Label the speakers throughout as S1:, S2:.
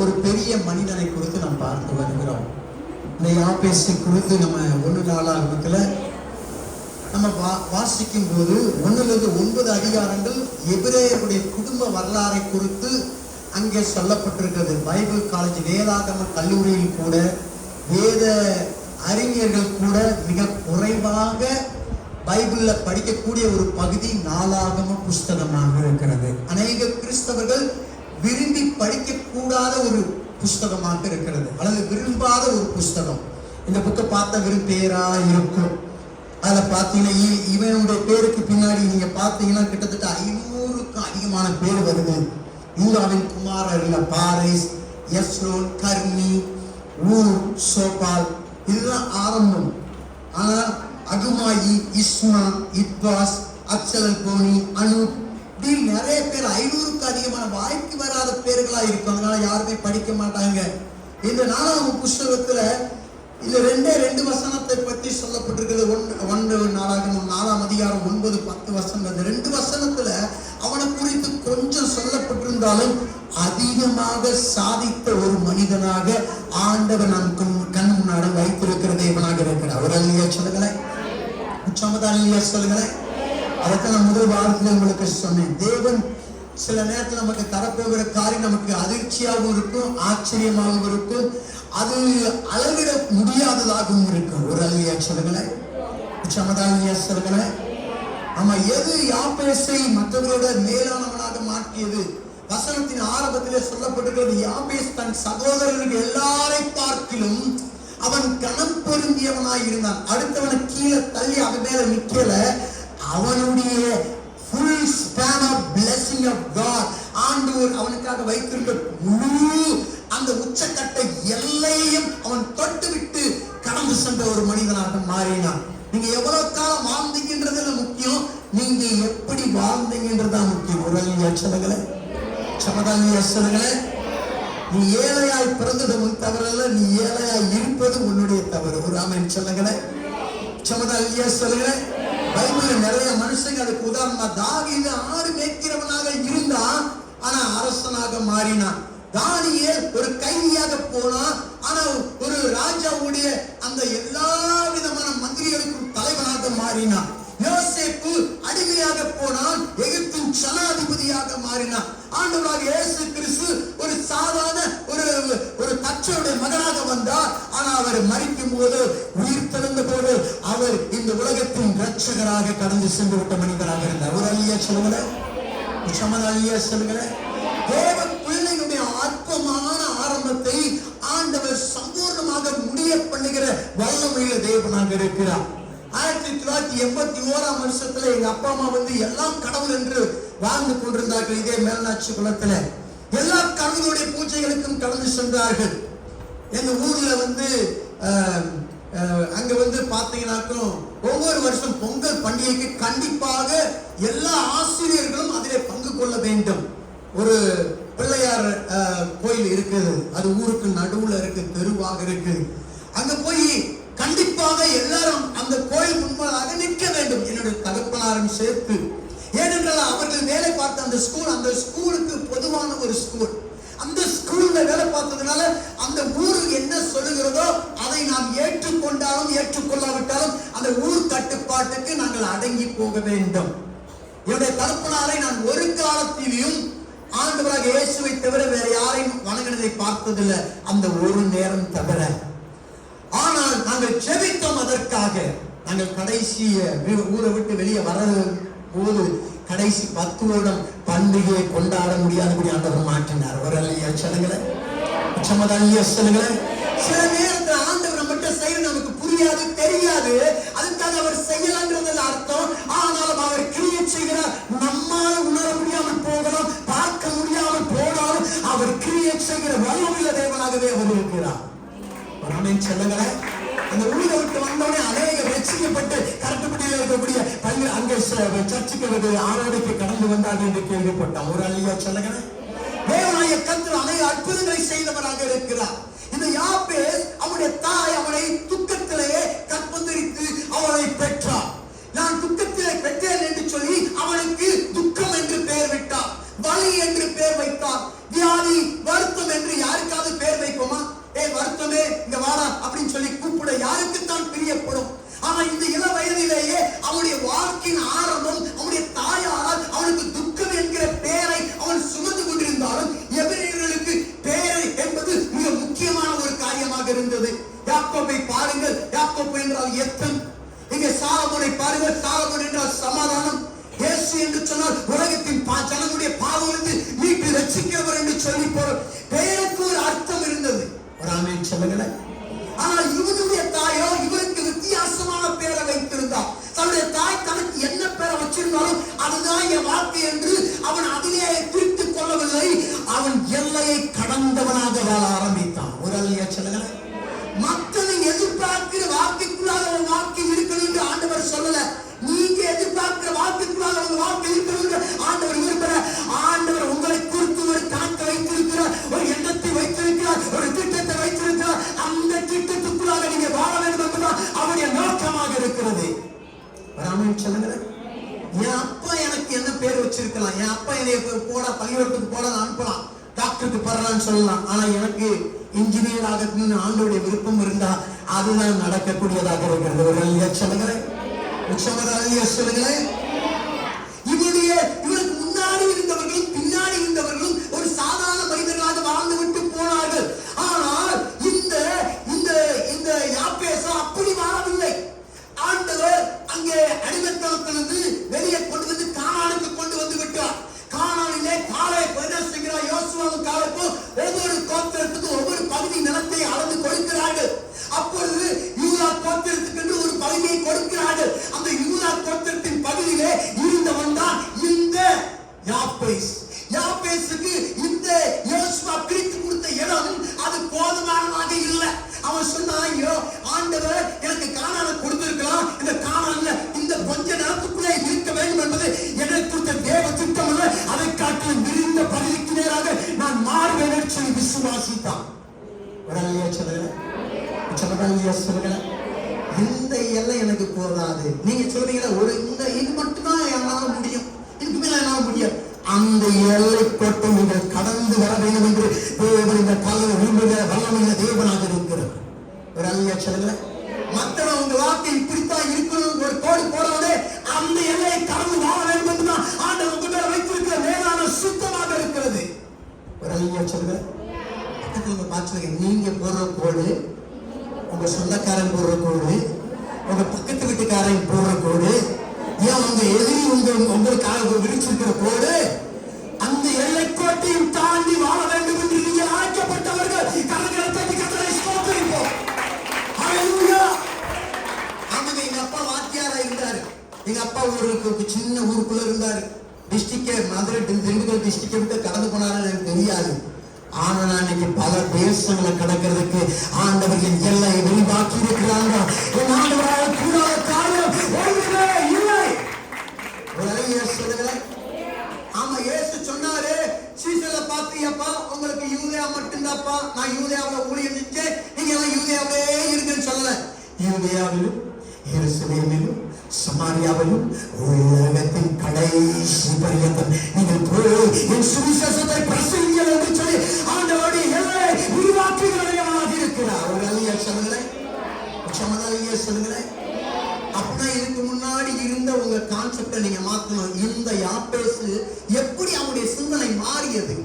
S1: ஒரு பெரிய மனிதனை குறித்து நாம் பார்த்து வருகிறோம். இந்த யாபேசை குறித்து நம்ம 1 நாளாகமத்துல நம்ம வாசிக்கும் போது 1-9 அதிகாரங்கள் எபிரேயருடைய குடும்ப வரலாறை குறித்து அங்கே சொல்லப்பட்டிருக்கிறது. பைபிள் காலேஜ் வேதாகம கல்லூரியில் கூட வேத அறிஞர்கள் கூட மிக குறைவாக பைபிள்ல படிக்கக்கூடிய ஒரு பகுதி நாளாகம புஸ்தகமாக இருக்கிறது. அநேக கிறிஸ்தவர்கள் விரும்பி படிக்கக்கூடாத ஒரு புஸ்தகமாக இருக்கிறது, அல்லது விரும்பாத ஒரு புஸ்தகம். இந்த புக்கை பார்த்த வெறும் பேரா இருக்கும். அதில் பார்த்தீங்கன்னா இவனுடைய பேருக்கு பின்னாடி நீங்க பார்த்தீங்கன்னா கிட்டத்தட்ட 500க்கும் அதிகமான பேர் வருது. யூதாவின் குமாரர்கள் பாரேஸ், எஸ்ரோன், கர்மி, ஊர், சோபால், இதுதான் ஆரம்பம். ஆனால் அகுமாயி, இஸ்மா, இத்வாஸ், அக்சலல் கோனி, அனு, இப்படி நிறைய பேர் 500க்கு அதிகமான வாய்க்கு வராத பேர்களா இருக்கும். அதனால யாருமே படிக்க மாட்டாங்க. இந்த 4ஆம் புஸ்தகத்துல இந்த 2 வசனத்தை பற்றி சொல்லப்பட்டிருக்கிறது. 1 நாளாகமம் 4ஆம் அதிகாரம் 9, 10 வசனம். இந்த 2 வசனத்துல அவனை குறித்து கொஞ்சம் சொல்லப்பட்டிருந்தாலும் அதிகமாக சாதித்த ஒரு மனிதனாக ஆண்டவர் நம் கண் முன்னாடி வைத்திருக்கிற தேவனாக இருக்கிறார். ஒரு அல்லையா சொல்லுங்களேன், உச்சமதானியா சொல்லுங்களேன். அதைத்தான் நான் முதல் வாரத்தில் உங்களுக்கு சொன்னேன். தேவன் சில நேரத்தில் நமக்கு தரப்போகிற காரியம் நமக்கு அதிர்ச்சியாகவும் இருக்கும், ஆச்சரியமாகவும் இருக்கும், அது அளவிட முடியாததாகவும் இருக்கும். ஒரு அல்லையா சொல்லுங்களேன், உச்சமதானியா சொல்லுங்களேன். ஆமா, எது யாபேசை மற்றவர்களோட மேலானவனாக மாற்றியது? வசனத்தின் ஆரம்பத்திலே சொல்லப்பட்டிருக்கிறது, யாபேஸ் தன் சகோதரர்கள் எல்லாரை பார்க்கிலும் அவன் கனம் பொருந்தியவனாய் இருந்தான். அடுத்தவனை கீழே தள்ளி அவன் மேல நிக்கல. அவனுடைய full span of blessing of God, ஆண்டவர் அவனுக்காக வைத்திருந்த முழு அந்த உச்சக்கட்ட எல்லையும் அவன் தொட்டுவிட்டு கடந்து சென்ற ஒரு மனிதனாக மாறினான். நீங்க எவ்வளவு காலம் வாழ்ந்தீங்கன்றதுல முக்கியம், நீங்க எப்படி வாழ்ந்தீங்கன்றதான் முக்கியம். ஒரு அல்லையா சொல்லுங்களேன், சமதானியா சொல்லுங்களேன். நீ ஏழையாய் பிறந்தது உன் தவறல்ல, நீ ஏழையாய் இருப்பது உன்னுடைய தவறு. ஒரு ஆமென் சொல்லுங்களேன், சமதானியா சொல்லுங்களேன். பைபிள்ல நிறைய மனுஷங்க அதுக்கு உதாரணமா, தாவீது ஆடு மேய்க்கிறவனாக இருந்தான், ஆனா அரசனாக மாறினான். தானியேல் ஒரு கைதியாக போனான், ஆனா ஒரு ராஜாவுடைய அந்த எல்லா விதமான மந்திரிகளுக்கும் தலைவனாக மாறினான். யோசேப்பு அடிமையாக போனான், எகிப்தின் ஜனாதிபதியாக மாறினான். ஆண்டவராக இயேசு கிறிஸ்து ஒரு சாதாரண ஒரு தச்சருடைய மகனாக வந்தார், ஆனா அவர் மரிக்கும் போது, உயிர் தெழுந்த போது அவர் இந்த உலகத்தின் ரட்சகராக கடந்து சென்று விட்ட மனிதராக இருந்தார். ஒரு அல்லையா சொல்லுங்களேன், சமதானியா சொல்லுங்களேன். தேவ பிள்ளைகளுடைய அற்பமான ஆரம்பத்தை ஆண்டவர் சம்பூர்ணமாக முடிய பண்ணுகிற வல்லமையுள்ள தேவனாக இருக்கிறார். 1981ஆம் வருஷத்துல எங்க அப்பா அம்மா எல்லாம் கடவுள் என்று வாழ்ந்து கொண்டிருந்தார்கள். இதே மேல்நாச்சி குளத்துல எல்லா கடவுளுடைய பூஜைகளுக்கும் கடந்து சென்றார்கள். எங்க ஊர்ல அங்க பாத்தீங்கன்னாக்கும் ஒவ்வொரு வருஷம் பொங்கல் பண்டிகைக்கு கண்டிப்பாக எல்லா ஆசிரியர்களும் அதிலே பங்கு கொள்ள வேண்டும். ஒரு பிள்ளையார் கோயில் இருக்குது, அது ஊருக்கு நடுவுல இருக்கு, தெருவாக இருக்கு. அங்க போய் கண்டிப்பாக எல்லாரும் அந்த கோயில் முன்பாக நிற்க வேண்டும், என்னுடைய தகப்பனாரும் சேர்த்து. ஏனென்றால் அவர்கள் வேலை பார்த்த அந்த ஸ்கூலுக்கு பொதுவான ஒரு ஸ்கூல். அந்த ஸ்கூல்ல வேலை பார்த்ததுனால அந்த ஊர் என்ன சொல்லுகிறதோ அதை நாம் ஏற்றுக்கொண்டாலும் ஏற்றுக்கொள்ளாவிட்டாலும் அந்த ஊர் கட்டுப்பாட்டுக்கு நாங்கள் அடங்கி போக வேண்டும். என்னுடைய தகப்பனாரை நான் ஒரு காலத்திலும் ஆண்டவராக இயேசுவை தவிர வேற யாரையும் வணங்கினதை பார்த்ததில்லை, அந்த ஒரு நேரம் தவிர. ஆனால் நாங்கள் ஜெபித்தோம் அதற்காக. நாங்கள் கடைசி ஊரை விட்டு வெளியே வர போது கடைசி 10 வருடம் பண்டிகையை கொண்டாட முடியாதபடி ஆண்டவர் மாற்றினார். ஒரு அல்லையா சொல்லுங்களேன், சமதானியா சொல்லுங்களேன். சில நேரத்தில் ஆண்டவர் நம்மகிட்ட செய்ய நமக்கு புரியாது, தெரியாது, அதுக்காக அவர் செய்யலன்றது அர்த்தம். ஆனாலும் அவர் கிரியை செய்கிறார். நம்மால உணர முடியாமல் போகலாம், பார்க்க முடியாமல் போனாலும் அவர் கிரியை செய்கிற வல்லமையுள்ள தேவனாகவே அவர் இருக்கிறார். சொல்லுங்களேன். அந்த ஊரை விட்டு வந்தோடனே அநேக ரட்சிக்கப்பட்டு கரெக்டுபடியில் இருக்கக்கூடிய பள்ளி அங்கே சர்ச்சுக்கு ஆராய்ச்சிக்கு கடந்து வந்தார்கள் என்று கேள்விப்பட்டோம். ஒரு அல்லையா சொல்லுங்களேன். தேவனாய கர்த்தர் அநேக அற்புதங்களை செய்தவராக இருக்கிறார். இந்த யாபேஸ் அவனுடைய தாய் அவனை துக்கத்திலேயே கற்பந்தரித்து அவளை பெற்றார். நான் துக்கத்திலே பெற்றேன் என்று சொல்லி அவனுக்கு துக்கம் என்று பெயர் விட்டார், வலி என்று பெயர் வைத்தார், வியாதி வருத்தம் என்று யாருக்கு இருக்கிறது. யாக்கோபை பாருங்கள், யாக்கோபு என்றால் எத்தன். இங்கே சாலமோனை பாருங்கள், சாலமோன் என்றால் சமாதானம். இயேசு என்று சொன்னால் உலகத்தின் ஜனங்களுடைய பாவங்களிலிருந்து மீட்டு ரட்சிக்கிறவர் என்று சொல்லி பெயருக்கு ஒரு அர்த்தம் இருந்தது. ஒரு ஆமென் சொல்லுங்களேன். ஆனால் இவனுடைய தாயோ இவருக்கு வித்தியாசமான பெயரை வைத்திருந்தார். தன்னுடைய தாய் தனக்கு என்ன பெயரை வச்சிருந்தாலும் அதுதான் என் வார்த்தை என்று அவன் அதிலே பிரித்துக் கொள்ளவில்லை. அவன் எல்லையை கடந்தவனாக வாழ ஆரம்பித்தான். ஒரு அல்லையா சொல்லுங்களேன். மக்களை எதிர்பார்க்கிற வார்த்தைக்குள்ளாக ஒரு வார்த்தை இருக்கணும் என்று ஆண்டவர் சொல்லல. நீங்க எதிர்பார்க்கிற வார்த்தைக்குள்ளாக ஒரு வார்த்தை இருக்கணும் என்று ஆண்டவர் விரும்புகிற ஆண்டவர் உங்களை குறித்து ஒரு கணக்கை வைத்திருக்கிறார், ஒரு எண்ணத்தை வைத்திருக்கிறார், ஒரு திட்டத்தை வைத்திருக்கிறார். அந்த திட்டத்துக்குள்ளாக நீங்க வாழ வேண்டும் என்பதுதான் அவருடைய நோக்கமாக இருக்கிறது. ராமன் சொல்லுங்களேன். என் அப்பா எனக்கு என்ன பேர் வச்சிருக்கலாம், என் அப்பா என்னை போட பள்ளிக்கூடத்துக்கு போட அனுப்பலாம், டாக்டருக்கு பரலான்னு சொல்லலாம். ஆனா எனக்கு இன்ஜினியர் ஆகணும்னு ஆண்டோடைய விருப்பம் இருந்தா அதுதான் நடக்கக்கூடியதாக இருக்கிறது. ஒரு அல்லையா சொல்லுங்களேன். சொல்லுங்களேன். இவருக்கு முன்னாடி இருந்தவர்களும் பின்னாடி இருந்தவர்களும் ஒரு சாதாரண மனிதர்களாக வாழ்ந்து விட்டு போனார்கள். ஆனால் இந்த யாப்பேசா அப்படி வாழவில்லை. ஆண்டவர் அங்கே அடிமைத்தனத்திலிருந்து வெளியே கொண்டு வந்து கானானுக்கு கொண்டு வந்து விட்டார். கானானிலே காலை செய்கிறார். யோசுவாவும் காலைக்கும் ஒவ்வொரு கோத்திரத்துக்கும் ஒவ்வொரு பகுதி நிலத்தை அளந்து கொடுக்கிறார்கள். அப்பொழுது யூதா கோத்திரத்துக்கு என்று ஒரு பகுதியை கொடுக்கிறார்கள். அந்த யூதா கோத்திரத்தின் பகுதியிலே இருந்தவன் தான் இந்த யாப்பேஸ். யாப்பேசுக்கு இந்த யோசுவா பிரித்து கொடுத்த இடம் அது போதுமானதாக இல்லை. அவன் சொன்னான், ஆண்டவர் எனக்கு கானானை கொடுத்திருக்கலாம், இந்த கானான்ல இந்த கொஞ்ச நேரத்துக்குள்ளே இருக்க வேண்டும் என்பது எனக்கு கொடுத்த தேவ திட்டம் அல்ல, அதை காட்டிலும் விரிந்த பகுதிக்கு நேராக நான் மாறுவேன் சொல்லி விசுவாசித்தான். இந்த எல்லை எனக்கு போதாது. நீங்க சொல்றீங்களா, ஒரு இந்த இது மட்டும்தான் என்னால முடியும், இதுக்கு மேல என்னால முடியும். அந்த எல்லை கோட்டை நீங்கள் கடந்து வர வேண்டும் என்று தேவன் இந்த காலையில் விரும்புகிற வல்லமையுள்ள தேவனாக இருக்கிறார். ஒரு அல்லையா சொல்லுங்க. மற்றவன் உங்க வார்த்தை இப்படித்தான் இருக்கணும் ஒரு கோடு போடவே அந்த எல்லையை கடந்து வாழ வேண்டும் என்றுதான் ஆண்டவர் உங்க மேல வைத்திருக்கிற மேலான சுத்தமாக இருக்கிறது. ஒரு அல்லையா சொல்லுங்க. பக்கத்துல பார்த்து நீங்க போடுற கோடு, உங்க சொந்தக்காரன் போடுற கோடு, உங்க பக்கத்து வீட்டுக்காரன் போடுற கோடு, ஏன் உங்க எதிரி உங்களுக்காக விரிச்சிருக்கிற கோடு, அந்த எல்லை கோட்டையும் தாண்டி வாழ வேண்டும் என்று நீங்கள் அழைக்கப்பட்டவர்கள் கரங்களை தட்டி கர்த்தரை ஸ்தோத்திரிப்போம். ஹல்லேலூயா. ஆமாங்க, எங்க அப்பா வாத்தியாரா இருந்தாரு. எங்க அப்பா ஒரு சின்ன ஊருக்குள்ள இருந்தாரு. டிஸ்ட்ரிக்ட் மதுரை திண்டுக்கல் டிஸ்ட்ரிக்ட் விட்டு கடந்து போனாரு எனக்கு தெரியாது. ஆனா நான் இன்னைக்கு பல தேசங்களை கடக்கிறதுக்கு ஆண்டவர் என் எல்லையை விரிவாக்கி இருக்கிறாங்க. என் ஆண்டவரால் கூடாத காரியம் ஒன்றுமே இல்லை. ஒரு அல்லையா சொல்லுங்களேன். ஆமா, இயேசு சொன்னாரு, சீசரை பார்த்தியப்பா, உங்களுக்கு யூதேயா மட்டும்தாப்பா, நான் யூதேயாவில் ஊழியம் செஞ்சேன், நீங்க எல்லாம் யூதேயாவே இருக்குன்னு சொல்லல. யூதேயாவிலும் எருசலேமிலும் சமாரியாவிலும் உலகத்தின் கடைசி பரியந்தம் நீங்கள் போய் என் சுவிசேஷத்தை பிரசங்கிங்கள் என்று சொல்லி ஆண்டவருடைய எல்லையை விரிவாக்குகிறவர்களாக இருக்கிறார். ஒரு அல்லையா சொல்லுங்களேன். சமதாலியா சொல்லுங்களேன். அப்படின்னா இதுக்கு முன்னாடி இருந்த உங்க கான்செப்டை நீங்க மாத்தணும். இந்த யாப்பேசு எப்படி அவனுடைய சிந்தனை மாறியது,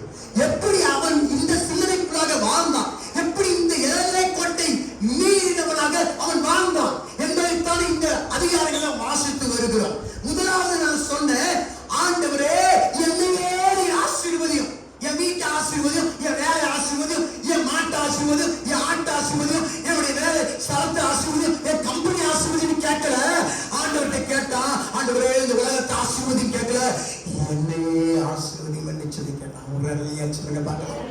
S1: எப்படி அவன் இந்த சிந்தனைக்குள்ளாக வாழ்ந்தான், எப்படி இந்த எல்லை கோட்டை மீறினவனாக அவன் வாழ்ந்தான் என்பதைத்தான் இந்த அதிகாரிகளை வாசித்து வருகிறோம். முதலாவது நான் சொன்னேன், ஆண்டவரே என்னையே நீ ஆசீர்வதியும், என் வீட்டு ஆசீர்வதியும், என் வேலை ஆசீர்வதியும், என் மாட்டு ஆசீர்வதியும், என் ஆட்டு ஆசீர்வதியும், என்னுடைய வேலை ஸ்தலத்தை ஆசீர்வதியும், என் கம்பெனி ஆசீர்வதியும் கேட்கல. ஆண்டவர்கிட்ட கேட்டா, ஆண்டவரே இந்த உலகத்தை ஆசீர்வதியும் கேட்கல, என்னையே ஆசீர்வதியும் என்று சொல்லி கேட்டான். ஒரு அல்லையா சொல்லுங்க பார்க்கலாம்.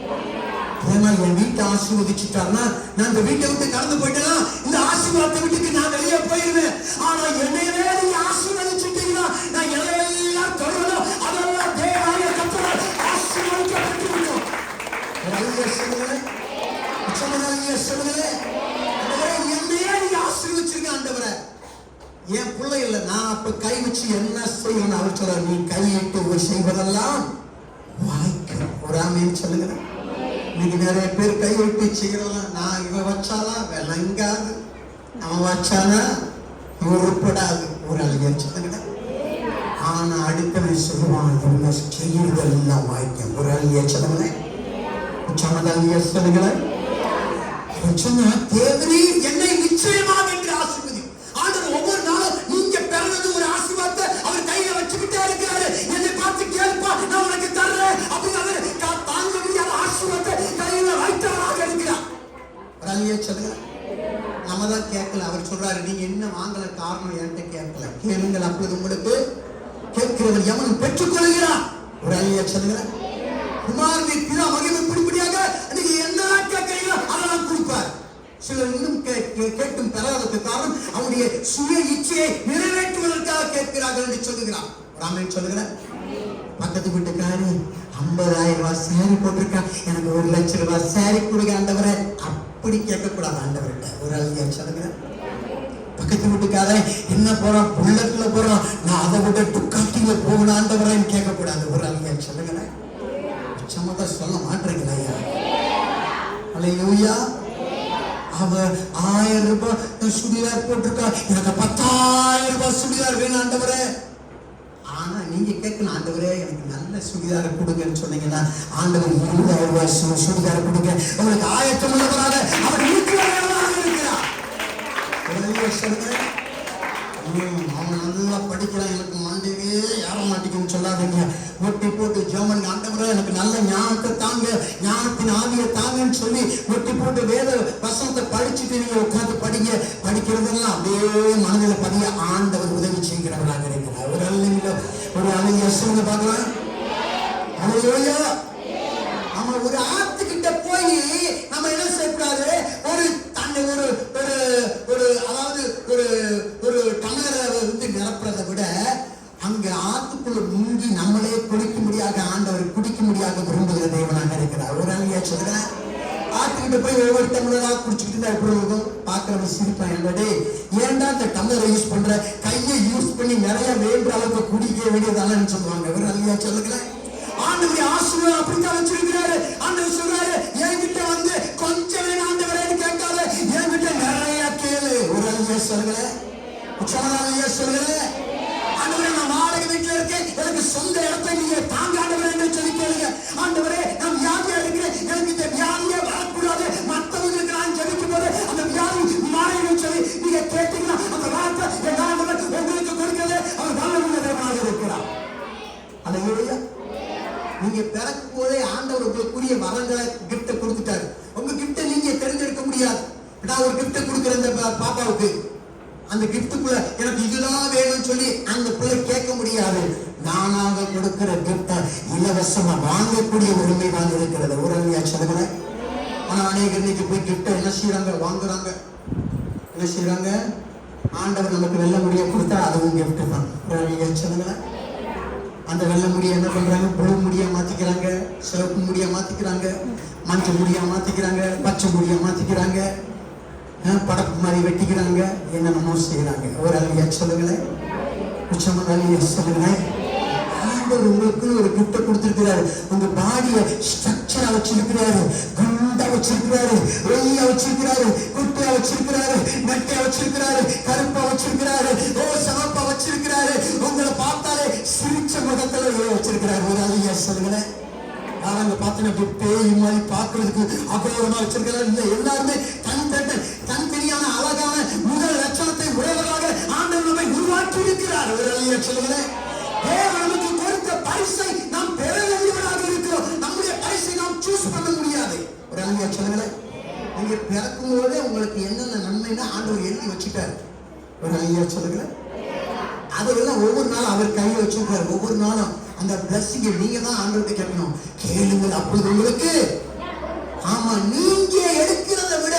S1: என் வீட்டை ஆசீர்வதிச்சுட்டாருன்னா நான் இந்த வீட்டை விட்டு கடந்து போயிட்டேன்னா இந்த ஆசீர்வாதத்தை விட்டுக்கு நான் வெளியே போயிருவேன். ஆனா என்னையவே நீங்க ஆசீர்வதிச்சுட்டீங்கன்னா நான் எல்லாம் தொடரணும், அதெல்லாம் தேவாலய கர்த்தரால் ஆசீர்வதிக்கப்பட்டிருக்கும். என்னையே நீங்க ஆசீர்வதிச்சிருக்க ஆண்டவரை. என் பிள்ளை இல்லை, நான் அப்ப கை வச்சு என்ன செய்யணும் அவர் சொல்ற, நீ கையிட்டு செய்வதெல்லாம் வாய்க்கும். ஒரு ஆமென் சொல்லுங்க. இன்னைக்கு நிறைய பேர் கை விட்டு செய்யறோம். நான் இவன் வச்சாலாம் விளங்காது, அவன் வச்சானா உருப்படாது. ஒரு அல்லையா சொல்லுங்க. ஆனா அடுத்தவன் சொல்லுவான், இவங்க செய்யறதெல்லாம் வாய்க்கும். ஒரு அல்லையா சொல்லுங்களேன். சமதாலியா சொல்லுங்களேன். சொன்னா தேவரீர் என்னை நிச்சயமாக என்று ஆசீர்வதியும். ஆண்டவர் ஒவ்வொரு நாளும் நீங்க பிறந்தது ஒரு ஆசீர்வாதத்தை அவர் கையில வச்சுக்கிட்டே இருக்கிறாரு. என்னை பார்த்து கேள்ப்பா, நான் உனக்கு தர்றேன் அப்படின்னு அவர் தாங்க முடியாத ஆசீர்வாதத்தை கையில வைத்தவராக இருக்கிறார். சொல்லுங்க. நம்ம தான் கேட்கல. அவர் சொல்றாரு, நீங்க என்ன வாங்கல, காரணம் என்கிட்ட கேட்கல, கேளுங்கள் அப்பொழுது உங்களுக்கு கேட்கிறவர் எவனும் பெற்றுக் கொள்கிறான். ஒரு அழிய சொல்லுங்க. குமாரனை பிதா மகிமைப்படும்படியாக நீங்க என்ன கேட்கிறீங்களோ அதெல்லாம் கொடுப்பார். சிலர் இன்னும் கேட்டும் பெறாததுக்கு காரணம் அவனுடைய சுய இச்சையை நிறைவேற்றுவதற்காக கேட்கிறார்கள் என்று சொல்லுகிறான். ராமன் சொல்லுகிறேன். பக்கத்து வீட்டுக்காரி 50,000 ரூபாய் சேரி போட்டிருக்கா, எனக்கு 1,00,000 ரூபாய் சேரி கொடுங்க ஆண்டவரே, அப்படி கேட்கக்கூடாது ஆண்டவர்கிட்ட. ஒரு அழிய சொல்லுகிறேன். பக்கத்து வீட்டுக்காரன் என்ன போறான், புல்லட்ல போறான், நான் அதை விட டுக்காட்டில போகணும் ஆண்டவரேன்னு கேட்கக்கூடாது. ஒரு அழிய சொல்லுகிறேன். சமதா சொல்ல மாட்டீங்களா? அல்லேலூயா. அவ 1000 ரூபாய் சுடிதார் போட்டிருக்கா, எனக்கு 10,000 ரூபாய் சுடிதார் வேணும் ஆண்டவரே. ஆனா நீங்க கேட்கணும், ஆண்டவரே எனக்கு நல்ல சுடிதார கொடுங்கன்னு சொன்னீங்கன்னா ஆண்டவர் 20,000 ரூபாய் சுடிதார கொடுங்க உங்களுக்கு ஆயத்தம் உள்ளவராக அவர் இருக்கிறார். அவன் நல்லா படிக்கிறான், எனக்கு மண்டையே ஏற மாட்டேங்குன்னு சொல்லாதீங்க. ஒட்டி போட்டு ஜெர்மன் ஆண்டவரே எனக்கு நல்ல ஞானத்தை தாங்க, ஞானத்தின் ஆவியை தாங்கன்னு சொல்லி ஒட்டி போட்டு வேத வசனத்தை படிச்சுட்டு நீங்க உட்காந்து படிக்கிறதெல்லாம் அப்படியே மனதில் பதிய ஆண்டவர் உதவி செய்கிறவராக இருக்கிறார். ஒரு அல்ல ஒரு அலைய சொல்லுங்க பார்க்கலாம். அல்லேலூயா. நம்ம ஒரு ஆத்துக்கிட்ட போய் நம்ம என்ன செய்யக்கூடாது, ஒரு தன்னை ஒரு ஒரு அதாவது ஒரு டம்ளரை வந்து நிரப்புறதை விட அங்க ஆத்துக்குள்ள முங்கி நம்மளே குடிக்க முடியாத ஆண்டவர் குடிக்க முடியாத விரும்புகிற தேவனாக இருக்கிறார். ஒரு அழியா சொல்றேன். ஆத்துக்கிட்ட போய் ஒவ்வொரு டம்ளரா குடிச்சுக்கிட்டு எப்படி இருக்கும், பாக்குறவங்க சிரிப்பான். என்னடே ஏன்டா இந்த டம்ளரை யூஸ் பண்ற, கையை யூஸ் பண்ணி நிறைய வேண்ட அளவுக்கு குடிக்க வேண்டியதானு சொல்லுவாங்க. ஒரு அழியா சொல்லுகிறேன். ஆண்டவருடைய ஆசீர்வாதம் அப்படித்தான் வச்சிருக்கிறாரு. ஆண்டவர் சொல்றாரு, என்கிட்ட வந்து கொஞ்சம் வேணும் ஆண்டவரேன்னு கேட்காத, என்கிட்ட நிறைய கேளு. ஒரு அழியா சொல்லுகிறேன். சொல்லுகிறேன். ஆண்டவரே நான் வாடகை வீட்டுல இருக்கேன், எனக்கு சொந்த இடத்தை நீங்க தாங்க ஆண்டவரே சொல்லி கேளுங்க. ஆண்டவரே நான் வியாதியா இருக்கிறேன், எனக்கு இந்த வியாதியே வரக்கூடாது, மற்றவங்களுக்கு நான் ஜெபிக்கும் போது அந்த வியாதி மாறிடும் சொல்லி நீங்க கேட்டீங்கன்னா அந்த வார்த்தை என் ஆண்டவர் உங்களுக்கு கொடுக்கிறது அவர் வல்லமையுள்ள தேவனாக இருக்கிறார். அல்லேலூயா. நீங்க பிறக்கும் போதே ஆண்டவர் உங்களுக்குரிய வரங்களை கிஃப்ட கொடுத்துட்டாரு. உங்க கிஃப்ட நீங்க தெரிஞ்செடுக்க முடியாது. நான் ஒரு கிஃப்ட கொடுக்குற இந்த பாப்பாவுக்கு அந்த கிஃப்டுக்குள்ள எனக்கு இதுதான் வேணும்னு சொல்லி அந்த பிள்ளை கேட்க முடியாது. நானாக கொடுக்கிற கிஃப்ட இலவசமா வாங்கக்கூடிய உரிமை தான் இருக்கிறது. ஒரு அழியா சொல்லுங்க. ஆனா அநேகர் இன்னைக்கு போய் கிஃப்ட என்ன செய்யறாங்க, வாங்குறாங்க. என்ன செய்யறாங்க, ஆண்டவர் நமக்கு வெள்ள முடிய கொடுத்தா அதுவும் கிஃப்ட் தான். ஒரு அழியா சொல்லுங்க. அந்த வெள்ள முடிய என்ன பண்றாங்க, புழு முடிய மாத்திக்கிறாங்க, சிவப்பு முடிய மாத்திக்கிறாங்க, மஞ்சள் முடிய மாத்திக்கிறாங்க, பச்சை முடிய மாத்திக்கிறாங்க, படப்பு மாதிரி வெட்டிக்கிறாங்க, என்னென்னமோ செய்யறாங்க. ஒரு அழியா சொல்லுங்களேன். உச்சமான அழியா சொல்லுங்களேன். ஆண்டவர் உங்களுக்கு ஒரு கிஃப்ட கொடுத்திருக்கிறாரு. உங்க பாடிய ஸ்ட்ரக்சரா வச்சிருக்கிறாரு, குண்டா வச்சிருக்கிறாரு, வெள்ளையா வச்சிருக்கிறாரு, குட்டையா வச்சிருக்கிறாரு, நெட்டையா வச்சிருக்கிறாரு, கருப்பா வச்சிருக்கிறாரு, சிவப்பா வச்சிருக்கிறாரு. உங்களை பார்த்தாலே சிரிச்ச முகத்துல வச்சிருக்கிறாரு. ஒரு அழியா சொல்லுங்களேன். அவங்க பார்த்தீங்கன்னா பேய் மாதிரி பார்க்கறதுக்கு அபூர்வமா வச்சிருக்கிறார். இல்லை, எல்லாருமே தனித்தனியான அழகான முதல் லட்சணத்தை உடையவராக ஆண்டவர் நம்மை உருவாக்கி இருக்கிறார். ஒரு அழியா சொல்லுங்களேன். நமக்கு கொடுத்த பரிசை நாம் பெற வேண்டியவராக இருக்கிறோம். நம்முடைய பரிசை நாம் சூஸ் பண்ண முடியாது. ஒரு அழியா சொல்லுங்களேன். நீங்க பிறக்கும் போதே உங்களுக்கு என்னென்ன நன்மைன்னா ஆண்டவர் எழுதி வச்சுட்டாரு. ஒரு அழியா சொல்லுங்களேன். அதெல்லாம் ஒவ்வொரு நாளும் அவர் கையில் வச்சிருக்காரு. ஒவ்வொரு நாளும் அந்த பிளஸிங்கை நீங்க தான் ஆண்டவர்கிட்ட கேட்கணும். கேளுங்கள் அப்பொழுது உங்களுக்கு. ஆமா, நீங்க எடுக்கிறத விட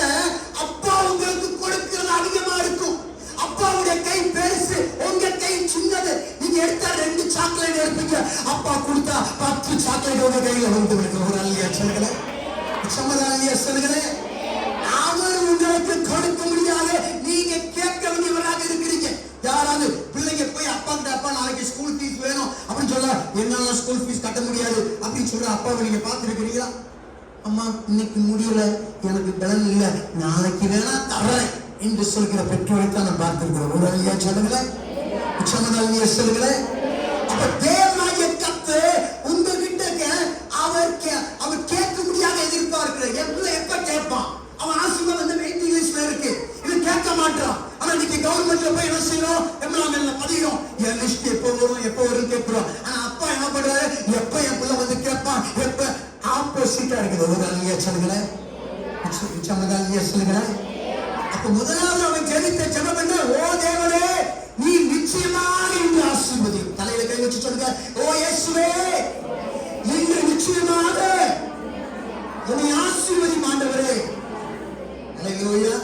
S1: அப்பா உங்களுக்கு கொடுக்கிறது அதிகமா இருக்கும். அப்பாவுடைய கை பெருசு, உங்க கை சின்னது. நீங்க எடுத்தா 2 சாக்லேட் எடுப்பீங்க, அப்பா கொடுத்தா 10 சாக்லேட் உங்க கையில வந்து விடுங்க. ஒரு அழியா சொல்லுங்களேன். சம்மதானியா சொல்லுங்களேன். அவர் உங்களுக்கு கொடுக்க முடியாது, நீங்க கேட்க வேண்டியவராக இருக்கிறீங்க. யாராவது பிள்ளைங்க போய் அப்பா கிட்ட, அப்பா நாளைக்கு ஸ்கூல் ஃபீஸ் வேணும் அப்படின்னு சொல்ல, என்னால ஸ்கூல் ஃபீஸ் கட்ட முடியாது அப்படின்னு சொல்ற அப்பாவை நீங்க பார்த்துருக்கிறீங்களா? அம்மா இன்னைக்கு முடியல, எனக்கு பலன் இல்லை, நாளைக்கு வேணா தரேன் என்று சொல்கிற பெற்றோரை தான் நான் பார்த்திருக்கிறோம். ஒரு அழியா சொல்லுங்களேன். உச்சமதானியா சொல்லுங்களேன். அப்ப தேவனாகிய கர்த்தர் உங்ககிட்ட அவர் கேட்க முடியாத எதிர்பார்க்கிற எப்ப கேட்பான். அவன் ஆசீர்வாதம் ஆஸ்பத்திரியில போய் என்ன செய்யறோம், எம்எல்ஏ பதிகிறோம், என் லிஸ்ட் எப்போ வரும் கேட்கிறோம். ஆனா அப்பா என்ன பண்றாரு, எப்ப என் பிள்ளை வந்து கேட்பான், எப்ப ஆப்போசிட்டா இருக்குது. ஒரு அழிய சொல்லுங்களேன், சொல்லுங்களேன். அப்ப முதலாவது அவன் ஜெபித்த ஜெபம் என்ன, ஓ தேவனே நீ நிச்சயமாக இன்று ஆசீர்வதி. தலையில கை வச்சு சொல்லுங்க, ஓ இயேசுவே இன்று நிச்சயமாக என்னை ஆசீர்வதி ஆண்டவரே. அல்லேலூயா.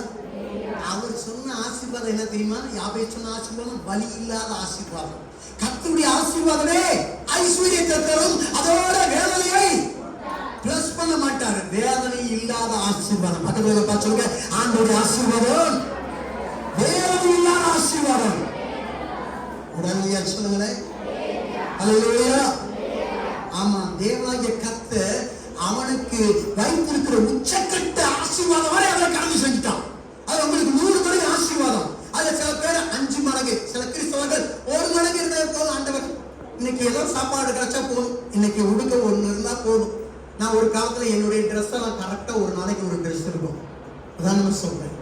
S1: அவர் சொன்ன ஆசீர்வாதம் என்ன தெரியுமா? யாவே சொன்ன ஆசீர்வாதம் வலி இல்லாத ஆசீர்வாதம். கர்த்தருடைய ஆசீர்வாதமே ஐஸ்வர்யத்தை தரும், அதோட வேதனையை பிளஸ் பண்ண மாட்டாரு. வேதனை இல்லாத ஆசீர்வாதம். பக்கத்துல பார்த்து சொல்லுங்க, ஆண்டவருடைய ஆசீர்வாதம் வேதனை இல்லாத ஆசீர்வாதம். உடனே சொல்லுங்களேன். அல்லேலூயா. ஆமா, தேவனாகிய கர்த்தர் அவனுக்கு வைத்திருக்கிற உச்சக்கட்ட ஆசீர்வாதம் வரை அவனை கடந்து செஞ்சுட்டான். அது உங்களுக்கு 100 மடங்கு ஆசீர்வாதம். அதுல சில பேர் 5 மடங்கு, சில கிறிஸ்தவர்கள் 1 மடங்கு இருந்தா போதும். ஆண்டவர் இன்னைக்கு ஏதோ சாப்பாடு கிடைச்சா போதும், இன்னைக்கு உடுக்க ஒண்ணு இருந்தா போதும். நான் ஒரு காலத்துல என்னுடைய ட்ரெஸ் எல்லாம் கரெக்டா ஒரு நாளைக்கு ஒரு ட்ரெஸ் இருக்கும், உதாரணமா சொல்றேன்.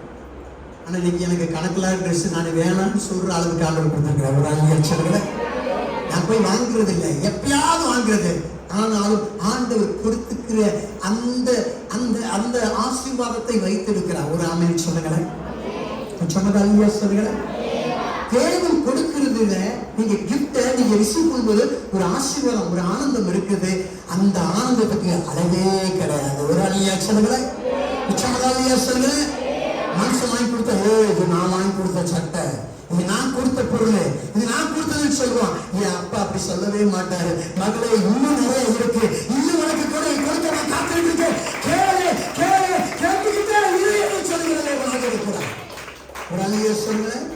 S1: ஆனா இன்னைக்கு எனக்கு கணக்கில் ட்ரெஸ் நான் வேணாம்னு சொல்ற அளவுக்கு ஆண்டவர் கொடுத்துருக்கிறேன். ஒரு 5 லட்சங்களை நான் போய் வாங்குறது இல்லை, எப்பயாவது வாங்குறது. ஆனாலும் ஆண்டவர் கொடுத்துக்கிற அந்த அந்த அந்த ஆசீர்வாதத்தை வைத்திருக்கிறார். ஒரு ஆமென் சொல்லுங்களேன். சொன்னதா சொல்லுங்களேன். தேவன் கொடுக்கிறதுல நீங்க கிஃப்ட நீங்க ரிசீவ் பண்ணும்போது ஒரு ஆசீர்வாதம், ஒரு ஆனந்தம் இருக்குது. அந்த ஆனந்தத்துக்கு அளவே கிடையாது. ஒரு அழியா சொல்லுங்களேன். சொல்லுங்களேன். மனுஷன் வாங்கி கொடுத்த, இது நான் வாங்கி கொடுத்த சட்டை, இது நான் கொடுத்த பொருள், இது நான் கொடுத்ததுன்னு சொல்லுவான். என் அப்பா அப்படி சொல்லவே மாட்டாரு. மகளே இன்னும் நிறைய இருக்கு, இன்னும் உனக்கு கூட கொடுக்க நான் காத்துட்டு இருக்கேன், கேளு கேளு கேட்டுக்கிட்டே இரு சொல்லுகிறேன். ஒரு அழிய சொல்லுங்களேன்.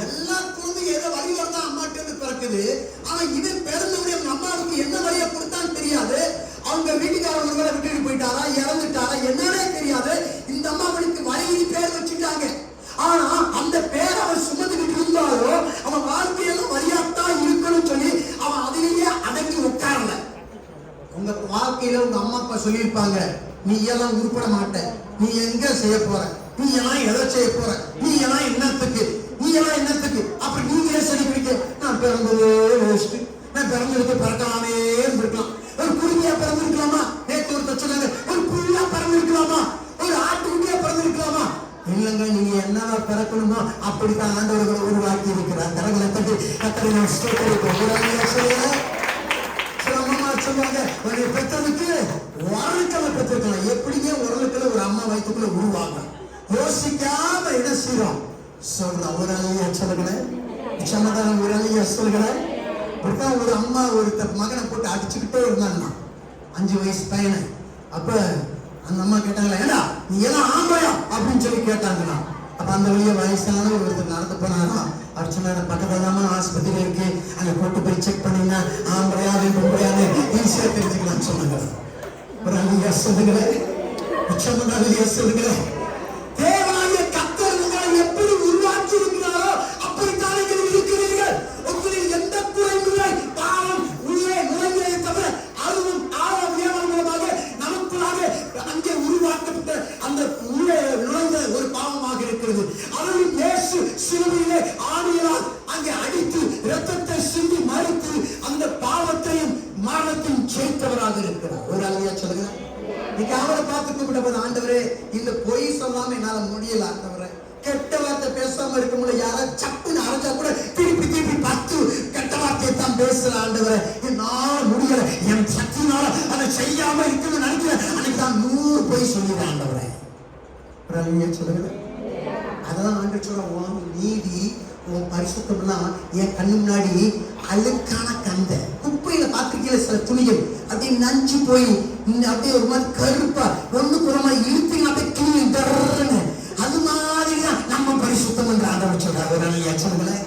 S1: எல்லா குழந்தையும் ஏதோ வழி வரதான் அம்மாட்டு பிறக்குது. ஆனா இவன் பிறந்தவுடைய அம்மாவுக்கு என்ன வழியை கொடுத்தான்னு தெரியாது. அவங்க வீட்டுக்காரங்க விட்டுட்டு போயிட்டாரா, இறந்துட்டாரா என்னன்னே தெரியாது. இந்த அம்மாவனுக்கு வழியினி பேர் வச்சுட்டாங்க. ஆனா அந்த பேர் அவன் சுமந்துக்கிட்டு இருந்தாலும் அவன் வாழ்க்கையெல்லாம் வழியாத்தான் இருக்கணும்னு சொல்லி அவன் அதிலேயே அடங்கி உட்காரல. உங்க வாழ்க்கையில உங்க அம்மா அப்பா சொல்லியிருப்பாங்க, நீ எல்லாம் உருப்பட மாட்ட, நீ எங்க செய்ய போற, நீ எல்லாம் எதை செய்ய போற, நீ எல்லாம் என்னத்துக்கு, நீ எல்லாம் என்னத்துக்கு, அப்ப நீங்க சரி பிடிக்க, நான் பிறந்ததே வேஸ்ட், நான் பிறந்ததுக்கு பிறக்கலாமே இருந்திருக்கலாம், ஒரு குருவியா பிறந்திருக்கலாமா, நேற்று ஒரு சொன்னாங்க ஒரு புல்லா பிறந்திருக்கலாமா, ஒரு ஆட்டுக்குட்டியா பிறந்திருக்கலாமா. இல்லைங்க, நீங்க என்னவா பிறக்கணுமோ அப்படித்தான் ஆண்டவர்களை உருவாக்கி இருக்கிறார். கரங்களை தட்டி கத்தரை நான் ஸ்தோத்திரிக்கிறேன். சில அம்மா சொல்லுவாங்க, பெற்றதுக்கு உரலுக்களை பெற்றிருக்கலாம். எப்படிங்க உரலுக்களை ஒரு அம்மா வயிற்றுக்குள்ள உருவாங்க, யோசிக்காம என்ன செய்யறோம் சொல்ற. ஒரு அழிய சொல்லுங்களேன். சமாதானம் ஒரு அழிய சொல்லுங்களேன். ஒரு அம்மா ஒரு மகனை போட்டு அடிச்சுக்கிட்டே இருந்தாங்கன்னா 5 வயசு பையனை. அப்ப அந்த அம்மா கேட்டாங்களா, ஏடா நீ எல்லாம் ஆம்பளையா அப்படின்னு சொல்லி கேட்டாங்களா. அப்ப அந்த வழிய வயசான ஒருத்தர் நடந்து போனாரா. அவர் சொன்னாரு, பக்கத்துலாமா ஆஸ்பத்திரி இருக்கு, அங்க கொண்டு போய் செக் பண்ணீங்கன்னா ஆம்பளையாவே பொம்பளையாவே ஈஸியா தெரிஞ்சுக்கலாம்னு சொன்னாங்க. ஒரு அழியா சொல்லுங்களேன். சொல்லுங்களேன். தேவனாகிய கர்த்தர் உங்களை எப்படி உருவாக்கி இருக்கிறாரோ அப்படித்தான் இருக்கிறீர்கள். உங்களில் எந்த குறையும் இல்லை. பாவம் உள்ளே நுழைந்ததை தவிர அதுவும் ஆழம் ஏவல் மூலமாக நமக்குள்ளாக அங்கே உருவாக்கப்பட்ட அந்த உள்ளே நுழைந்த ஒரு பாவமாக இருக்கிறது. அதுவும் இயேசு சிலுவையிலே ஆணியால் அங்கே அடித்து இரத்தத்தை சிந்தி மறித்து அந்த பாவத்தையும் மரணத்தையும் ஜெயித்தவராக இருக்கிறார். ஒரு அழியா சொல்லுங்க. நீங்க அவரை பார்த்து கூப்பிட்ட ஆண்டவரே, இந்த பொய் சொல்லாம என்னால முடியல ஆண்டவரே, கெட்ட வார்த்தை பேசாம இருக்க முடியல, யாராவது சப்புன்னு அரைச்சா கூட திருப்பி 10 கெட்ட வார்த்தையை தான் பேசுற ஆண்டவரே, என்னால முடியல, என் சக்தினால அதை செய்யாம இருக்கணும்னு நினைக்கிறேன். அன்னைக்கு தான் 100 பொய் சொல்லிடுறேன் ஆண்டவரே. சொல்லுங்க. அதான் ஆண்டு சொல்ற, உன் நீதி உன் பரிசுத்தம்லாம் என் கண்ணு முன்னாடி அழுக்கான கந்த குப்பையில பாத்துக்கல. சில துணிகள் அப்படியே நஞ்சு போய் அப்படியே ஒரு மாதிரி கருப்பா ஒண்ணு புறமா இழுத்தீங்க அப்படியே கிளீன் தர்றன்னு, அது மாதிரிதான் நம்ம பரிசுத்தம் என்று ஆண்டவர் சொல்றாரு. சொல்லுங்களேன்.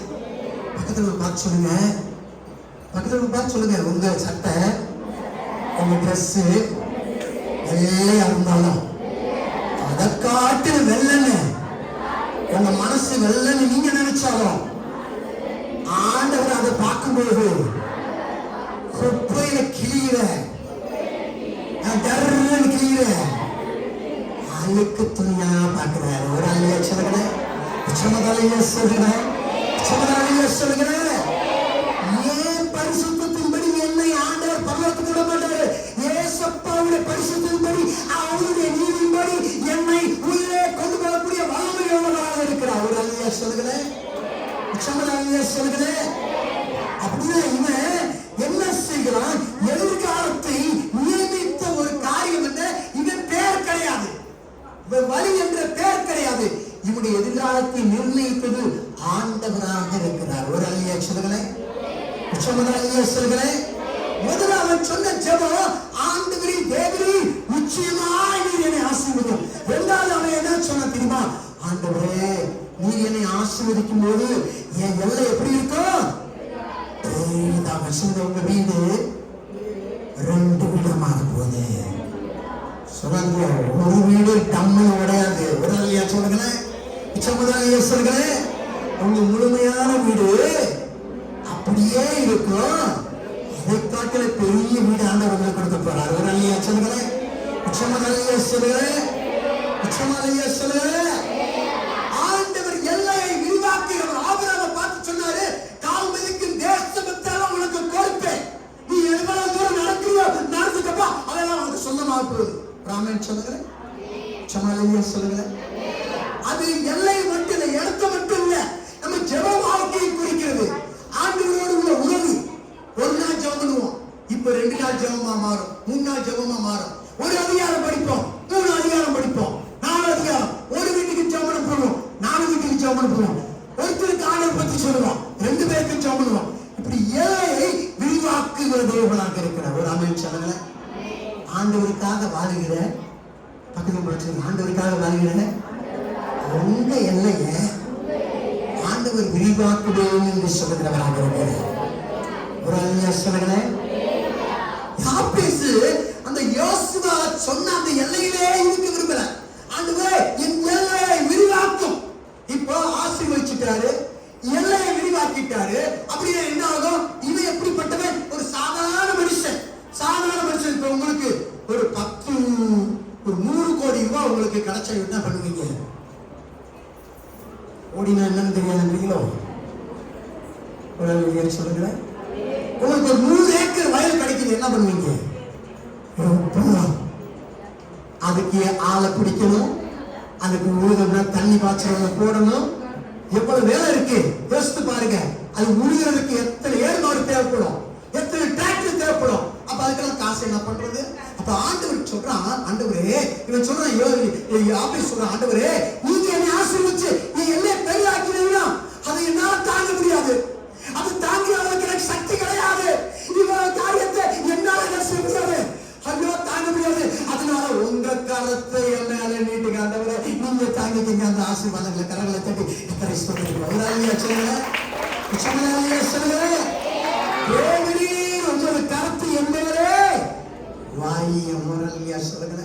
S1: பக்கத்துல பார்த்து சொல்லுங்க. பக்கத்துல பார்த்து சொல்லுங்க. உங்க சட்டை, உங்க ட்ரெஸ் வெள்ளையா இருந்தாலும் அதை காட்டு வெள்ளன்னு, உங்க மனசு வெள்ளன்னு நீங்க நினைச்சாலும் ஆண்டவர் அதை பார்க்கும்போது குப்பையில கிளியிற கிளியிற அழுக்கு துணியா பார்க்கிறாரு. ஒரு அழிய சொல்லுங்களேன். உச்சமதாலேயே சொல்கிறேன், உச்சமதாலேயே சொல்கிறேன். ஏன் பரிசுத்தத்தின்படி என்னை ஆண்டவர் பரலோகத்துக்கு விட மாட்டாரு? ஏசப்பாவுடைய பரிசுத்தத்தின்படி, அவருடைய நீதியின்படி என்னை உள்ளே கொண்டு போகக்கூடிய வல்லமை உள்ளவராக இருக்கிறார். ஒரு அல்லையா சொல்கிறேன், உச்சமதாலேயே சொல்கிறேன். அப்படின்னா இவன் என்ன செய்கிறான்? எதிர்காலத்தை நியமித்த ஒரு காரியம் என்ன? இவன் பேர் கிடையாது, இவன் வழி என்ற பேர் கிடையாது. இவனுடைய எதிர்காலத்தை நிர்ணயித்தது ஆண்டவராக இருக்கிறார். ஒரு அல்லையா சொல்கிறேன், உச்சமதாலேயே சொல்கிறேன். முதல்ல அவன் சொன்ன ஜெபம், ஆண்டவரே தேவரே நிச்சயமாய் நீர் என்னை ஆசீர்வதியும். இரண்டாவது அவன் என்ன சொன்ன தெரியுமா? ஆண்டவரே நீர் என்னை ஆசீர்வதிக்கும் போது என் எல்லை எப்படி இருக்கும்? உங்க வீடு 2 வீடமாக போகுது. சொல்லுங்க, ஒரு வீடு டம்மு உடையாது. ஒரு அல்லையா சொல்லுங்களேன், உச்சமதாலேயே சொல்கிறேன். உங்க முழுமையான வீடு அப்படியே இருக்கும். இதை காட்டில பெரிய வீடு ஆண்டவர் கொடுக்க போறார். ஒரு அல்லையா சொல்லுங்களேன், உச்சமதாலேயே சொல்லுகிறேன், உச்சமதாலேயே சொல்லுகிறேன். ஆண்டவர் எல்லையை விரிவாக்குகிறவர். ஆபிரகாமை பார்த்து சொன்னாரு, கால் மிதிக்கும் தேசமெல்லாம் உனக்கு கொடுப்பேன், நீ எவ்வளவு தூரம் நடக்கிறியோ நடந்துக்கப்பா, அதெல்லாம் உனக்கு சொந்தமாக போகுது. ராமன் சொல்லுகிறேன், உச்சமதாலேயே சொல்லுகிறேன். அது எல்லை மட்டும் இல்லை, இடத்த மட்டும் இல்ல, நம்ம ஜெப வாழ்க்கையை குறிக்கிறது. ஆண்டவரோடு உள்ள உறவு. ஒரு நாள் ஜெபம் பண்ணுவோம், இப்ப 2 நாள் ஜெபமா மாறும், 3 நாள் ஜெபமா மாறும். ஒரு அதிகாரம் படிப்போம், 3 அதிகாரம் படிப்போம், 4 அதிகாரம். ஒரு வீட்டுக்கு ஜெபம் பண்ணுவோம், 4 வீட்டுக்கு ஜெபம் பண்ணுவோம். ஒருத்தருக்கு ஆண்டவர் பத்தி சொல்லுவோம், 2 பேருக்கு ஜெபம் பண்ணுவோம். இப்படி எல்லையை விரிவாக்குகிற தேவனாக இருக்கிறார். ஒரு ஆமென் சொல்லுங்க. ஆண்டவருக்காக வாழுகிற பக்கத்தில் படிச்சு, ஆண்டவருக்காக வாழுகிற உங்க எல்லையை ஆண்டவர் விரிவாக்குவேன் என்று சொல்லுகிறவராக இருக்கிறார். ஒரு அல்லையா சொல்லுங்களேன். யாபேசு அந்த யோசுவா சொன்ன அந்த எல்லையிலே இருக்க விரும்பல. ஆண்டவரே என் எல்லையை விரிவாக்கும். இப்போ ஆசீர்வதிச்சிட்டாரு, எல்லையை விரிவாக்கிட்டாரு. அப்படியே என்ன ஆகும்? இவன் எப்படிப்பட்டவன்? ஒரு சாதாரண மனுஷன். சாதாரண மனுஷன். இப்ப உங்களுக்கு ஒரு 100 கோடி ரூபாய் உங்களுக்கு கிடைச்சா என்ன பண்ணுவீங்க? ஓடினா என்னன்னு தெரியாதுன்றீங்களோ? சொல்லுங்க. உங்களுக்கு ஒரு 100 ஏக்கர் வயல் கிடைக்குது, என்ன பண்ணுவீங்க? அதுக்கு ஆளை பிடிக்கணும், அதுக்கு உழுதுனா தண்ணி பாய்ச்சல போடணும். எவ்வளவு வேலை இருக்கு யோசித்து பாருங்க. அது உழுகிறதுக்கு எத்தனை ஏர்மாடு தேவைப்படும், எத்தனை டிராக்டர் தேவைப்படும். அப்ப அதுக்கெல்லாம் காசு என்ன பண்றது? அப்ப ஆண்டவர் சொல்றான், ஆண்டவரே இவன் சொல்றான், ஆபீஸ் சொல்றான், ஆண்டவரே நீங்க என்னை ஆசீர்வதிச்சு நீ எல்லையை பெரிதாக்கிறீங்கன்னா அதை என்னால தாங்க முடியாது, அது தாங்கிய அளவுக்கு எனக்கு சக்தி கிடையாது, இவ்வளவு காரியத்தை என்னால செய்ய முடியாது, ஐயோ தாங்க முடியாது. அதனால உங்க கரத்தை என் மேல நீட்டுங்க ஆண்டவரே, நீங்க தாங்கிட்டீங்க அந்த ஆசீர்வாதங்களை. கரங்களை தட்டி எத்தனை சொல்லுங்க. ஒரு அல்லையா சொல்லுங்க, உச்சமதாலேயே சொல்லுங்க. உங்களோட கரத்தை என் மேலே வாய. ஒரு அல்லையா சொல்லுங்க.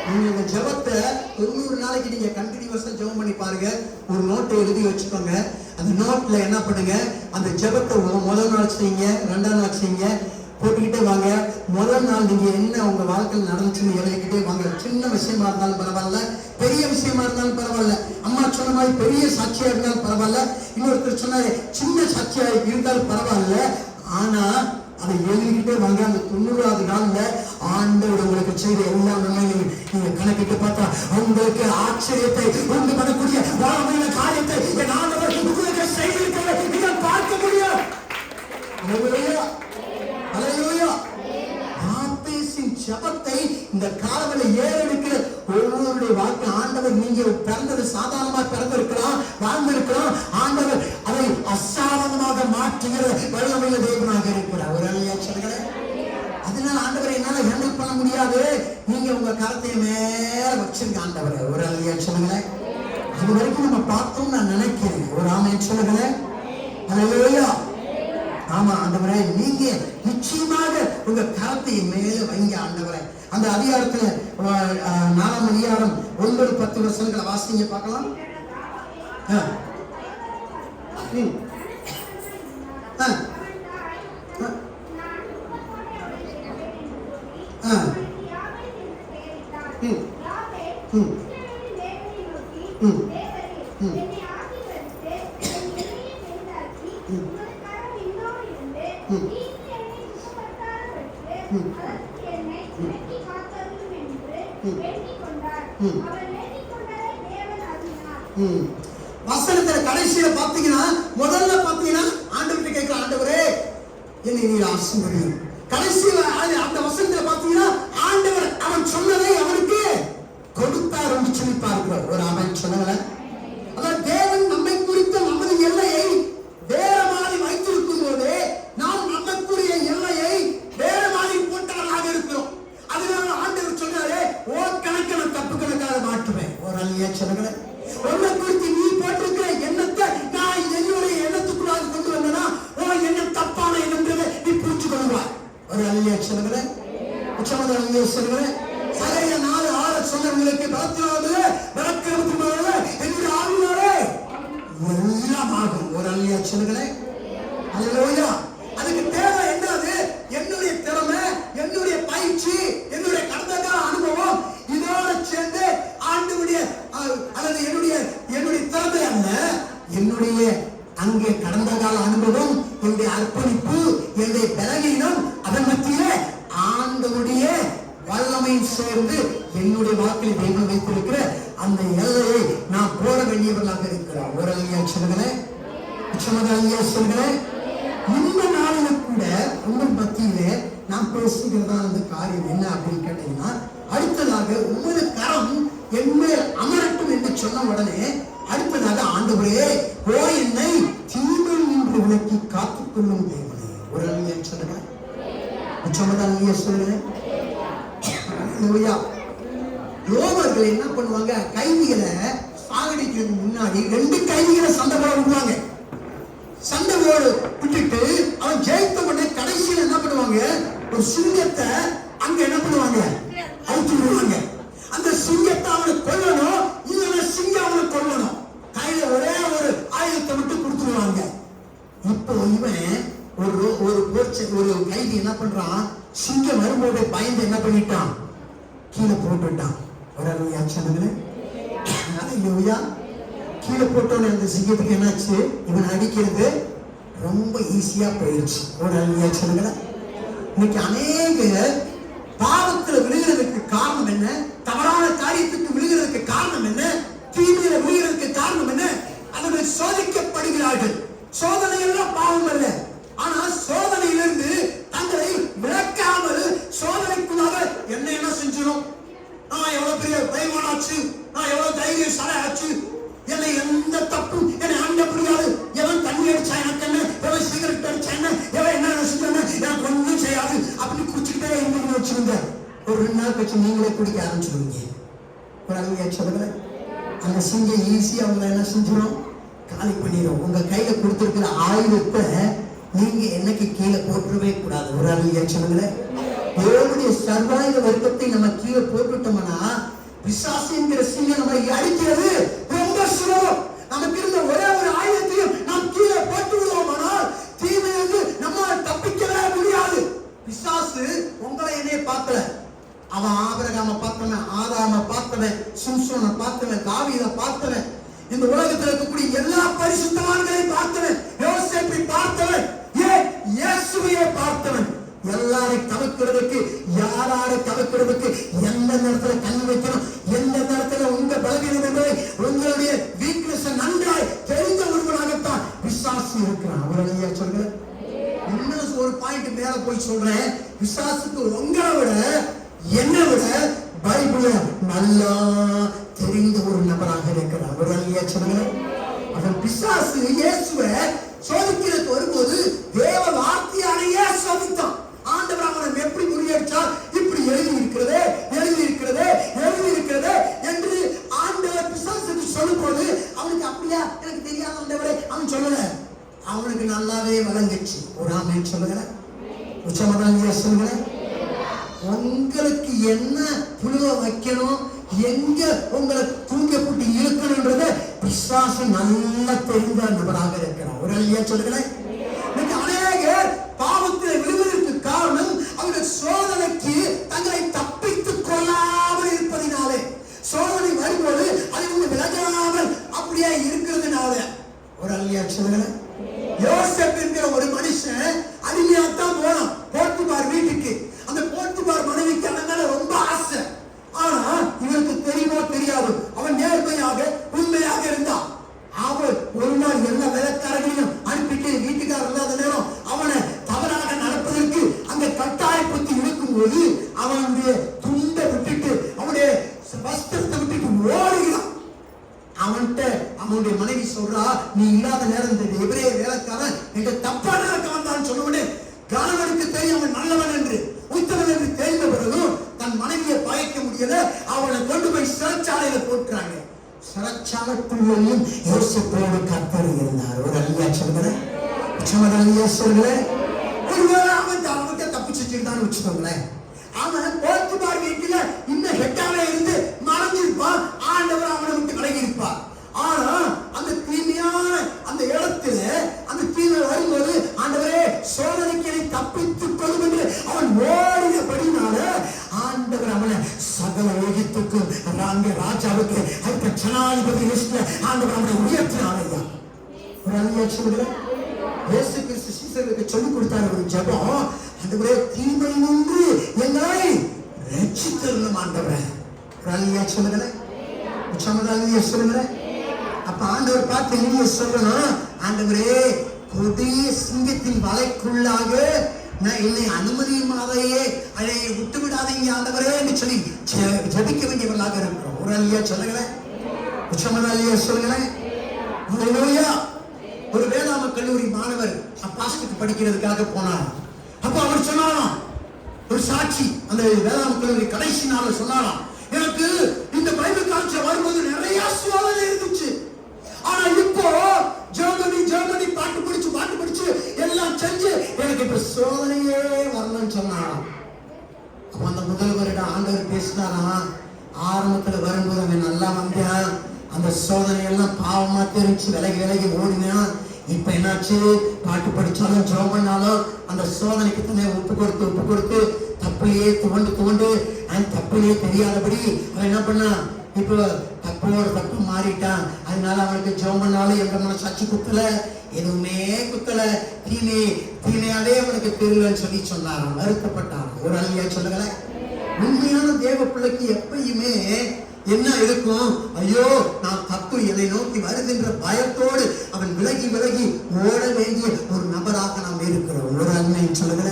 S1: நீங்க இந்த ஜெபத்தை 90 நாளைக்கு நீங்க கண்டினியூஸா ஜெபம் பண்ணி பாருங்க. ஒரு நோட்டை எழுதி வச்சுக்கோங்க. அந்த நோட்ல என்ன பண்ணுங்க, அந்த ஜெபத்தை முதல் நாள் செய்யுங்க, 2ஆம் நாள் செய்யுங்க, போட்டுக்கிட்டே வாங்க. முதல் நாள் நீங்க என்ன உங்க வாழ்க்கையில் நடந்துச்சுன்னு எழுதிக்கிட்டே வாங்க. சின்ன விஷயமா இருந்தாலும் பரவாயில்ல, பெரிய விஷயமா இருந்தாலும் பரவாயில்ல. அம்மா சொன்ன மாதிரி பெரிய சாட்சியா இருந்தாலும் பரவாயில்ல, இன்னொருத்தர் சொன்னாரு சின்ன சாட்சியா இருந்தாலும் பரவாயில்ல. ஆனா அதை எழுதிக்கிட்டே வாங்க. அந்த 90வது நாள்ல ஆண்டவர் உங்களுக்கு செய்த எல்லா நன்மைகளையும் நீங்க கணக்கிட்டு பார்த்தா உங்களுக்கு ஆச்சரியத்தை உண்டு பண்ணக்கூடிய வாழ்க்கையில காரியத்தை என் ஆண்டவர் உங்களுக்கு செய்திருக்கிறதை நீங்கள் பார்க்க முடியும். அல்லேலூயா, அல்லேலூயா. ஆபேசின் ஜெபத்தை இந்த காலவெளி ஏறெடுக்கிற ஒவ்வொருடைய வாழ்க்கை ஆண்டவர், நீங்க பிறந்தது சாதாரணமா பிறந்திருக்கலாம், வாழ்ந்திருக்கலாம், ஆண்டவர் அதை அசாதாரணமாக மாற்றுகிற வல்லமையுள்ள தேவனாக இருக்கிறார். ஒரு அல்லையா சொல்லுங்க. அதனால ஆண்டவரை என்னால ஹேண்டில் பண்ண முடியாது, நீங்க உங்க கரத்தை மேல வச்சிருக்க ஆண்டவரை. ஒரு அல்லையா சொல்லுங்க. அது வரைக்கும் நம்ம பார்த்தோம் நான் நினைக்கிறேன். ஒரு ஆமென் சொல்லுங்க. அல்லேலூயா. ஆமா ஆண்டவரே, நீங்க நிச்சயமாக உங்க கரத்தை மேல வைங்க ஆண்டவரே. அந்த அதிகாரத்துல 4ஆம் அதிகாரம் 9-10 வசனங்களை வாசிங்க பார்க்கலாம்.
S2: என்னை ஆசீர்வதித்து என் எல்லையை பெரிதாக்கி உமது கரம் என்னோடு இருந்து தீங்கு என்னை சுத்தப்படுத்தாதபடிக்கு அதற்கு என்னை விலக்கி காத்தருளும் என்று வேண்டிக் கொண்டார். அவர் வேண்டிக் கொண்டதை தேவன் அறிந்தார்.
S1: வசனத்துல கடைசியில பாத்தீங்கன்னா, முதல்ல பாத்தீங்கன்னா ஆண்டவர்கிட்ட கேட்கிற, ஆண்டவரே என்னை நீர் ஆசீர்வதியும். கடைசியில அந்த வசனத்துல பாத்தீங்கன்னா ஆண்டவர் அவன் சொன்னதை அவனுக்கு கொடுத்தார் என்று சொல்லி பார்க்கிறோம். ஒரு அவன் சொன்னவன அதாவது தேவன் நம்மை குறித்த நமது எல்லையை வேற மாதிரி வைத்திருக்கும் போதே நாம் நமக்குரிய எல்லையை வேற மாதிரி போட்டவர்களாக இருக்கிறோம். அதனால ஆண்டவர் சொன்னாரே, ஓ கணக்கு நான் தப்பு கணக்காக மாற்றுவேன். ஒரு அல்லையா சொன்னவன உன்னை குறித்து நீ போட்டிருக்கிற எண்ணத்தை நான் என்னுடைய எண்ணத்துக்குள்ளாக கொண்டு வந்தனா உன் எண்ணம் தப்பான எண்ணம்ன்றதை நீ புரிஞ்சு கொள்வாய். ஒரு அல்லையா சொன்னவன உச்சமத அல்லையா சொன்னவன சரைய 4:6 சொன்னவங்களுக்கு பலத்தினாவது பலக்கிரமத்தினால என்னுடைய ஆவியாரே எல்லாம் ஆகும். ஒரு அல்லையா சொன்னவங்களே, அல்லேலூயா. அதுக்கு தேவை என்னது? என்னுடைய திறமை, என்னுடைய பயிற்சி, என்னுடைய கடந்த கால அனுபவம் இதோட சேர்ந்து ஆண்டவருடைய அல்லது என்னுடைய திறமை அல்ல, என்னுடைய அங்கே கடந்த கால அனுபவம், என்னுடைய அர்ப்பணிப்பு, என்னுடைய பலவீனம், அதன் மத்தியிலே ஆண்டவருடைய வல்லமை சேர்ந்து என்னுடைய வாக்கில் தெய்வம் வைத்திருக்கிற அந்த எல்லையை நான் போட வேண்டியவர்களாக இருக்கிறோம். ஒரு அல்லையா சொல்லுங்களே, அல்லையா சொல்லுங்களே. இந்த நாளில கூட உங்கள் மத்தியிலே நான் பேசுகிறதா அந்த காரியம் என்ன அப்படின்னு கேட்டீங்கன்னா, அடுத்ததாக உமது கரம் என்மேல் அமரட்டும் என்று சொன்ன உடனே அடுத்ததாக ஆண்டவரே ஓ என்னை தீமை நின்று விலக்கி காத்துக்கொள்ளும் தேவனே. ஒரு அல்லையா சொல்லுங்க, அல்லையா சொல்லுங்க. ரோமர்கள் என்ன பண்ணுவாங்க, கைதிகளை சாகடிக்கிறதுக்கு முன்னாடி 2 கைதிகளை சண்டை போட விடுவாங்க. சண்டை போடு விட்டுட்டு அவன் ஜெயித்த உடனே கடைசியில் என்ன பண்ணுவாங்க, ஒரு சிங்கத்தை அங்க என்ன பண்ணுவாங்க, அவுத்து விடுவாங்க. அந்த சிங்கத்தை அவனை கொல்லணும், இல்லைன்னா சிங்கம் அவனை கொல்லணும். கையில ஒரே ஒரு ஆயுதத்தை மட்டும் கொடுத்துருவாங்க. இப்போ இவன் ஒரு கைதி என்ன பண்றான், சிங்கம் வரும்போது பயந்து என்ன பண்ணிட்டான், கீழே போட்டுட்டான். ஒரு அல்லையா சொன்னங்களே, அல்லேலூயா. கீழே போட்டோன்னு அந்த சிங்கத்துக்கு என்னாச்சு, இவன் அடிக்கிறது ரொம்ப ஈஸியா போயிடுச்சு. ஒரு அல்லையா சொன்னங்களே. இன்னைக்கு அநேக பாவத்துல விழுகிறதுக்கு காரணம் என்ன, தவறான காரியத்துக்கு விழுகிறதுக்கு காரணம் என்ன, தீமையில விழுகிறதுக்கு காரணம் என்ன, அவர்கள் சோதிக்கப்படுகிறார்கள். சோதனை எல்லாம் பாவம் அல்ல, ஆனா சோதனையிலிருந்து தங்களை விளக்காமல் சோதனைக்குள்ளாக என்ன செஞ்சிடும், நான் எவ்வளவு பெரிய பயமானாச்சு, நான் எவ்வளவு தைரியசாலி ஆச்சு, என்னை எந்த தப்பும் என்னை ஆண்ட முடியாது, எவன் தண்ணி அடிச்சா எனக்கு என்ன, எவன் சிகரெட் அடிச்சா என்ன, எவன் என்ன செஞ்சாங்க எனக்கு ஒன்றும் செய்யாது அப்படின்னு குடிச்சுக்கிட்டே இருந்து வச்சிருந்த ஒரு 2 நாள் கழிச்சு நீங்களே குடிக்க ஆரம்பிச்சிருவீங்க. ஒரு அல்லையா சொல்லுங்க. அந்த சிங்கம் ஈஸியா அவங்க என்ன செஞ்சிடும், காலி பண்ணிடும். உங்க கையில கொடுத்திருக்கிற ஆயுதத்தை நீங்க என்னைக்கு கீழே போட்டுறவே கூடாது. ஒரு அல்லையா சொல்லுங்க. தேவனுடைய சர்வாயுத வர்க்கத்தை நம்ம கீழே போட்டுட்டோம்னா பிசாசு என்கிற சிங்கம் நம்மை அடிக்கிறது ரொம்ப சுலபம். நமக்கு இருந்த ஒரே ஒரு ஆயுதத்தையும் நாம் கீழே போட்டு விடுவோமானால் தீமையிலிருந்து நம்மால் தப்பிக்கவே முடியாது. பிசாசு உங்களை என்னைய பார்க்கல, அவன் ஆபிரகாம பார்த்தவன், ஆதாம பார்த்தவன், சிம்சோனை பார்த்தவன், தாவீதை பார்த்தவன், இந்த உலகத்தில் இருக்கக்கூடிய எல்லா பரிசுத்தவான்களையும் பார்த்தவன், யோசேப்பை பார்த்தவன், இயேசுவையே பார்த்தவன். எல்லாரையும் தவிர்க்கிறதுக்கு, யாரை தவிர்க்கிறதுக்கு, எந்த நேரத்துல கண் வைக்கணும், எந்த நேரத்துல உங்க பலவீனம் என்பதை உங்களுடைய வீக்னஸ் நன்றாய் தெரிந்த ஒருவராகத்தான் பிசாசு இருக்கிறான். ஒரு அல்லையா சொல்லுங்க. இன்னும் ஒரு பாயிண்ட் மேல போய் சொல்றேன், பிசாசுக்கு உங்களை விட என்னை விட பைபிள நல்லா தெரிந்த ஒரு நபராக இருக்கிறார். ஒரு அல்லையா சொல்லுங்க. அவன் பிசாசு இயேசுவை சோதிக்கிறதுக்கு வரும்போது தேவ வார்த்தையாலேயே சோதித்தான். ஆண்டவர் அவனை எப்படி முறியடிச்சார், இப்படி எழுதி இருக்கிறதே என்று ஆண்டவர் பிசாசுக்கு சொல்லும் போது அவனுக்கு அப்படியா எனக்கு தெரியாத ஆண்டவரே அவன் சொல்லல, அவனுக்கு நல்லாவே வழங்கிச்சு. ஒரு ஆமென் சொல்லுங்க. உச்சமதாங்க சொல்லுங்க. உங்களுக்கு என்ன புழுவ வைக்கணும், எங்க உங்களை தூங்க போட்டு இழுக்கணும்ன்றத பிசாசு நல்லா தெரிந்த நபராக இருக்கிறான். ஒரு அல்லையா சொல்லுங்களேன். அநேகர் பாவத்தில் விழுவதற்கு காரணம் அவர்கள் சோதனைக்கு தங்களை தப்பித்துக் கொள்ளாமல் இருப்பதினாலே. சோதனை வரும்போது அதிலிருந்து விலகாமல் அப்படியே விட்டுட்டு ஓடுகிறான். அவனுடைய மனைவி சொல்றா, நீ இல்லாத நேரம் இந்த எபிரேய வேலைக்காரன் எங்க தப்பான வந்தான் சொன்ன உடனே கணவனுக்கு தெரியும் அவன் நல்லவன் என்று, உத்தவன் என்று தெரிந்த பிறகும் தன் மனைவியை பயக்க முடியல. அவனை கொண்டு போய் சிறைச்சாலையில போட்டுறாங்க. சிறைச்சாலைக்குள்ளேயும் யோசிப்போடு கர்த்தர் இருந்தார். ஒரு அல்லையா சொல்கிறேன், அல்லையா சொல்கிறேன். ஒருவேளை அவன் தப்பு செஞ்சுட்டான்னு வச்சுக்கோங்களேன். அவன் போர்த்துபார் வீட்டில இன்னும் ஹெட்டாவே இருந்து மறைஞ்சிருப்பான். ஆண்டவர் அவனை விட்டு விலகி இருப்பார். ஆனா அந்த தீமையான அந்த இடத்துல அந்த தீமை வரும்போது, ஆண்டவரே சோதனைக்கு தப்பித்துக் கொள்ளும் என்று அவன் ஓடினபடினால ஆண்டவர் அவனை சகல உலகத்துக்கும் ராஜாவுக்கு அடுத்த ஜனாதிபதி லிஸ்ட்ல ஆண்டவர் அவனை உயர்த்தினாரையா. ஒரு அல்லையா சொல்கிறேன். இயேசு கிறிஸ்து சீசர்களுக்கு சொல்லிக் கொடுத்தார் ஒரு ஜெபம், ஆண்டவரே தீமை நின்று எங்களை ரட்சித்தருளும் ஆண்டவரே. ஒரு அல்லையா சொல்லுகிறேன், அல்லையா சொல்லுகிறேன். அப்ப ஆண்டவர் பார்த்து நீங்க சொல்லணும், ஆண்டவரே கொடிய சிங்கத்தின் வலைக்குள்ளாக நான் என்னை அனுமதியுமாதையே அதை விட்டு விடாதீங்க ஆண்டவரே என்று சொல்லி ஜெபிக்க வேண்டியவர்களாக இருக்கிறோம். ஒரு அல்லையா சொல்லுகிறேன், அல்லையா சொல்லுகிறேன். ஒரு வேதாம கல்லூரி மாணவர் பாஸ்டுக்கு படிக்கிறதுக்காக போனார். அப்ப அவர் சொன்னாராம், ஒரு சாட்சி அந்த வேதாம கல்லூரி கடைசி நாள் சொன்னாராம், எனக்கு இந்த பைபிள் காலேஜ் வரும்போது நிறைய சோதனை இருந்துச்சு. ஆனா இப்போ ஜெர்மனி பாட்டு படிச்சு எல்லாம் செஞ்சு எனக்கு இப்ப சோதனையே வரலன்னு சொன்னாராம். அப்ப அந்த முதல்வரிடம் ஆண்டவர் பேசினாராம், ஆரம்பத்துல வரும்போது அவன் நல்லா வந்தான், அந்த சோதனை எல்லாம் பாவமா தெரிஞ்சு விலகி ஓடினான். இப்ப என்னாச்சு, பாட்டு படிச்சாலும் ஜெபம் பண்ணாலும் அந்த சோதனைக்கு தன்னை ஒப்பு கொடுத்து தப்பிலேயே துவண்டு தப்பிலேயே தெரியாதபடி அவன் என்ன பண்ணா, இப்போ தப்பு மாறிட்டான். அதனால அவனுக்கு ஜெபம் பண்ணாலும் எந்த மனசாட்சி குத்தல, எதுவுமே குத்தல, தீமையாலே அவனுக்கு தெரியலன்னு சொல்லி சொன்னாராம், வருத்தப்பட்டான். ஒரு அல்லையா சொல்லுங்கள. உண்மையான தேவ பிள்ளைக்கு எப்பயுமே என்ன இருக்கும், ஐயோ நான் தப்பு என்னை நோக்கி வருகின்ற பயத்தோடு அவன் விலகி ஓட வேண்டிய ஒரு நபராக நாம் இருக்கிறோம். ஒரு அன்னை சொல்லுகிற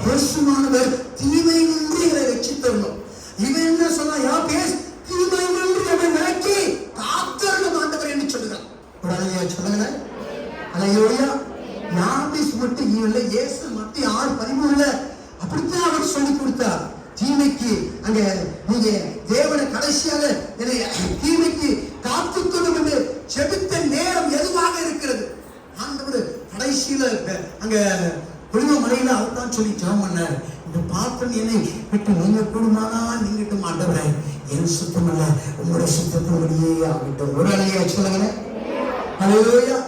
S1: இயேசுவானவர் தீமை நின்று இவரை ரட்சித்தரணும். இவன் என்ன சொன்னா, தீமை நின்று அவன் விலக்கி காத்தரணும் ஆண்டவர் என்று சொல்லுகிறான். ஒரு அன்னையா சொல்லுகிற அலையோயா யாபேஸ் மட்டும் இல்லை, இயேசு மத்திய 6:13 அப்படித்தான் அவர் சொல்லி கொடுத்தார். தீமைக்கு அங்க நீங்க தேவனை கடைசியாக தீமைக்கு காத்துக்கொள்ளும் என்று செபித்த நேரம் எதுவாக இருக்கிறது. ஆண்டவர் கடைசியில அங்க புனித மலையில அவர்தான் சொல்லி ஜெபம் பண்ணார், இந்த பாத்திரம் என்னை விட்டு நீங்க கூடுமானா நீங்கட்டும் ஆண்டவரே, என் சுத்தம் அல்ல உங்களுடைய சுத்தத்தினுடையே ஆகட்டும். ஒரு அலையா சொல்லுங்க. அல்லேலூயா.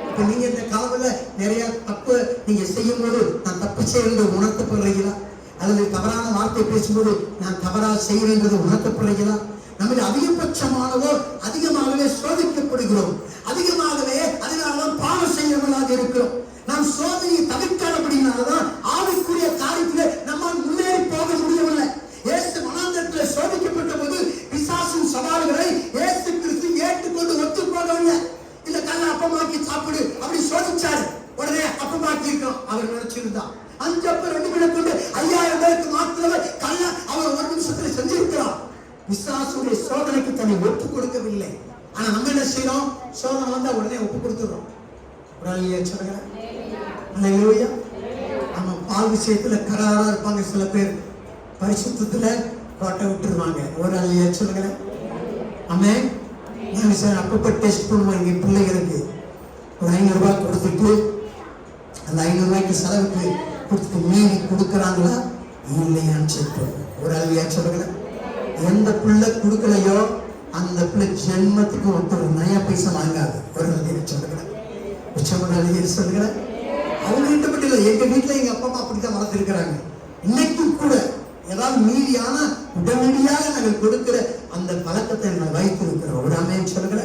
S1: இப்ப நீங்க இந்த காலத்துல நிறைய தப்பு நீங்க செய்யும் போது நான் தப்பு செய்யறது உணர்த்தப்படுறீங்களா? அல்லது தவறான வார்த்தை பேசும்போது நான் தவறா செய்யறது உணர்த்தப்படுறீங்களா? நம்ம அதிகபட்சமானதோ அதிகமாகவே சோதிக்கப்படுகிறோம், அதிகமாகவே அதனாலதான் பாவம் செய்யவர்களாக இருக்கிறோம். நாம் சோதனையை தவிர்க்காதபடினாலதான் ஆவிக்குரிய காரியத்திலே நம்மால் முன்னேறி போக முடியவில்லை. இயேசு வனாந்தரத்தில் சோதிக்கப்பட்ட போது பிசாசின் சவால்களை இயேசு கிறிஸ்து ஏற்றுக்கொண்டு ஒத்துக்கொள்ளவில்லை. இந்த கல்லை அப்பமாக்கி சாப்பிடு அப்படி சோதிச்சாரு, உடனே அப்பமாக்கி இருக்கோம். அவர் நினைச்சிருந்தான் 5 அப்பம் 2 மீனை கொண்டு 5000 பேருக்கு மாத்திரமே கல்ல அவர் 1 நிமிஷத்துல செஞ்சிருக்கிறார். பிசாசுடைய சோதனைக்கு தன்னை ஒப்பு கொடுக்கவில்லை. ஆனா நம்ம என்ன செய்யறோம், சோதனை வந்தா உடனே ஒப்பு கொடுத்துறோம். நம்ம பால் விஷயத்துல கராரா இருப்பாங்க, சில பேர் பரிசுத்தத்துல கோட்டை விட்டுருவாங்க. ஒரு அல்லையா சொல்லுங்க. ஆமே. அப்பப்ப டெஸ்ட் பண்ணுவோம். எங்க பிள்ளைகளுக்கு ஒரு 500 ரூபாய் கொடுத்துட்டு அந்த 500 ரூபாய்க்கு செலவுக்கு கொடுத்துட்டு மீறி கொடுக்குறாங்களா இல்லையான்னு செக் பண்ணுவோம். ஒரு அல்லையா சொல்லுங்க. எந்த பிள்ளை கொடுக்கலையோ அந்த பிள்ளை ஜென்மத்துக்கு ஒரு நயா பைசா வாங்காது. ஒரு அல்லையா சொல்லுங்க. சொல்லுங்க. அவங்க கிட்ட மட்டும் இல்லை, எங்க வீட்டுல எங்க அப்பா அம்மா அப்படித்தான் வளர்த்திருக்கிறாங்க. இன்னைக்கும் கூட ஏதாவது மீறியான உடனடியாக நாங்கள் கொடுக்கிற அந்த பழக்கத்தை நான் வைத்திருக்கிறோம். ஒரு அம்மையை சொல்லுங்க.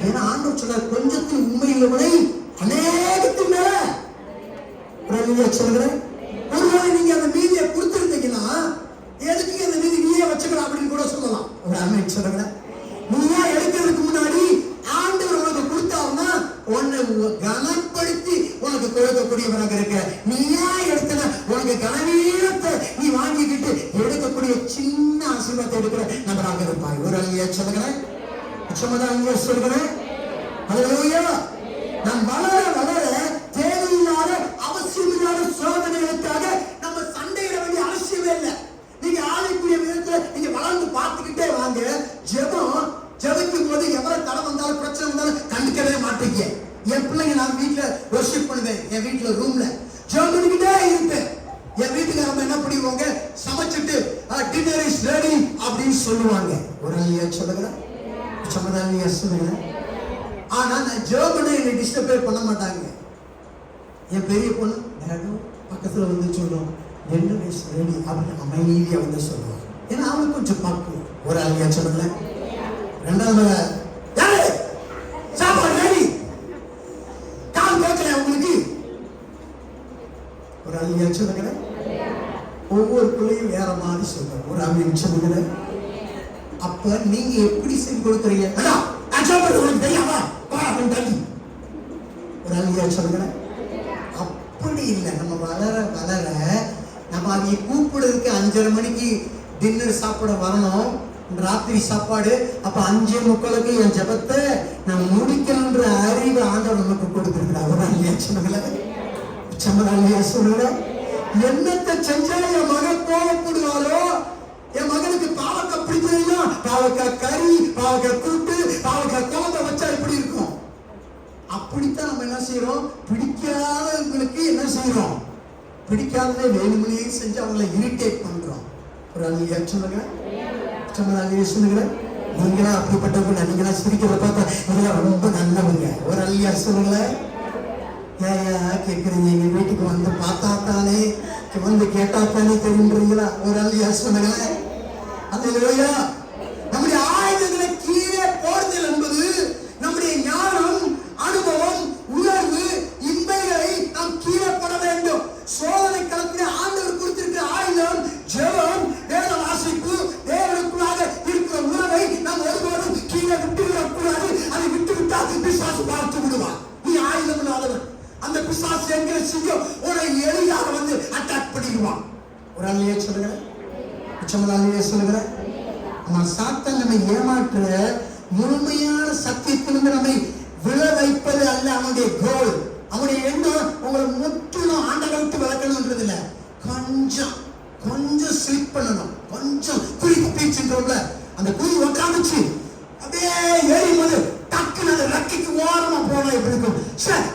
S1: ஏன்னா ஆண்டவர் சொல்ற கொஞ்சத்தில் உண்மையுள்ளவனை அநேகத்தின் மேல சொல்லுகிறேன். ஒருவேளை நீங்க அந்த மீதியை கொடுத்திருந்தீங்கன்னா எதுக்கு அந்த மீதி நீயே வச்சுக்கலாம் அப்படின்னு கூட சொல்லலாம். ஒரு அம்மையை சொல்லுங்க. நீயா எடுக்கிறதுக்கு முன்னாடி ஆண்டவர் உனக்கு கொடுத்தாருன்னா உன்னை கனப்படுத்தி உனக்கு கொடுக்கக்கூடியவராக இருக்க. நீயா எடுத்தன உனக்கு கனவீனத்தை நீ வாங்கிக்கிட்டு எடுக்கக்கூடிய சின்ன ஆசீர்வாதத்தை எடுக்கிற நபராக இருப்பாய். ஒரு அல்லையா சொல்லுகிறேன், உச்சமதாங்க சொல்லுகிறேன். ஹல்லேலூயா. நான் வளர வளர தேவையில்லாத அவசியமில்லாத சோதனைகளுக்காக நம்ம சண்டையிட வேண்டிய அவசியமே இல்லை. நீங்க ஆளுக்குரிய விதத்துல நீங்க வளர்ந்து பார்த்துக்கிட்டே வாங்க. ஜெபிக்கும் போது எவ்வளவு தடை வந்தாலும் பிரச்சனை வந்தாலும் கண்டுக்கவே மாட்டீங்க. என் பிள்ளைங்க நான் வீட்டுல வொர்ஷிப் பண்ணுவேன், என் வீட்டுல ரூம்ல ஜெபம் பண்ணிக்கிட்டே இருப்பேன். என் வீட்டுக்காரங்க என்ன பண்ணுவாங்க, சமைச்சிட்டு டின்னர் இஸ் ரெடி அப்படின்னு சொல்லுவாங்க. ஒரு ஐயா சொல்லுங்க, சமதானியா சொல்லுங்க. ஆனா நான் ஜெபம் பண்ண என்னை டிஸ்டர்பே பண்ண மாட்டாங்க. என் பெரிய பொண்ணு பக்கத்துல வந்து சொல்லுவோம் டின்னர் இஸ் ரெடி அப்படின்னு அமைதியா வந்து சொல்லுவாங்க. ஏன்னா அவனுக்கு கொஞ்சம் பார்க்கும். ஒரு ஐயா சொல்லுங்களேன். ரெண்டாவது சாப்பாடு ரெடி, கால் கேட்கல உங்களுக்கு. ஒரு ஐயா சொல்லுங்க. ஒவ்வொரு பிள்ளையும் வேற மாதிரி சொல்றேன். ஒரு ஐயா சொல்லுங்க. அப்ப நீங்க எப்படி செஞ்சு கொடுக்குறீங்க? ஒரு ஐயா சொல்லுங்க. அப்படி இல்லை. நம்ம வளர வளர நம்ம அவங்க கூப்பிடுறதுக்கு 5:30 மணிக்கு டின்னர் சாப்பிட வரணும், ராத்திரி சாப்பாடு. அப்ப 5:45 என் ஜெபத்தை நான் முடிக்கணுன்ற அறிவு ஆண்டவர் நமக்கு கொடுத்திருக்கிறார். ஒரு ஐயா சொல்லுங்க. சமதானியா சொல்லுங்க. என்னத்தை செஞ்சா என் மகன் கோவப்படுவாரோ, என் மகனுக்கு பாவக்காய் பிடிக்கிறீங்களா, பாவக்காய் கறி, பாவக்காய் கூட்டு, பாவக்காய் குழம்பை வச்சா எப்படி இருக்கும்? அப்படித்தான் நம்ம என்ன செய்யறோம், பிடிக்காதவங்களுக்கு என்ன செய்யறோம், பிடிக்காததை வேணுமனே செஞ்சு அவங்களை இரிட்டேட் பண்றோம். ஒரு ஐயா சொல்லுங்க. சமதானியா சொல்லுங்க. நீங்களா அப்படிப்பட்டவங்க, நீங்களா சிரிக்கிறத பார்த்தா நீங்களா ரொம்ப நல்லவங்க. ஒரு ஐயா சொல்லுங்களேன். கேட்குறீங்க, எங்க வீட்டுக்கு வந்து பார்த்தா தானே, வந்து கேட்டா தானே தெரியுறீங்களா? ஒரு ஐயா சொல்லுங்களேன். அல்லேலூயா. நம்முடைய ஆயுதங்களை கீழே போடுதல் என்பது நம்முடைய ஞானம், அனுபவம், உணர்வு, இன்பங்களை நாம் கீழே போட வேண்டும். சோதனை களத்தில் ஆண்டவர் கொடுத்திருக்கிற ஆயுதம் ஜெபம், வேத வாசிப்பு, தேவனுக்குள்ளாக இருக்கிற உணர்வை நாம் ஒருபோதும் கீழே விட்டுவிடக்கூடாது. அதை விட்டுவிட்டால் பிசாசு பார்த்து விடுவான். நீ ஆயுதம் இல்லாதவன். அந்த பிசாசு எங்களை செய்யும், உன்னை எளிதாக வந்து அட்டாக் பண்ணிடுவான். ஒரு ஆளையே சொல்லுங்க. உச்சமதானியே சொல்லுங்க. நம்ம சாத்தான் நம்மை ஏமாற்ற முழுமையான சத்தியத்திலிருந்து நம்மை விழ வைப்பது அல்ல அவனுடைய கோல். அவனுடைய எண்ணம் உங்களை முற்றிலும் ஆண்டவரை விட்டு விளக்கணும்ன்றது இல்ல. கொஞ்சம் ஸ்லிப் பண்ணணும், கொஞ்சம் குறி தப்பிச்சுன்றோம்ல, அந்த குறி உட்காந்துச்சு அப்படியே ஏறியும் போது டக்குன்னு அந்த ரக்கைக்கு ஓரமா போனா எப்படி இருக்கும்?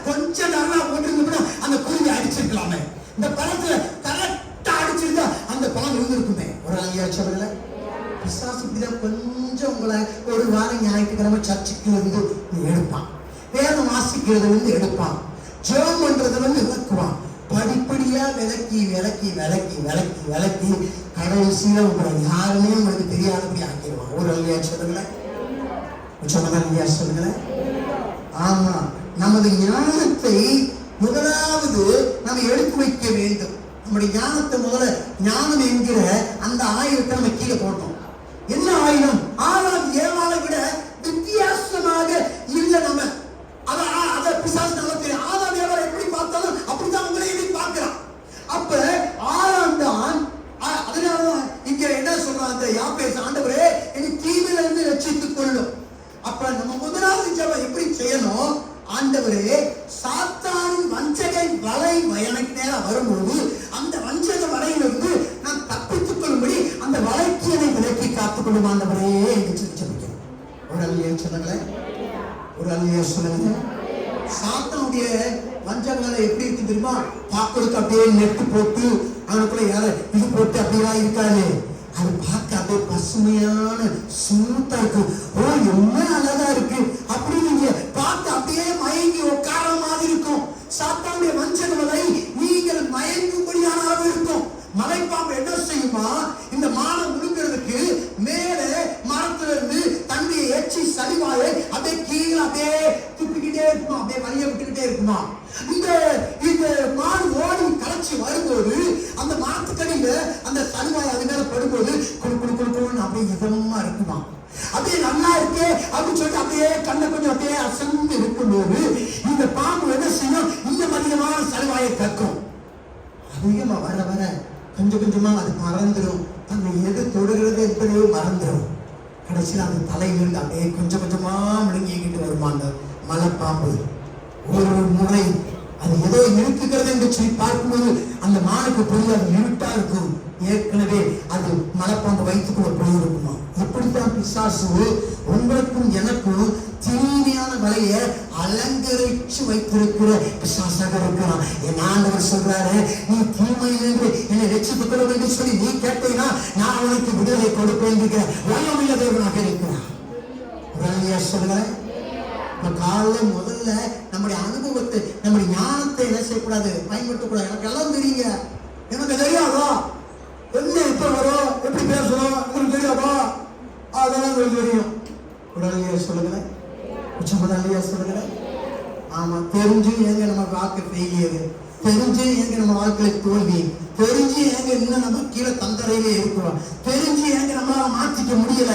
S1: கொஞ்சம் நல்லா போட்டிருந்தோம்னா அந்த குருவி அடிச்சிருக்கலாமே. இந்த பழத்துல கரெக்டா அடிச்சிருந்தா அந்த பழம் இருந்திருக்குமே. ஒரு ஐயா சொல்லுங்க. பிசாசு இப்படிதான் கொஞ்சம் உங்களை ஒரு வாரம் ஞாயிற்றுக்கிழமை சர்ச்சுக்கு வந்து எடுப்பான், வேதம் வாசிக்கிறது வந்து எடுப்பான், ஜெபம் பண்றது வந்து விளக்குவான். படிப்படியா விளக்கி விளக்கி விளக்கி விளக்கி விளக்கி கடைசியில உங்களை யாருமே உங்களுக்கு தெரியாதபடி ஆக்கிடுவான். ஒரு ஐயா சொல்லுங்களேன். ஐயா சொல்லுங்களேன். ஆமா, நமது ஞானத்தை முதலாவது நம்ம எடுத்து வைக்க வேண்டும். நம்முடைய ஞானத்தை முதல்ல, ஞானம் என்கிற அந்த ஆயுதத்தை நம்ம கீழே போட்டோம். என்ன ஆயுதம்? ஆறாம் ஏழாவை விட வித்தியாசமாக இல்லை. நம்ம அதை பிசாசு நல்லா தெரியும். ஆறாம் ஏழாவை எப்படி பார்த்தாலும் அப்படிதான் உங்களை எப்படி பார்க்கிறான். அப்ப ஆறாம் தான். அதனாலதான் இங்க என்ன சொல்றான் அந்த யாப்பேஸ், ஆண்டவரே என்னை தீமையில இருந்து ரட்சித்துக் கொள்ளும். அப்ப நம்ம முதலாவது ஜெபம் எப்படி செய்யணும்? ஆண்டவரே, சாத்தானின் வஞ்சகை வலை எனக்கு நேரம் வரும்போது அந்த வஞ்சக வலையிலிருந்து நான் தப்பித்துக் கொள்ளும்படி அந்த வலைக்கு என்னை விலக்கி காத்துக் கொள்ளும் ஆண்டவரே என்று ஜெபிக்கிறேன். ஒரு அல்லையா சொல்லுங்களேன். ஒரு அல்லையா சொல்லுங்க. சாத்தானுடைய வஞ்சகங்களை எப்படி இருக்கு தெரியுமா? பார்க்கறதுக்கு அப்படியே நெட்டு போட்டு அவனுக்குள்ள யார இது போட்டு அப்படியெல்லாம் இருக்காது. அது பார்க்க அப்படியே பசுமையான ஸ்மூத்தா இருக்கு. ஓ, என்ன அழகா இருக்கு அப்படி நீங்க பார்த்து அப்படியே மயங்கி உட்கார மாதிரி இருக்கும். சாத்தானுடைய வஞ்சக வலை நீங்கள் மயங்கும்படியான அளவு இருக்கும். மலைப்பாம்பு என்ன செய்யுமா? இந்த மானம் முழுங்கிறதுக்கு மேலே மரத்துல இருந்து தண்ணியை ஏற்றி சளிவாயை அப்படியே கீழே அப்படியே துப்பிக்கிட்டே இருக்குமா, அப்படியே வலிய விட்டுக்கிட்டே இருக்குமா. இந்த மான் ஓடி களைச்சி வரும்போது அந்த மாத்துக்கடியில அந்த சளிவாய் அது மேல படும்போது குழு குழு குழுன்னு அப்படியே இதமா இருக்குமா. அப்படியே நல்லா இருக்கே அப்படின்னு சொல்லிட்டு அப்படியே கண்ணை கொஞ்சம் அப்படியே அசந்து இருக்கும்போது இந்த பாம்பு என்ன செய்யும்? இன்னும் அதிகமான சளிவாயை கக்கும். அதிகமா வர வர கொஞ்சம் கொஞ்சமா அது மறந்துடும். தன்னை எது தொடுகிறது என்பதையே மறந்துடும். கடைசியில் அந்த தலையிலிருந்து அப்படியே கொஞ்சம் கொஞ்சமா விழுங்கிக்கிட்டு வருமா அந்த மலைப்பாம்பு. ஒரு முறை அது ஏதோ இருக்குகிறது என்று சொல்லி பார்க்கும்போது அந்த மானுக்கு போய் அது இருட்டா இருக்கும். ஏற்கனவே அது மலைப்பாம்பு வயிற்றுக்குள்ள போயிருக்குமா. இப்படித்தான் பிசாசு உங்களுக்கும் எனக்கும் தீமையான வலையை அலங்கரிச்சு வைத்திருக்கிற பிசாசாக இருக்கிறான். என் ஆண்டவர் சொல்றாரு, நீ தீமையிலிருந்து என்னை ரட்சித்துக் கொள்ள வேண்டும் சொல்லி நீ கேட்டீங்கன்னா நான் அவனுக்கு விடுதலை கொடுப்பேன் இருக்கிற வல்லமையுள்ள தேவனாக இருக்கிறான். சொல்லுங்க. காலைல முதல்ல நம்முடைய அனுபவத்தை, நம்முடைய ஞானத்தை என்ன செய்யக்கூடாது, பயன்படுத்தக்கூடாது. எனக்கு எல்லாம் தெரியுங்க, எனக்கு தெரியாதா, என்ன எப்ப வரும், எப்படி பேசணும், உங்களுக்கு தெரியாதா, அதெல்லாம் உங்களுக்கு தெரியும். உடனே சொல்லுங்களேன், உச்சமதாலியா சொல்லுங்களேன். ஆமா, தெரிஞ்சு எங்க நம்ம வாழ்க்கை ஃபெயிலியர், தெரிஞ்சு எங்க நம்ம வாழ்க்கையில தோல்வி, தெரிஞ்சு எங்க இன்னும் நம்ம கீழே தந்தரையிலே இருக்கிறோம், தெரிஞ்சு எங்க நம்மளால மாற்றிக்க முடியல,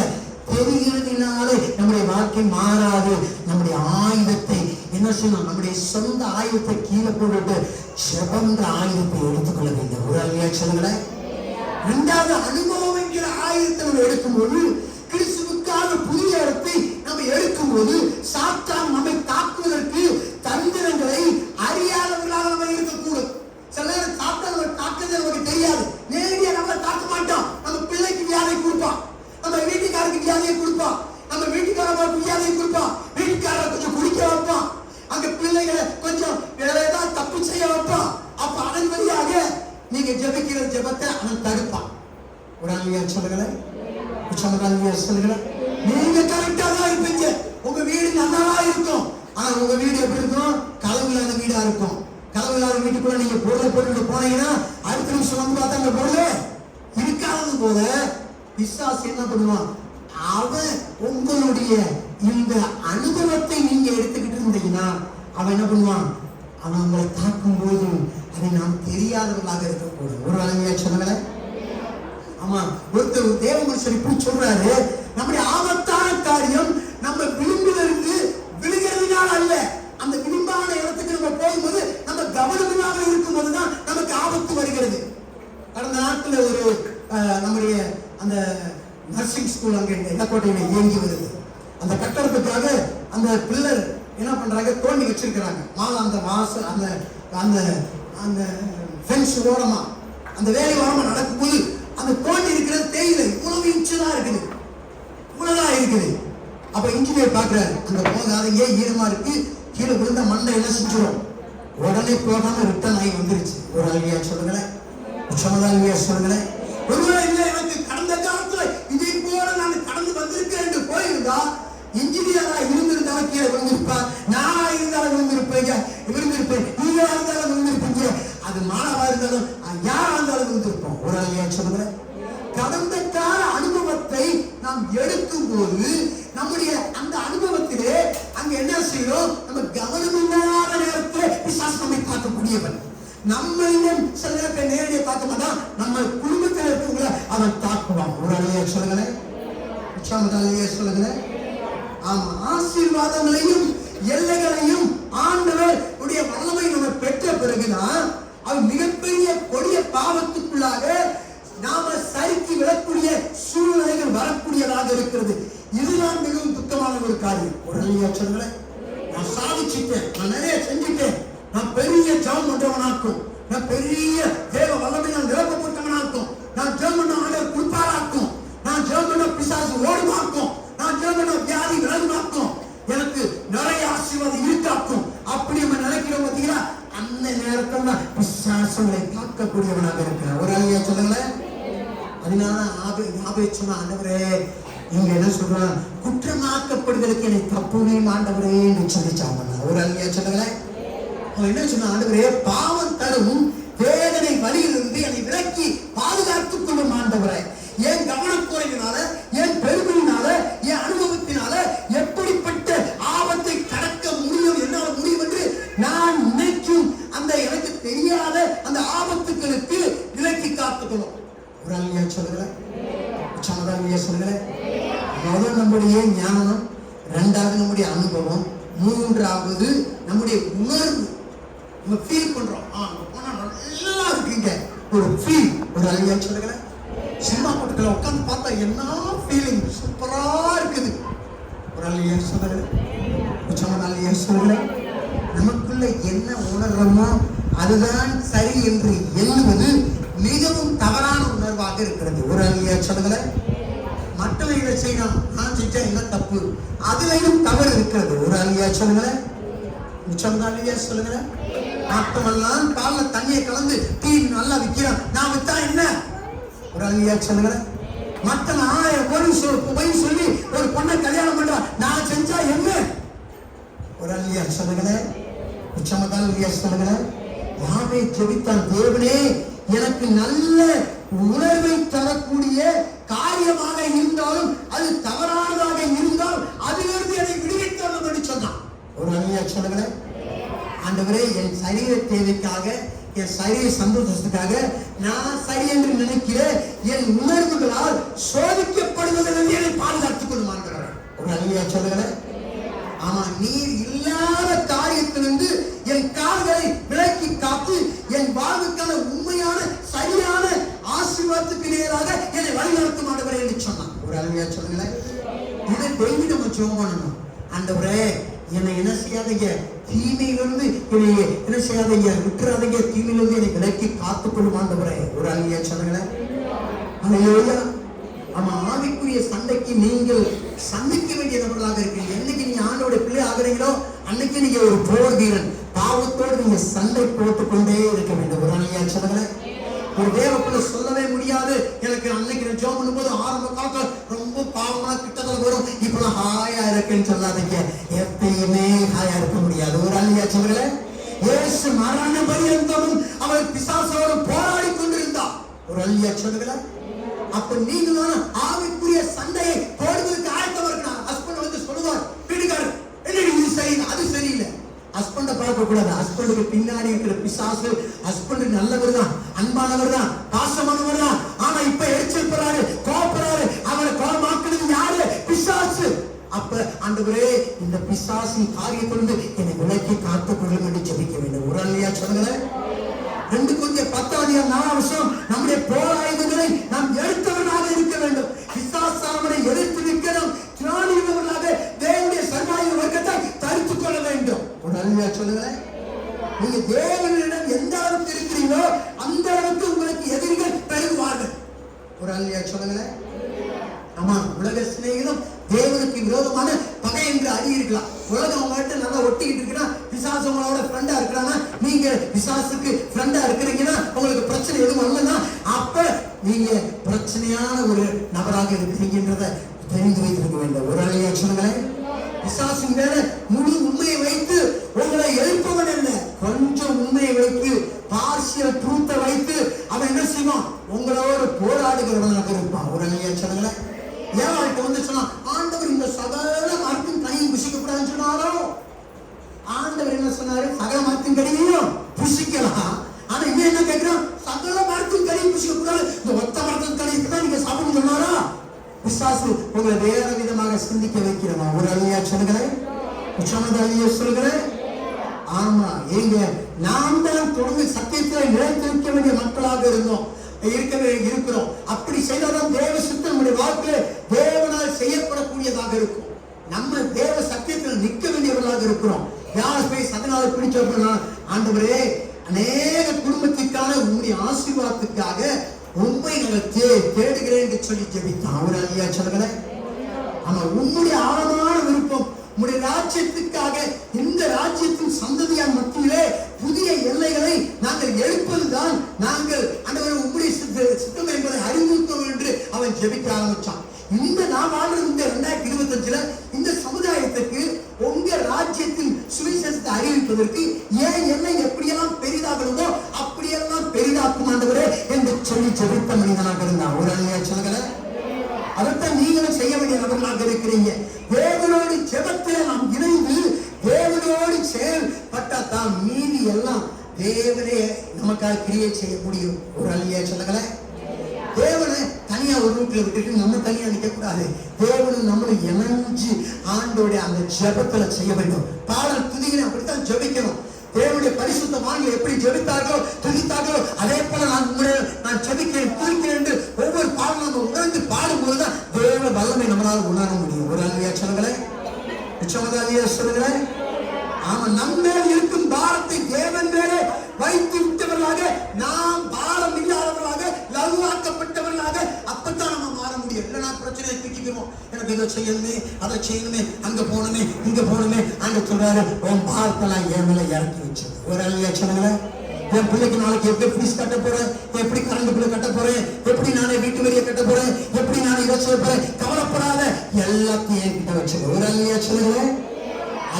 S1: தெரிகிறதுனாலே நம்முடைய வாழ்க்கை மாறாது. நம்முடைய ஆயுதத்தை என்ன செய்யணும், நம்முடைய சொந்த ஆயுதத்தை கீழே போட்டு செவந்த ஆயுதத்தை எடுத்துக்கொள்ள வேண்டும். ஒரு அழியா சொல்லுங்களேன். இரண்டாவது, அனுபவம் என்கிற ஆயுதத்தை நம்ம எடுக்கும்போது, கிறிஸ்துவுக்கான புதிய இடத்தை நம்ம எடுக்கும்போது, சாத்தான் நம்மை தாக்குவதற்கு தந்திரங்களை அறியாதவர்களாக நம்ம இருக்கக்கூடும். சில நேரம் சாத்தான் நம்ம தாக்குறது நமக்கு தெரியாது, நேரடியாக நம்மளை தாக்க மாட்டோம். நம்ம பிள்ளைக்கு வியாதை கொடுப்பான், நம்ம வீட்டுக்காரருக்கு வியாதியை கொடுப்பான், நம்ம வீட்டுக்காரருக்கு வியாதியை கொடுப்பான், வீட்டுக்காரரை கொஞ்சம் குடிக்க வைப்பான், அங்க பிள்ளைகளை கொஞ்சம் வேற ஏதாவது தப்பு செய்ய வைப்பான். அப்ப அதன் வழியாக நீங்க ஜெபிக்கிற ஜெபத்தை அவன் தடுப்பான். ஒரு ஆளியா சொல்லுங்களேன், சொல்லுங்களேன். நீங்க கரெக்டா தான் இருப்பீங்க, உங்க வீடு நல்லா இருக்கும். ஆனா உங்க வீடு எப்படி இருக்கும், கலவில்லாத வீடா இருக்கும். கலவில்லாத வீட்டுக்குள்ள நீங்க பொருளை போட்டு போனீங்கன்னா அடுத்த நிமிஷம் வந்து பார்த்தா அந்த பொருள் இருக்காது போல பிசாசு என்ன பண்ணுவான், அவன் உங்களுடைய இந்த அனுபவத்தை நீங்க எடுத்துக்கிட்டு இருந்தீங்கன்னா அவன் என்ன பண்ணுவான், அவன் உங்களை தாக்கும் போது அதை நாம் தெரியாதவர்களாக இருக்கக்கூடாது. ஒரு வழங்கியா சொன்னாங்களே. ஆமா, ஒருத்தர் தேவ மனுஷன் இப்படி சொல்றாரு, நம்முடைய ஆபத்தான காரியம் நம்ம விளிம்பிலிருந்து விழுகிறதுனால அல்ல, அந்த விளிம்பான இடத்துக்கு நம்ம போகும்போது நம்ம கவனமாக இருக்கும்போதுதான் நமக்கு ஆபத்து வருகிறது. கடந்த நாட்கள் ஒரு நம்முடைய அந்த நர்சிங் ஸ்கூல் அங்கே எல்லக்கோட்டையில இயங்கி வருது. அந்த கட்டடத்துக்காக அந்த பில்லர் என்ன பண்றாங்க, தோண்டி வச்சிருக்கிறாங்க. அந்த வாசல் அந்த அந்த அந்த ஃபென்ஸ் ஓரமா அந்த வேலை ஓரமா நடக்கும்போது அந்த தோண்டி இருக்கிறது தேயிலை இவ்வளவு இன்ச்சுதான் இருக்குது, இவ்வளவுதான் இருக்குது. அப்ப இன்ஜினியர் பாக்குறாரு, அந்த போகாதீங்க, ஈரமா இருக்கு, கீழே விழுந்த மண்ணை என்ன செஞ்சிடும், உடனே போகாம ரிட்டர்ன் ஆகி வந்துருச்சு. ஒரு ஆள்வியா சொல்லுங்களேன், உச்சமதால்வியா சொல்லுங்களேன். ஒருவேளை இல்லை, எனக்கு கடந்த காலத்துல இதே போல நான் கடந்து வந்திருக்கேன் என்று போயிருந்தா, இன்ஜினியரா இருந்திருந்தாலும் கீழே விழுந்திருப்பார், நானா இருந்தாலும் விழுந்திருப்பீங்க, விழுந்திருப்பேன், நீங்களா இருந்தாலும் விழுந்திருப்பீங்க, அது மாணவா இருந்தாலும் யாரா இருந்தாலும் விழுந்திருப்போம். ஒரு ஆளியா சொல்லுங்களேன். கடந்த கால அனுபவத்தை நாம் எடுக்கும் போது நம்முடைய அந்த அனுபவத்திலே அங்க என்ன செய்யும், நம்ம கவனமில்லாத நேரத்தில் பிசாசு நம்மை பார்க்கக்கூடியவன். நம்மளையும் சில நேரத்தை நேரடியாக பார்க்க மாட்டான், நம்ம குடும்பத்தில் இருக்கவங்களை அவன் தாக்குவான். ஒரு அழியா சொல்லுங்களேன், சொல்லுங்களேன். ஆமா, ஆசீர்வாதங்களையும் எல்லைகளையும் ஆண்டவர் உடைய வல்லமை நம்ம பெற்ற பிறகுதான் அது மிகப்பெரிய கொடிய பாவத்துக்குள்ளாக நாம சறுக்கி விடக்கூடிய சூழ்நிலைகள் வரக்கூடியதாக இருக்கிறது. இதுதான் மிகவும் துக்கமான ஒரு காரியம். ஒரு அழியா சொல்லுங்களேன். நான் சாதிச்சுட்டேன், நான் நிறைய செஞ்சுட்டேன், நான் பெரிய ஜெபம் பண்றவனாக்கும், நான் பெரிய தேவ வல்லமை நான் நிரப்பப்பட்டவனாக்கும், நான் ஜெபம் பண்ண ஆண்டவர் குறிப்பாராக்கும், நான் ஜெபம் பண்ண பிசாசு ஓடுமாக்கும், நான் ஜெபம் பண்ண வியாதி விலகுமாக்கும், எனக்கு நிறைய ஆசீர்வாதம் இருக்காக்கும். அப்படி நம்ம நினைக்கிறோம் பார்த்தீங்களா, அந்த நேரத்தில் தான் பிசாசுகளை காக்கக்கூடியவனாக இருக்கிறார். ஒரு ஆளியா சொல்லுங்களேன். அதனால ஆபே சொன்ன, ஆண்டவரே இங்க என்ன சொல்றான், குற்றமாக்கப்படுவதற்கு என்னை தப்புவேன் ஆண்டவரே என்று சொல்லிச்சாங்க. ஒரு ஆளியா சொல்லுங்களேன். என்ன சொன்ன, ஆண்டவரே பாவம் தரும் வேதனை வழியிலிருந்து என்னை விலக்கி பாதுகாத்துக் கொள்ளும் ஆண்டவரே. என் கவனக்குறைவினால, என் பெருமையினால, என் அனுபவத்தினால எப்படிப்பட்ட ஆபத்தை கடக்க முடியும், என்னால் முடியும் என்று நான் நினைக்கும் அந்த எனக்கு தெரியாத அந்த ஆபத்துகளுக்கு விலக்கி காத்துக்கணும். ஒரு ஆளியா சொல்லுங்களேன், சொல்லுங்களேன். முதல் நம்முடைய ஞானம், இரண்டாவது நம்முடைய அனுபவம், மூன்றாவது நம்முடைய உணர்வு. நம்ம ஃபீல் பண்றோம், நல்லா இருக்குங்க, ஒரு ஃபீல். ஒரு அழியா சொல்லுங்களேன். சினிமா படத்துல உட்காந்து பார்த்தா என்ன ஃபீலிங் சூப்பரா இருக்குது. ஒரு அல்லையா சொல்லுங்க, உச்சமனாலியா சொல்லுங்க. நமக்குள்ள என்ன உணர்றோமோ அதுதான் சரி என்று எண்ணுவது மிகவும் தவறான உணர்வாக இருக்கிறது. ஒரு அல்லையா சொல்லுங்க. மற்றவங்க இதை செய்யணும், நான் செஞ்சா என்ன தப்பு, அதுலயும் தவறு இருக்கிறது. ஒரு அல்லையா சொல்லுங்க, உச்சமனாலியா சொல்லுங்க. மற்றவெல்லாம் கால தண்ணியை கலந்து டீ நல்லா விற்கிறான், நான் வித்தா என்ன? ஒரு அல்லையா சொல்லுங்க. மற்ற 1000 பொய் சொல்லி ஒரு பொண்ணை கல்யாணம் பண்றா, நான் செஞ்சா என்ன? ஒரு அல்லையா சொல்லுங்க, உச்சமனாலியா சொல்லுங்க. யாவே ஜெபித்தான், தேவனே எனக்கு நல்ல உணர்வை தரக்கூடிய காரியமாக இருந்தாலும் அது தவறானதாக இருந்தால் அதிலிருந்து என்னை விடுவித்தோம் என்று சொன்னான். ஒரு அல்லையா சொல்லுங்க. ஆண்டவரே, என் சரீர தேவைக்காக, என் சரீர சந்தோஷத்துக்காக நான் சரி என்று நினைக்கிற என் உணர்வுகளால் சோதிக்கப்படுவதிலிருந்து என்னை பாதுகாத்துக் கொள்ளும் ஆண்டவரே. ஒரு அல்லையா சொல்லுங்க. ஆமா, நீர் இல்லாத காரியத்திலிருந்து என் கால்களை விலக்கி காத்து என் வாழ்வுக்கான உண்மையான சரியான ஆசீர்வாதத்துக்கு நேராக என்னை வழிநடத்தும் ஆண்டவரே என்று சொன்னான். ஒரு அல்லையா சொல்லுங்களேன். இதை டெய்லி நம்ம ஜெபம் பண்ணணும். ஆண்டவரே, என்னை என்ன செய்யாதீங்க, தீமையிலிருந்து என்னை என்ன செய்யாதீங்க, விட்டுறாதீங்க, தீமையிலிருந்து என்னை விலக்கி காத்துக்கொள்ளும் ஆண்டவரே. ஒரு அல்லையா சொல்லுங்களேன். அல்லேலூயா. ஆமா, ஆவிக்குரிய சண்டைக்கு நீங்கள் சந்திக்க வேண்டிய நபர்களாக இருக்கீங்க. என்னைக்கு நீங்க ஆண்டோட பிள்ளை ஆகிறீங்களோ அன்னைக்கு நீங்க ஒரு போர் வீரன். பாவத்தோடு நீங்க சண்டை போட்டுக்கொண்டே இருக்க வேண்டும். ஒரு அல்லையா சொல்லுங்களேன். ஒரு தேவக்குள்ள சொல்லவே முடியாது, எனக்கு அன்னைக்கு ஜெபம் பண்ணும்போது ஆரம்ப காலத்துல ரொம்ப பாவமா கிட்டத்தட்ட வரும், இப்ப நான் ஹாயா இருக்கேன்னு சொல்லாதீங்க. எப்பயுமே ஹாயா இருக்க முடியாது. ஒரு அல்லையா சொல்லுங்களேன். இயேசு மரண பரியந்தமும் அவர் பிசாசோடு போராடி கொண்டிருந்தார். ஒரு அல்லையா சொல்லுங்களேன். அப்ப நீங்களும் ஆவிக்குரிய சண்டையை போடுவதற்கு ஆயத்தமா இருக்கணும். ஹஸ்பண்ட் வந்து சொல்லுவார், வீட்டுக்காரர் என்ன இது சரியில்லை, அது சரியில்லை. ஹஸ்பண்ட பார்க்க கூடாது. ஹஸ்பண்டுக்கு பின்னாடி இருக்கிற பிசாசு ஹஸ்பண்ட் நல்லவர் தான், அன்பானவர் தான், பாசமானவர் தான். ஆனா இப்ப எரிச்சல் போறாரு, கோபப்படுறாரு, அவரை கோபமாக்குறது யாரு? பிசாசு. அப்ப ஆண்டவரே, இந்த பிசாசின் காரியத்திலிருந்து என்னை விலக்கி காத்துக் கொள்ளும் என்று ஜெபிக்க வேண்டும். ஒரு அல்லையா சொல்லுங்களேன். 2 Corinthians 10:4 நம்முடைய போராயுதங்களை நாம் எடுத்தவர்களாக இருக்க வேண்டும். பிசாசானவரை எதிர்த்து நிற்கணும். ஞானி உள்ளவர்களாக தேவனுடைய சர்வாயுத வர்க்கத்தை தரித்துக் கொள்ள வேண்டும். ஒரு அல்லையா சொல்லுங்களேன். நீங்க தேவனிடம் எந்த அளவுக்கு இருக்கிறீங்களோ அந்த அளவுக்கு உங்களுக்கு எதிரிகள் பெருகுவார்கள். ஒரு அல்லையா சொல்லுங்களேன். ஆமா, உலக சிநேகிதம் தேவனுக்கு விரோதமான பகை என்று அறிய இருக்கலாம். உலகம் உங்கள்கிட்ட நல்லா ஒட்டிக்கிட்டு இருக்குன்னா பிசாசு உங்களோட ஃப்ரெண்டா இருக்கிறான்னா, நீங்க பிசாசுக்கு ஃப்ரெண்டா இருக்கிறீங்கன்னா உங்களுக்கு பிரச்சனை எதுவும் வரலன்னா அப்ப நீங்க பிரச்சனையான ஒரு நபராக இருக்கிறீங்கன்றத தெரிந்து வைத்திருக்க வேண்டும். ஒரு அல்லையா சொல்லுங்களேன். பிசாசின் மேல முழு உண்மையை வைத்து உங்களை எழுப்பவன் என்ன, கொஞ்சம் உண்மையை வைத்து பார்சியல் ட்ரூத்தை வைத்து அவன் என்ன செய்வான், உங்களோட போராடுகிறவனாக இருப்பான். ஒரு அல்லையா சொல்லுங்களேன். ஏவாள்கிட்ட வந்து சொன்னா, ஆண்டவர் இந்த சகல மரத்தின் கனியும் புசிக்க கூடாதுன்னு சொன்னாரோ? ஆண்டவர் என்ன சொன்னாரு? சகல மரத்தின் கனியையும் புசிக்கலாம். ஆனா இவன் என்ன கேட்கிறான்? சகல மரத்தின் கனியும் புசிக்க கூடாது, இந்த ஒத்த மரத்தின் கனியை தான் நீங்க சாப்பிடணும் சொன்னாரா? பிசாசு உங்களை வேற விதமாக சிந்திக்க வைக்கிறவா. ஒரு அல்லையா சொல்லுகிறேன். உச்சமத அல்லையா சொல்லுகிறேன். ஆமா, எங்க நாம் தான் தொடர்ந்து சத்தியத்தில் நிலைத்திருக்க வேண்டிய மக்களாக இருக்கிறோம். அப்படி செய்தால்தான் தேவ சித்தம் நம்முடைய வாழ்க்கையில தேவனால் செய்யப்படக்கூடியதாக இருக்கும். நம்ம தேவ சத்தியத்தில் நிற்க வேண்டியவர்களாக இருக்கிறோம். யார் போய் 14 பிடிச்சோம்னா, ஆண்டவரே, அநேக குடும்பத்திற்கான உங்களுடைய ஆசீர்வாதத்துக்காக உண்மை நாங்கள் தேடுகிறேன் என்று சொல்லி ஜெபித்தான். ஒரு அல்லையா சொல்லுங்களேன். ஆமா, உங்களுடைய ஆழமான விருப்பம் உங்களுடைய ராஜ்யத்துக்காக இந்த ராஜ்யத்தின் சந்ததியார் மத்தியிலே புதிய எல்லைகளை நாங்கள் எழுப்பதுதான் நாங்கள் ஆண்டவரே உம்முடைய சித்தம் என்பதை அறிவுறுத்தோம் என்று அவன் ஜெபிக்க ஆரம்பிச்சான். இந்த நாம் வாழ்ற இந்த 2025 இந்த சமுதாயத்துக்கு உங்க ராஜ்யத்தின் சுவிசேஷத்தை அறிவிப்பதற்கு ஏன் எல்லை எப்படியெல்லாம் பெரிதாகணுமோ அப்படியெல்லாம் பெரிதாக்கும் ஆண்டவரே என்று சொல்லி ஜெபித்த மனிதனாக இருந்தான். ஒரு அல்லையா சொல்லுங்களேன். அதைத்தான் நீங்களும் செய்ய வேண்டிய நபர்களாக இருக்கிறீங்க. தேவனோடு ஜெபத்தில் நாம் இணைந்து தேவனோடு செயல்பட்டால் மீதி எல்லாம் தேவனே நமக்காக கிரியை செய்ய முடியும். ஒரு அல்லையா சொல்லுங்களேன். தேவனை தனியா ஒரு ரூட்ல விட்டுட்டு நம்ம தனியா நிற்க கூடாது. தேவனும் நம்மளும் இணைஞ்சு ஆண்டோட அந்த ஜெபத்துல செய்ய வேண்டும். பாடல் துதிகளை அப்படித்தான் ஜெபிக்கணும். தேவனுடைய பரிசுத்த வாங்கி எப்படி ஜெபித்தார்களோ துதித்தார்களோ அதே போல நான் ஜெபிக்கிறேன் துதிக்கிறேன் என்று ஒவ்வொரு பாடலும் நம்ம உணர்ந்து பாடும்போதுதான் தேவ வல்லமை நம்மளால உணர முடியும். ஒரு அல்லையா சொல்லுங்களேன், நிச்சயமாக சொல்லுங்களேன். ஆமா, நம்மேல் இருக்கும் பாரத்தை தேவன் மேலே வைத்து விட்டவர்களாக, நாம் பாரம் இல்லாதவர்களாக, லகுவாக்கப்பட்டவர்களாக, அப்பதான் நம்ம மாற முடியும். இல்லைன்னா பிரச்சனையை தூக்கிக்கிறோம். எனக்கு இதை செய்யணுமே, அதை செய்யணுமே, அங்க போகணுமே, இங்க போகணுமே. அங்க சொல்றாரு, உன் பாரத்தெல்லாம் என் மேல இறக்கி வச்சு. ஒரு அல்லையா சொல்லுங்களேன். என் பிள்ளைக்கு நாளைக்கு எப்படி ஃபீஸ் கட்ட போறேன், எப்படி கரண்ட் பில் கட்ட போறேன், எப்படி நானே வீட்டு வரியை கட்ட போறேன், எப்படி நான் இதை செய்ய போறேன், கவலைப்படாத, எல்லாத்தையும் என்கிட்ட வச்சு. ஒரு அல்லையா சொல்லுங்களேன்.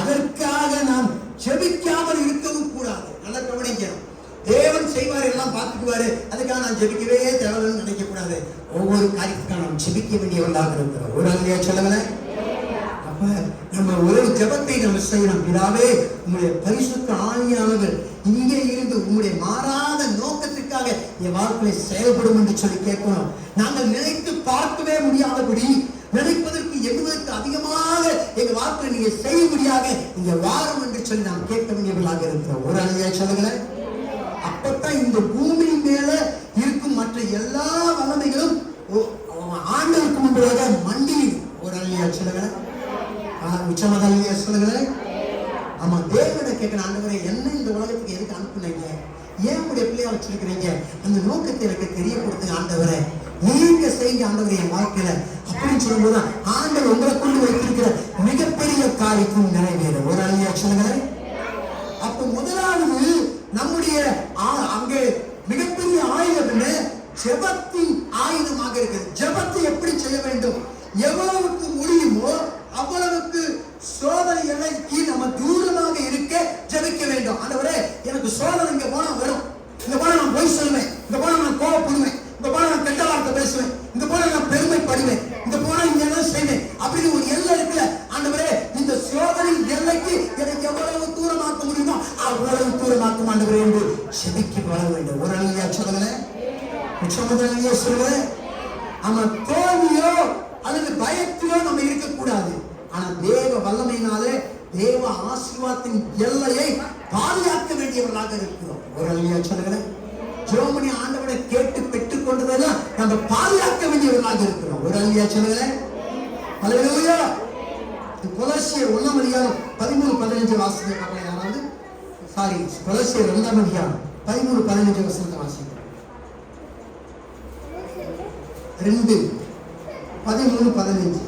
S1: அதற்காக நாம் ஜெபிக்காமல் இருக்கவும் கூடாது. நல்லா கவனிக்கணும். தேவன் செய்வார், எல்லாம் பார்த்துக்குவாரு, அதுக்காக நான் ஜெபிக்கவே தேவைன்னு நினைக்க கூடாது. ஒவ்வொரு காரியத்துக்காக நாம் ஜெபிக்க வேண்டியவர்களாக இருக்கிறோம். ஒரு அல்லையா சொல்லுங்களேன். அப்ப நம்ம ஒரு ஜெபத்தை நம்ம செய்யணும். பிதாவே, உங்களுடைய பரிசுத்த ஆவியானவர் இங்கே இருந்து உங்களுடைய மாறாத நோக்கத்திற்காக என் வாழ்க்கையை செயல்படும் என்று சொல்லி கேட்கணும். நாங்கள் நினைத்து பார்க்கவே முடியாதபடி, நினைப்பதற்கு எண்ணுவதற்கு அதிகமாக எங்க வாழ்க்கையை நீங்க செய்ய முடியாத இங்க வாரம் என்று சொல்லி நாம் கேட்க வேண்டியவர்களாக இருக்கிறோம். ஒரு அல்லையா சொல்லுங்களேன். அப்பத்தான் இந்த பூமி மேல இருக்கும் மற்ற எல்லா வல்லமைகளும் ஆண்டவருக்கு முன்பதாக மண்டியும். ஒரு அல்லையா சொல்லுங்களேன். உச்சமத அல்லையா சொல்லுங்களேன். ஆமா, தேவனை கேட்கிற ஆண்டவரை, என்ன இந்த உலகத்துக்கு எதுக்கு அனுப்புனீங்க, ஏன் உடைய பிள்ளையா வச்சிருக்கிறீங்க, அந்த நோக்கத்தை எனக்கு தெரியப்படுத்துங்க ஆண்டவரை, நீங்க செய்ய ஆண்டவரை என் வாழ்க்கையில அப்படின்னு சொல்லும்போது ஆண்டவர் உங்களை கொண்டு வைத்திருக்கிற மிகப்பெரிய காரியத்தும் நிறைவேறும். ஒரு அல்லையா சொல்லுங்களேன். அப்ப முதலாவது நம்முடைய அங்கே மிகப்பெரிய ஆயுதம் ஜெபத்தின் ஆயுதமாக இருக்குது. ஜெபத்தை எப்படி செய்ய வேண்டும், எவ்வளவுக்கு முடியுமோ அவ்வளவுக்கு சோதனை எல்லைக்கு நம்ம தூரமாக இருக்க ஜெபிக்க வேண்டும். ஆண்டவரே, எனக்கு சோதனை இங்க போனா வரும், இங்க போனா நான் பொய் சொல்லுவேன், இங்க போனா நான் கோவப்படுவேன், இங்க போனா நான் கெட்ட வார்த்தை பேசுவேன், இங்க போனா நான் பெருமைப்படுவேன், இங்க போனா இங்க என்ன செய்வேன் அப்படின்னு ஒரு எல்லை இருக்குல்ல. ஆண்டவரே, இந்த சோதனை எல்லைக்கு எனக்கு எவ்வளவு தூரமாக்க முடியுமோ அவ்வளவு தூரமாக்கும் ஆண்டவரே என்று ஜெபிக்க வர வேண்டும். ஒரு அல்லையா சொல்லுங்களேன். நிச்சயமாக சொல்லுவேன். ஆமா, தோல்வியோ அல்லது பயத்திலோ நம்ம இருக்கக்கூடாது. ஆனா தேவ வல்லமையினாலே தேவ ஆசீர்வாதத்தின் எல்லையை பாதுகாக்க வேண்டியவர்களாக இருக்கிறோம். ஒரு அல்லையா சொல்லுங்களேன். ஜெர்மனி ஆண்டவரை கேட்டு பெற்றுக் கொண்டதெல்லாம் நம்ம பாதுகாக்க வேண்டியவர்களாக இருக்கிறோம். ஒரு அல்லையா சொல்லுங்களேன். அல்லேலூயா. கொலோசியர் 1 13-15 வாசிக்க யாராவது, சாரி, கொலோசியர் 2 13-15 வசனத்தை வாசிக்க. 2:13-15.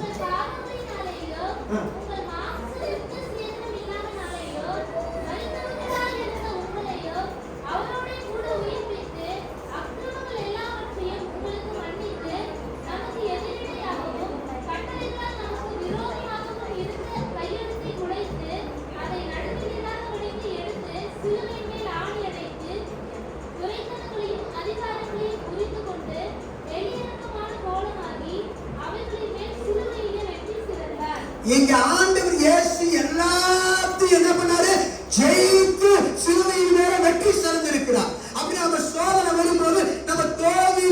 S1: எங்க ஆண்டவர் இயேசு எல்லாத்தையும் என்ன பண்ணாரு, ஜெயித்து சிலுவையின் மேல வெற்றி சிறந்திருக்கிறார். அப்படி நம்ம சோதனை வரும்போது நம்ம தோல்வி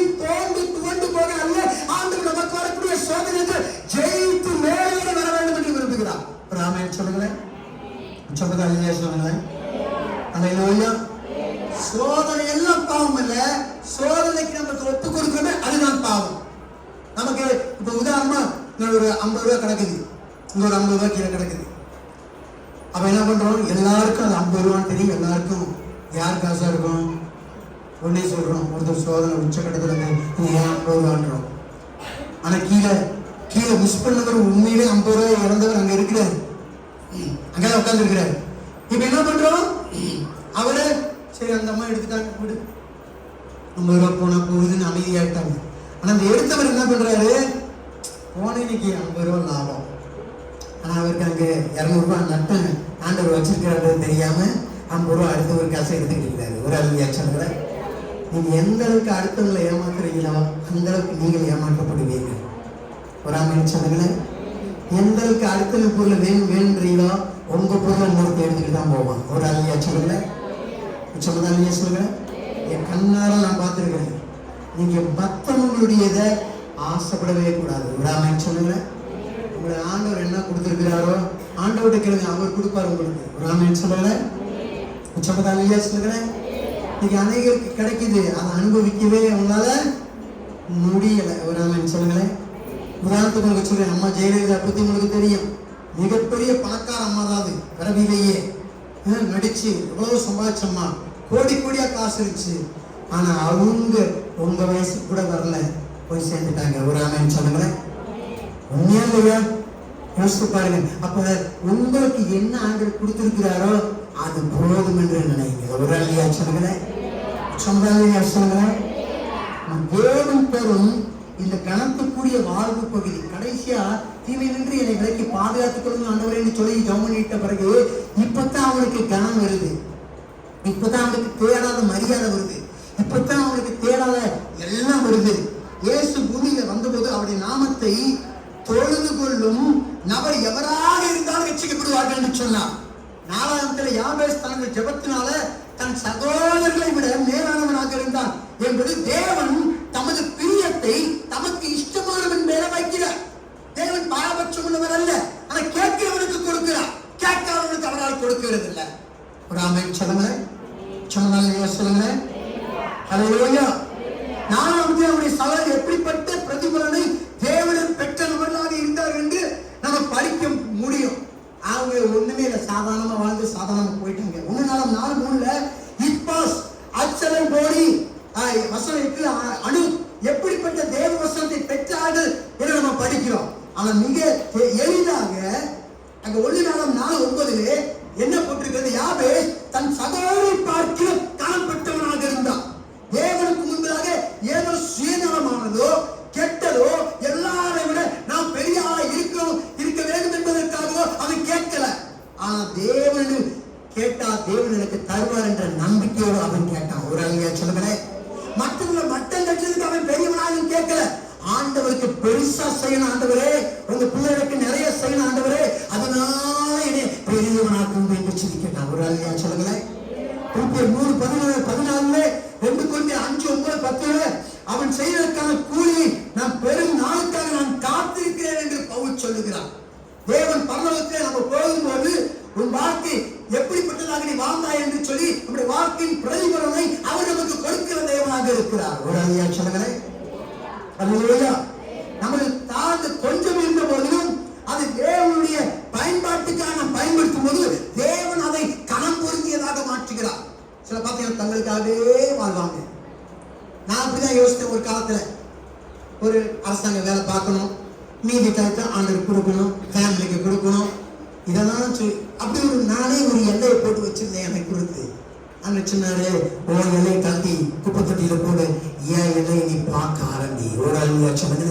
S1: துவண்டு போக அல்ல, ஆண்டவர் நமக்கு வரக்கூடிய சோதனைகள் ஜெயித்து மேலே வர வேண்டும் என்று விரும்புகிறார். ஆமென் சொல்லுங்களேன். சொல்லுங்களேன். அல்லேலூயா. சோதனை எல்லாம் பாவம் இல்ல, சோதனைக்கு நம்ம ஒப்பு கொடுக்கணுமே அதுதான் பாவம். நமக்கு இப்ப உதாரணமா ஒரு 50 ரூபாய் கிடக்குது, இங்க ஒரு 50 ரூபாய் கீழே கிடக்குது. அப்ப என்ன பண்றோம், எல்லாருக்கும் அது 50 ரூபான்னு தெரியும். எல்லாருக்கும் யார் காசா இருக்கும், உடனே சொல்றோம், ஒருத்தர் சோதனை உச்சக்கட்டத்துல ஏன் 50 ரூபான்றோம். ஆனா கீழே மிஸ் பண்ணவர் உண்மையிலே 50 ரூபாய் இறந்தவர் அங்க இருக்கிறார், அங்கதான் உட்கார்ந்து இருக்கிறார். இப்ப என்ன பண்றோம், அவரு சரி அந்த அம்மா எடுத்துட்டாங்க விடு, 50 ரூபாய் போனா போகுதுன்னு அமைதியாயிட்டாங்க. ஆனா அந்த எடுத்தவர் என்ன பண்றாரு, போன இன்னைக்கு 50 ரூபாய் லாபம், ஆனா அவருக்கு அங்க 200 ரூபாய் நட்டம் ஆண்டவர் வச்சிருக்கிறாரு தெரியாம 50 ரூபாய் அடுத்த ஒரு காசை எடுத்துக்கிட்டாரு. ஒரு அல்லையா சொல்லுங்களேன். நீங்க எந்த அளவுக்கு அடுத்தவங்களை ஏமாத்துறீங்களோ அந்த அளவுக்கு நீங்கள் ஏமாற்றப்படுவீங்க. ஒரு ஆமென் சொல்லுங்களேன். எந்த அளவுக்கு அடுத்த பொருள் வேணுன்றீங்களோ உங்க பொருளை இன்னொருத்த எடுத்துக்கிட்டு தான் போவான். ஒரு அல்லையா சொல்லுங்களேன். சொல்லுதான் இல்லையா சொல்லுங்களேன். என் கண்ணார நான் பார்த்துருக்கேன். நீங்க மற்றவங்களுடையதை ஆசைப்படவே கூடாது. ஒரு ஆமென் சொல்லுங்களேன். உங்களை ஆண்டவர் என்ன கொடுத்திருக்கிறாரோ ஆண்டவர்கிட்ட கேளுங்க, அவர் கொடுப்பாரு உங்களுக்கு. ஒரு ஆமென் சொல்லுங்களேன். உச்சப்பதான் இல்லையா சொல்லுகிறேன். இன்னைக்கு அநேகருக்கு கிடைக்குது, அதை அனுபவிக்கவே அவங்களால முடியல. ஒரு ஆமென் சொல்லுங்களேன். உதாரணத்துக்கு உங்களுக்கு சொல்றேன், அம்மா ஜெயலலிதா பத்தி உங்களுக்கு தெரியும். மிகப்பெரிய பணக்கார அம்மா தான். அது பிறவிலேயே நடிச்சு எவ்வளவு சம்பாதிச்சம்மா, கோடி கோடியா காசு இருந்துச்சு. ஆனா அவங்க உங்க வயசு கூட வரல, போய் சேர்ந்துட்டாங்க. ஒரு ஆமென் சொல்லுங்களேன். உண்மையா இல்லையா? யோசித்து பாருங்க. அப்ப உங்களுக்கு என்ன ஆண்டவர் கொடுத்திருக்கிறாரோ அது போதும் என்று நினைங்க. ஒரு இல்லையா சொல்லுங்களேன். சொந்தா சொல்லுங்களேன். தேவன் பெறும் இந்த கணக்குக்கூடிய வாழ்வு பகுதி கடைசியா தீமை நின்று என்னை விலைக்கு பாதுகாத்துக் கொள்ளுங்க ஆண்டவரேன்னு சொல்லி ஜெபம் பண்ணிட்ட பிறகு இப்பதான் அவனுக்கு கனம் வருது. இப்பதான் அவனுக்கு தேடாத மரியாதை வருது. இப்பதான் அவனுக்கு தேடாத எல்லாம் வருது. இயேசு பூமியில வந்தபோது அவருடைய நாமத்தை தொழுது கொள்ளும் நபர் எவராக இருந்தாலும் ரட்சிக்கப்படுவார்கள் என்று சொன்னார். 4ஆம் யாபேஸ் தனது ஜெபத்தினால தன் சகோதரர்களை விட மேலானவனாக இருந்தான் என்பது தேவன் தமது பிரியத்தை தமக்கு இஷ்டமானவன் மேல வைக்கிறார். தேவன் பாரபட்சம் உள்ளவர் அல்ல. ஆனா கேட்கிறவனுக்கு கொடுக்கிறார், கேட்காதவனுக்கு அவரால் கொடுக்கிறது இல்லை. ஒரு ஆமென் சொல்லுங்களேன். சொல்லுங்களேன். ஹல்லேலூயா. 4ஆம் அவருடைய சகோதரர் எப்படிப்பட்ட பிரதிபலனை தேவனிடம் பெற்ற நபர்களாக இருந்தார்கள் என்று நம்ம படிக்க முடியும். அவங்க ஒண்ணுமே இல்லை, சாதாரணமா வாழ்ந்து சாதாரணமா போயிட்டாங்க. 1 இப்பாஸ் அச்சலை போடி வசனத்துக்கு அணு எப்படிப்பட்ட தேவ வசனத்தை பெற்றார்கள் என்று நம்ம படிக்கிறோம். ஆனா மிக எளிதாக அங்க 1 என்ன போட்டிருக்கிறது? யாபேஸ் தன் சகோதரரை பார்க்கிற கனம் பெற்றவனாக இருந்தான். தேவனுக்கு முன்பதாக ஏதோ சுயநலமானதோ கெட்டதோ எல்லாரை விட நாம் பெரிய ஆளா இருக்க வேண்டும் என்பதற்காகவோ அவன் கேட்கல. ஆனா தேவன் கேட்டா தேவன் எனக்கு தருவார் என்ற நம்பிக்கையோடு அவன் கேட்டான். ஒரு ஐயா சொல்லுங்களேன். மற்றவங்களை மட்டம் கட்டுறதுக்கு அவன் பெரியவனாக கேட்கல. ஆண்டவருக்கு பெருசா செய்யணும் ஆண்டவரே, உங்க பிள்ளைகளுக்கு நிறைய செய்யணும் ஆண்டவரே, அதனால என்னை பெரியவனாக்கும் என்று சொல்லி கேட்டான். ஒரு ஐயா சொல்லுங்களேன். 3:14 2 Corinthians 5:9-10 அவன் செய்வதற்கான கூலியை நான் பெரும் நாளுக்காக நான் காத்திருக்கிறேன் என்று பவுல் சொல்லுகிறான். தேவன் பரலோகத்திலே நம்ம போகும்போது உன் வாழ்க்கை எப்படிப்பட்டதாக நீ வாழ்ந்தாய் என்று சொல்லி நம்முடைய வாழ்க்கையின் பிரதிபலனை அவர் நமக்கு கொடுக்கிற தேவனாக இருக்கிறார். ஒரு ஐயா சொல்லுங்களேன். அல்லேலூயா. நமக்கு தாழ்ந்து கொஞ்சம் இருந்த போதிலும் அது தேவனுடைய பயன்பாட்டுக்காக நாம் பயன்படுத்தும் போது தேவன் அதை கனம் பொருந்தியதாக மாற்றுகிறார். சில பார்த்தீங்கன்னா தங்களுக்காகவே வாழ்வாங்க. நான் அப்படிதான் யோசித்தேன். ஒரு காலத்துல ஒரு அரசாங்க வேலை பார்க்கணும், மீதி காலத்தை ஆண்டவர் கொடுக்கணும், ஃபேமிலிக்கு கொடுக்கணும், இதெல்லாம் சொல்லி அப்படி நானே ஒரு எல்லையை போட்டு வச்சிருந்தேன். எனக்கு கொடுத்து அங்க சொன்னாரு, உன் எல்லையை கட்டி குப்பை தொட்டியில போடு, ஏன் எல்லையை நீ பார்க்க ஆரம்பி. ஒரு அழுவா சொன்னது.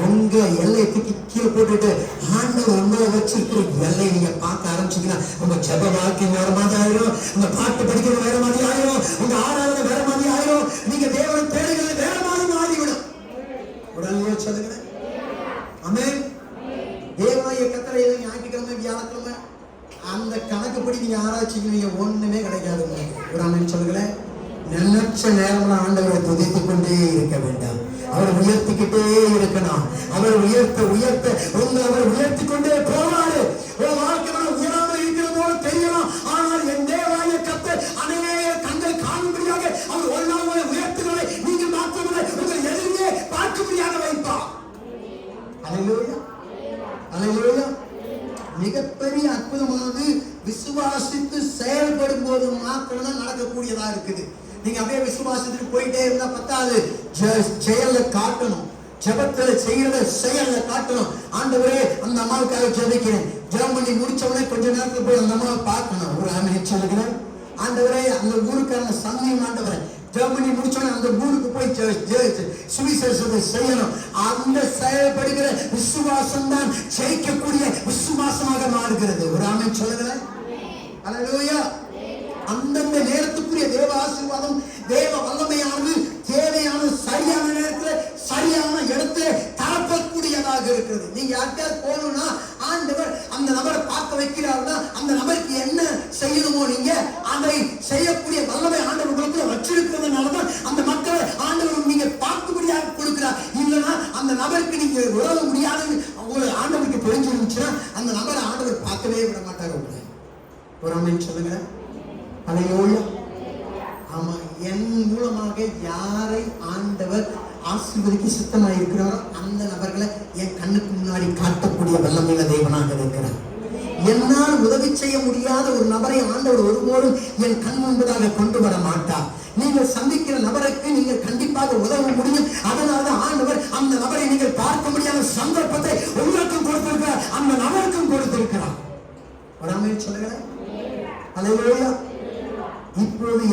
S1: உங்க எல்லையை தூக்கி கீழே போட்டுட்டு ஆண்டவர் உங்களை வச்சிருக்கிற எல்லையை நீங்க பார்க்க ஆரம்பிச்சீங்கன்னா உங்க ஜெப வாழ்க்கை வேற மாதிரி ஆயிரும், உங்க பாட்டு படிக்கிறது வேற மாதிரி ஆயிரும், உங்க ஆராதனை வேற மாதிரி ஆயிரும், நீங்க தேவனை தேடுகிறது வேற மாதிரி மாறிவிடும். உடனே சொல்லுங்க. ஆமென். தேவனுடைய கட்டளை ஞாயிற்றுக்கிழமை வியாழக்கிழமை அந்த கணக்குப்படி நீங்க ஆராய்ச்சிக்கு ஒண்ணுமே கிடைக்காதுங்க. ஒரு ஆமென் சொல்லுங்களேன். நினைச்ச நேரம் ஆண்டவரை துதித்துக் கொண்டே இருக்க வேண்டாம், அவர் உயர்த்திக்கிட்டே இருக்கணும். அவர் உயர்த்த அவர் உயர்த்தி கொண்டே போவாரு. வாழ்க்கை உயராமல் இருக்கிறதோ தெரியலாம், ஆனால் என் தேவாய கர்த்தர் அநேக கண்கள் காணும்படியாக அவர் ஒரு நாள் உயர்த்துகளை நீங்கள் மாற்றவில்லை, உங்கள் எதிரியே பார்க்கும்படியாக வைப்பார். அல்லேலூயா. அல்லேலூயா. மிகப்பெரிய அற்புதமானது விசுவாசித்து செயல்படும் போது மாத்திரம் நடக்கக்கூடியதா இருக்குது. நீங்க அப்படியே விசுவாசத்துக்கு போயிட்டே இருந்தா பத்தாது, செயல்ல காட்டணும். ஜெபத்துல செய்யறத செயல்ல காட்டணும். ஆண்டவரே அந்த அம்மாவுக்காக ஜெபிக்கிறேன், ஜெபம் பண்ணி முடிச்ச உடனே கொஞ்ச நேரத்துல போய் அந்த அம்மாவை பார்க்கணும். ஒரு ஆமென் சொல்லுகிறேன். ஆண்டவரே அந்த ஊருக்கான சமயம், ஆண்டவரே ஜெபம் பண்ணி முடிச்சோட அந்த ஊருக்கு போய் சுவிசேஷத்தை செய்யணும். அந்த செயல்படுகிற விசுவாசம் தான் ஜெயிக்கக்கூடிய விசுவாசமாக மாறுகிறது. ஒரு ஆமென் சொல்லுகிறேன். அல்லேலூயா. அந்தந்த நேரத்துக்குரிய தேவ ஆசீர்வாதம், தேவ வல்லமையானது தேவையான சரியான நேரத்தில் சரியான இடத்துல தரப்பக்கூடியதாக இருக்கிறது. நீங்க யாருக்காவது போகணும்னா ஆண்டவர் அந்த நபரை பார்க்க வைக்கிறாருன்னா அந்த நபருக்கு என்ன செய்யணுமோ நீங்க அதை செய்யக்கூடிய வல்லமை ஆண்டவர் உங்களுக்கு வச்சிருக்கிறதுனாலதான் அந்த மக்களை ஆண்டவர் நீங்க பார்க்கும்படியாக கொடுக்கிறார். இல்லைன்னா அந்த நபருக்கு நீங்க உறவ முடியாதுன்னு உங்களுக்கு ஆண்டவருக்கு தெரிஞ்சிருந்துச்சுன்னா அந்த நபரை ஆண்டவர் பார்க்கவே விட மாட்டார். ஒரு ஆமென் சொல்லுங்க. அல்லேலூயா. ஆமா, என் மூலமாக யாரை ஆண்டவர் ஆசீர்வதிக்க சித்தமாக இருக்கிறாரோ அந்த நபர்களை என் கண்ணுக்கு முன்னாடி காட்டக்கூடிய வல்லமையுள்ள தேவனாக இருக்கிறார். என்னால் உதவி செய்ய முடியாத ஒரு நபரை ஆண்டவர் ஒருபோதும் என் கண் முன்பதாக கொண்டு வர மாட்டார். நீங்கள் சந்திக்கிற நபருக்கு நீங்கள் கண்டிப்பாக உதவ முடியும். அதனால்தான் ஆண்டவர் அந்த நபரை நீங்கள் பார்க்க முடியாத சந்தர்ப்பத்தை உங்களுக்கும் கொடுத்திருக்கிறார், அந்த நபருக்கும் கொடுத்திருக்கிறார். ஒரு ஆமென் சொல்லுங்களேன். அல்லேலூயா. இப்பொழுது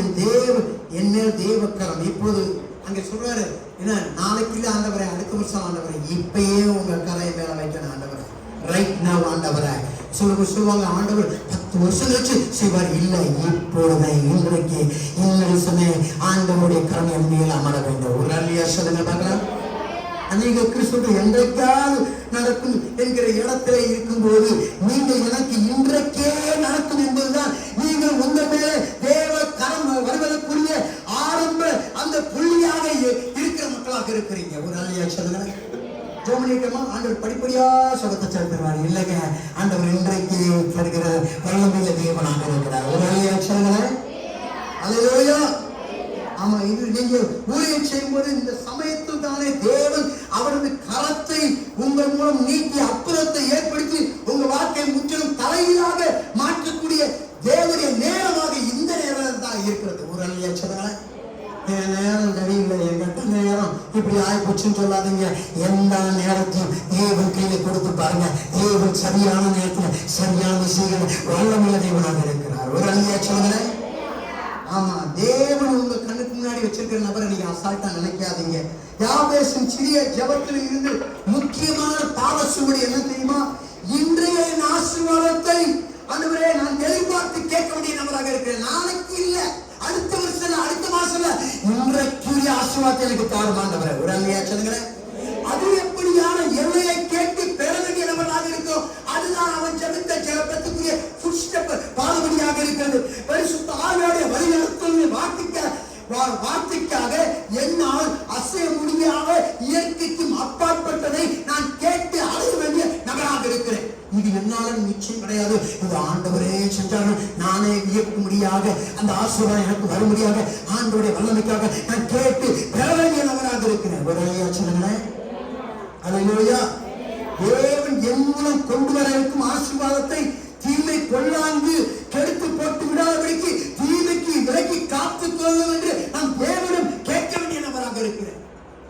S1: என் மேல் தேவக்கரம். இப்போது அங்க சொல்றாரு, என்ன நாளைக்கு இல்ல ஆண்டவரே, அடுத்த வருஷம் ஆண்டவரே, இப்பயே உங்க கரை மேல வைக்கணும் ஆண்டவரே, ரைட் நவ் ஆண்டவரே. சொல்லுவாங்க ஆண்டவர் 10 வருஷம் கழிச்சு செய்வார். இல்லை, இப்பொழுது இன்றைக்கு இந்த நிமிஷமே ஆண்டவருடைய கரம் என் மேல் அமர வேண்டும். ஒரு அல்லையா சொல்லுங்க பார்க்கலாம். அநேக கிறிஸ்துவர்கள் என்றைக்காவது நடக்கும் என்கிற இடத்துல இருக்கும்போது நீங்கள் எனக்கு இன்றைக்கே நடக்கும் என்பதுதான் நீங்கள் உங்கள் மேலே தேவ கரம் வருவதற்குரிய ஆரம்ப அந்த புள்ளியாக இருக்கிற மக்களாக இருக்கிறீங்க. ஒரு அல்லையா சொல்லுங்க. ஜோமனிக்கமா ஆண்டவர் படிப்படியா சுகத்தை செலுத்துவார். இல்லைங்க, ஆண்டவர் இன்றைக்கு தருகிற வல்லமையில தேவனாக இருக்கிறார். ஒரு அல்லையா சொல்லுங்க. அல்லேலூயா. ஆமா, இது நீங்க ஊழியம் செய்யும்போது இந்த சமயத்தில் தானே தேவன் அவரது கரத்தை உங்கள் மூலம் நீக்கி அற்புதத்தை ஏற்படுத்தி உங்க வாழ்க்கையை முற்றிலும் தலையிலாக மாற்றக்கூடிய தேவனுடைய நேரமாக இந்த நேரம் தான் இருக்கிறது. ஒரு அல்லையா சொல்லுங்க. நேரம் நடிகை என்கிட்ட நேரம் இப்படி ஆயிப்போச்சுன்னு சொல்லாதீங்க. எந்த நேரத்தையும் தேவன் கையில கொடுத்து பாருங்க. தேவன் சரியான நேரத்தில் சரியான விஷயங்கள் வல்லமையுள்ள தேவனாக இருக்கிறார். ஒரு அல்லையா சொல்லுங்க. ஆமா, தேவன் உங்க கண்ணுக்கு முன்னாடி வச்சிருக்கிற நபரை நீங்க அசால்ட்டா நினைக்காதீங்க. யாபேசின் சிறிய ஜெபத்தில் இருந்து முக்கியமான பாவசுவடி என்ன தெரியுமா? இன்றைய என் ஆசீர்வாதத்தை ஆண்டவரே நான் எதிர்பார்த்து கேட்க வேண்டிய நபராக இருக்கிறேன். நாளைக்கு இல்ல, அடுத்த வருஷம், அடுத்த மாசம், இன்றைக்குரிய ஆசீர்வாதத்தை எனக்கு தாரும் ஆண்டவரே. ஒரு அல்லையா சொல்லுங்களேன். அது எப்படியான எல்லையை கேட்டு பெற வேண்டிய நபராக இருக்கும். அதுதான் அவன் ஜெபித்த ஜெபத்துக்குரிய ஃபுட் ஸ்டெப் பாதபடியாக இருக்கிறது. பரிசுத்த ஆவியாருடைய வழிநடத்தலின் வார்த்தைக்காக என்னால் அசைய முடியாத இயற்கைக்கும் அப்பாற்பட்டதை நான் கேட்டு அடைய வேண்டிய நபராக இருக்கிறேன். இது என்னால நிச்சயம் கிடையாது, இது ஆண்டவரே சென்றாலும் நானே வியக்க முடியாத அந்த ஆசீர்வாதம் எனக்கு வரும்படியாக ஆண்டவருடைய வல்லமைக்காக நான் கேட்டு பெற வேண்டிய நபராக இருக்கிறேன். ஒரு அல்லையா சொல்லுங்களேன். அல்லேலூயா. தேவன் என் மூலம் கொண்டு வர இருக்கும் ஆசீர்வாதத்தை தீமை கொள்ளாங்கு கெடுத்து போட்டு விடாதபடிக்கு தீமைக்கு விலக்கி காத்துக் கொள்ளும் என்று நான் தேவனும் கேட்க வேண்டிய நபராக இருக்கிறேன்.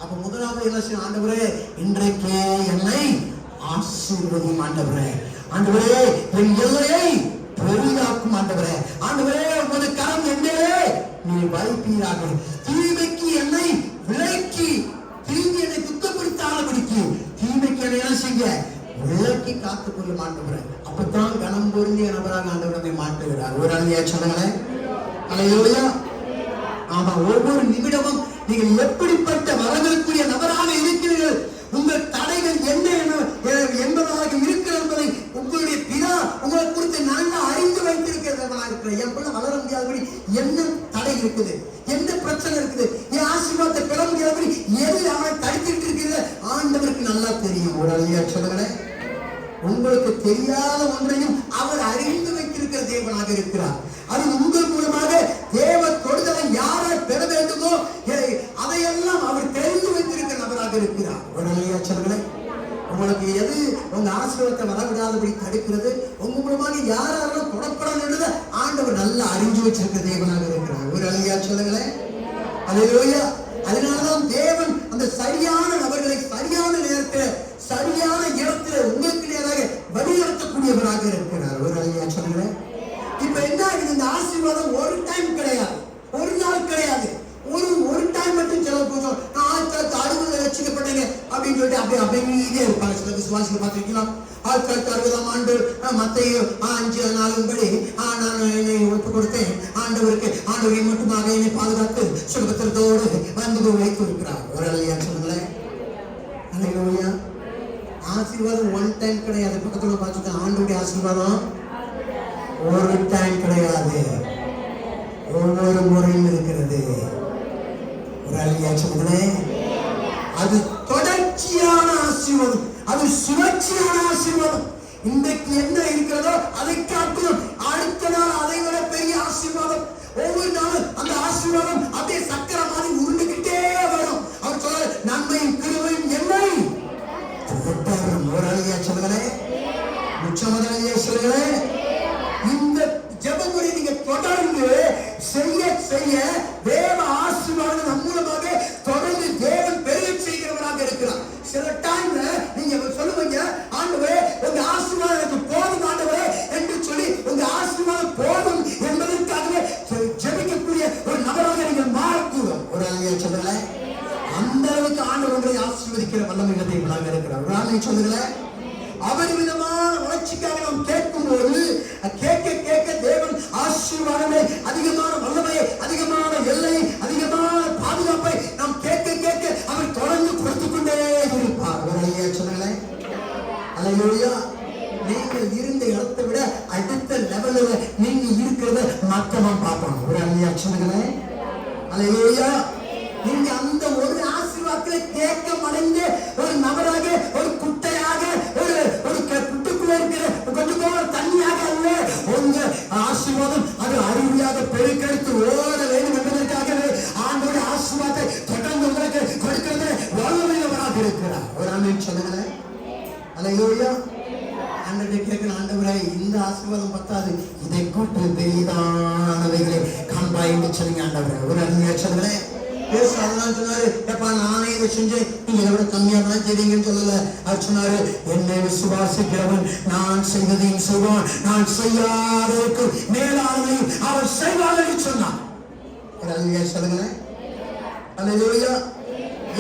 S1: அப்ப முதலாவது என்ன செய்யும்? ஆண்டவரே இன்றைக்கே என்னை ஆசீர்வதியும் ஆண்டவரே. ஆண்டவரே என் எல்லையை பெரிதாக்கும் ஆண்டவரே. ஆண்டவரே உமது கரம் என்னே நீ வைப்பீராக. தீமைக்கு என்னை விலக்கி தீமை என்னை துக்கப்படுத்தாதபடிக்கு தீமைக்கு என்னை என்ன செய்ய விலக்கி காத்துக் கொள்ள ஆண்டவரே. அப்பத்தான் கனம் பொருந்திய நபராக ஆண்டவர் நம்மை மாற்றுகிறார். ஒரு அல்லையா சொல்லுங்களேன். அல்லேலூயா. ஆமா, ஒவ்வொரு நிமிடமும் நீங்கள் எப்படிப்பட்ட வரங்களுக்குரிய நபராக இருக்கிறீர்கள், உங்கள் தடைகள் என்ன என்பதாக இருக்கிறது என்பதை உங்களுடைய பிதா உங்களை குறித்து நல்லா அறிந்து வைத்திருக்கிறவர்களாக இருக்கிற. என் பிள்ளை வளர முடியாதபடி என்ன தடை இருக்குது, என்ன பிரச்சனை இருக்குது, என் ஆசீர்வாதத்தை பெற முடியாதபடி எது அவனை தடுத்துட்டு இருக்கிறது ஆண்டவருக்கு நல்லா தெரியும். ஒரு அல்லையா சொல்லுங்களேன். உங்களுக்கு தெரியாத ஒன்றையும் அவர் அறிந்து வைத்திருக்கிற தேவனாக இருக்கிறார். அது உங்கள் மூலமாக தேவ தொடுதலை யாரை பெற வேண்டுமோ அதையெல்லாம் அவர் தெரிந்து வைத்திருக்கிற நபராக இருக்கிறார். ஒரு அல்லையா சொல்லுங்களேன். உங்களுக்கு எது உங்க ஆசீர்வாதத்தை வரவிடாதபடி தடுக்கிறது, உங்க மூலமாக யாரெல்லாம் தொடப்படாது ஆண்டவர் நல்லா அறிஞ்சு வச்சிருக்கிற தேவனாக இருக்கிறார். ஒரு அல்லையா சொல்லுங்களேன். அல்லேலூயா. அதனாலதான் தேவன் அந்த சரியான நபர்களை சரியான நேரத்தில் சரியான இடத்துல உங்களுக்கு நேராக வழிநடத்தக்கூடியவராக இருக்கிறார். ஒரு அல்லையா சொல்லுங்களேன். இப்ப என்ன ஆகுது? இந்த ஆசீர்வாதம் ஒரு டைம் கிடையாது, ஒரு நாள் கிடையாது, ஒரு டைம் மட்டும் செலவு போதும். நான் 1960 ரட்சிக்கப்பட்டேங்க அப்படின்னு சொல்லிட்டு அப்படியே அமைதியே இருப்பாங்க. சில விசுவாசிகள் பார்த்துருக்கலாம். 1960ஆம் ஆண்டு மத்தேயு 5:4 படி நான் என்னை ஒப்பு கொடுத்தேன் ஆண்டவருக்கு, ஆண்டவரை மட்டுமாக என்னை பாதுகாத்து சுகபத்திரத்தோடு வந்து வைத்து இருக்கிறார். ஒரு அல்லையா சொல்லுங்களேன். அல்லேலூயா. ஆசீர்வாதம் ஒன் டைம் கிடையாது. பக்கத்துல பார்த்துட்டு ஆண்டவருடைய ஆசீர்வாதம் ஒரு டைம் கிடையாது, ஒவ்வொரு முறையும் இருக்கிறது. ஒரு அல்லையா சொல்லுங்களேன். அது தொடர்ச்சியான ஆசீர்வாதம், அது சுழற்சியான ஆசீர்வாதம். இன்றைக்கு என்ன இருக்கிறதோ அதை காட்டிலும் அடுத்த நாள் அதை விட பெரிய ஆசீர்வாதம். ஒவ்வொரு நாளும் அந்த ஆசீர்வாதம் அப்படியே சக்கர மாதிரி உருண்டுகிட்டே வரும். அவர் சொல்றாரு, நன்மையும் கிருபையும் என்னை தொடரும். ஒரு அழகியா சொல்லுங்களேன், உச்சமதலையே சொல்லுங்களேன். இந்த ஜெபங்களை நீங்க தொடர்ந்து செய்ய செய்ய தேவ ஆசீர்வாதம் நம் மூலமாக தொடர்ந்து தேவன் பெருக செய்கிறவராக இருக்கிறார். சில டைம்ல நீங்க சொல்லுவீங்க, ஆண்டவரே உங்க ஆசீர்வாதம் எனக்கு போதும் ஆண்டவரே என்று சொல்லி உங்க ஆசீர்வாதம் போதும் என்பதற்காகவே ஜெபிக்கக்கூடிய ஒரு நபராக நீங்க மாறக்கூடும். ஒரு அழகியா சொல்லுங்களேன். அந்த அளவுக்கு ஆண்டவர் உங்களை ஆசீர்வதிக்கிற வல்லமை உள்ளவராக இருக்கிறார். ஒரு அழகை சொல்லுங்களேன். அபரிமிதமான வளர்ச்சிக்காக நாம் கேட்கும் போது கேட்க கேட்க தேவன் ஆசீர்வாதமே, அதிகமான வல்லமையை, அதிகமான எல்லை, அதிகமான பாதுகாப்பை நாம் கேட்க கேட்க அவர் தொடர்ந்து கொடுத்துக் கொண்டே இருப்பார். ஒரு ஐயா சொன்னாங்களேன், அல்லேலூயா. நீங்கள் இருந்த இடத்தை விட அடுத்த லெவலில் நீங்க இருக்கிறத மத்தவன் பார்ப்பாங்க. ஒரு ஐயா சொன்னாங்களேன், அல்லேலூயா. நீங்க அந்த ஒரு ஆசீர்வாதத்தை கேட்க மடைந்த ஒரு நபராக, ஒரு குட்டையாக, ஒரு குட்டுக்குள்ள இருக்கிற கொஞ்சம் போல தண்ணியாக அல்ல, உங்க ஆசீர்வாதம் அது அருவியாக பெருக்கெடுத்து ஓட வேண்டும் என்பதற்காகவே ஆண்டோட ஆசீர்வாதத்தை தொடர்ந்து உங்களுக்கு கொடுக்கிறது வல்லமையுள்ளவராக இருக்கிறார். ஒரு ஆமென் சொல்லுங்களேன். அல்லேலூயா. ஆண்டவரே கேட்கணும், ஆண்டவரே இந்த ஆசீர்வாதம் பத்தாது, இதை கொண்டு பெரிதானவைகளை காண்பாய் என்று சொல்லுங்க ஆண்டவரே. ஒரு ஆமென் சொல்லுங்களேன். சொன்னாரு, நானே இதை செஞ்சேன், நீங்க விட கம்மியா தான் செய்வீங்கன்னு சொல்லல. அவர் சொன்னாரு, என்னை விசுவாசிக்கிறவன் நான் செய்வதையும் செய்வான், நான் செய்யாததற்கு மேலானதையும் அவர் செய்வார் என்று சொன்னார். சொல்லுங்களேன். அல்லேலூயா.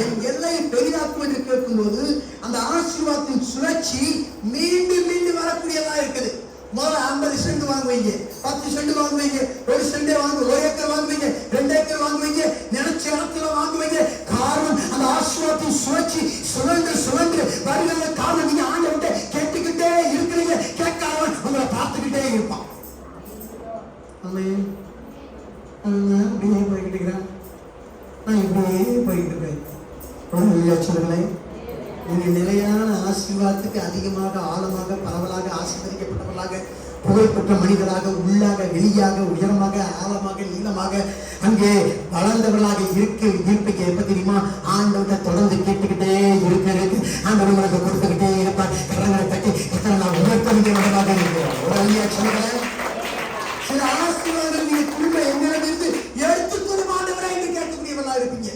S1: என் எல்லையை பெரிதாக்கும் என்று கேட்கும்போது அந்த ஆசீர்வாதத்தின் சுழற்சி மீண்டும் மீண்டும் வரக்கூடியதா இருக்குது. முதல்ல 50 சென்ட் வாங்குவீங்க, 10 சென்ட் வாங்குவீங்க, 1 சென்டே வாங்க, 1 ஏக்கர் வாங்குவீங்க, 2 ஏக்கர் வாங்குவீங்க, நினைச்ச இடத்துல வாங்குவீங்க. காரணம் அந்த ஆசீர்வாதத்தின் சுழற்சி சுழன்று சுழன்று வருகிற காரணம். நீங்க ஆண்டவர்கிட்ட கேட்டுக்கிட்டே இருக்கிறீங்க, கேட்காதவன் உங்களை பார்த்துக்கிட்டே இருப்பான். அப்படியே போய்கிட்டு இருக்கிறேன், நான் இப்படியே போய்கிட்டு இருக்கேன். சொல்லுங்களேன். நீங்க நிலையான ஆசீர்வாதத்துக்கு அதிகமாக, ஆழமாக, பரவலாக ஆசீர்வதிக்கப்பட்டவர்களாக, புகழ்பெற்ற மனிதராக, உள்ளாக, வெளியாக, உயரமாக, ஆழமாக, நீளமாக அங்கே வளர்ந்தவர்களாக இருப்பீங்க. எப்ப தெரியுமா? ஆண்டவர்கிட்ட தொடர்ந்து கேட்டுக்கிட்டே இருக்கு. ஆண்டவர் உங்களுக்கு கொடுத்துக்கிட்டே இருப்பார். கரங்களை தட்டி நான் உயர்த்தவர்களாக இருக்கிறோம். ஒரு ஐயா சொல்லுங்களேன். சில ஆசீர்வாதங்கள் நீங்க திரும்ப எங்களிடமிருந்து எடுத்துக்கொள்ளும் ஆண்டவரை என்று கேட்கக்கூடியவர்களா இருப்பீங்க.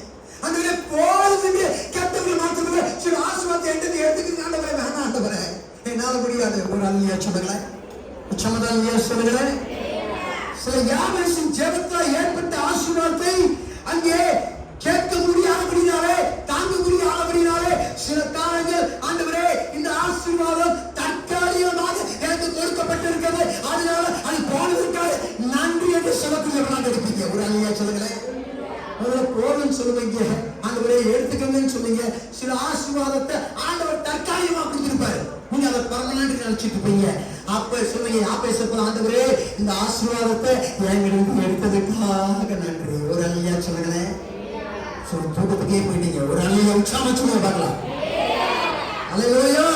S1: அந்த போதும் கேட்டவர்கள் மாற்றவர்கள் சில ஆசீர்வாதத்தை எடுத்துக்கிட்டு ஆண்டவரை வேணாம் ஆண்டவரை என்னால முடியாது. ஒரு அல்லையா சொல்லுங்களேன். உச்சமதாலியா சொல்லுங்களேன். சில யாவரின் ஜெபத்தால் ஏற்பட்ட ஆசீர்வாதத்தை அங்கே கேட்க முடியாதபடினாலே, தாங்க முடியாதபடினாலே சில காலங்கள் ஆண்டவரே இந்த ஆசீர்வாதம் தற்காலிகமாக எனக்கு கொடுக்கப்பட்டிருக்கிறது, அதனால அது போனதற்காக நன்றி என்று சொல்லக்கூடியவர்களாக இருப்பீங்க. ஒரு அல்லையா சொல்லுங்களேன். போதும் சொல்லுவீங்க, ஆண்டவரே எடுத்துக்கங்கன்னு சொல்லுவீங்க. சில ஆசீர்வாதத்தை ஆண்டவர் தற்காலிகமா கொடுத்திருப்பாரு, நீங்க அதை பர்மனன்ட் நினைச்சிட்டு இருப்பீங்க. அப்ப சொல்லுவீங்க, ஆண்டவரே இந்த ஆசீர்வாதத்தை எங்கிருந்து எடுத்ததுக்காக நன்றி. ஒரு அல்லையா சொல்லுங்களேன். தூக்கத்துக்கே போயிட்டீங்க. ஒரு அல்லையா உற்சாகம் சொல்லுங்க பார்க்கலாம். அல்லேலூயா.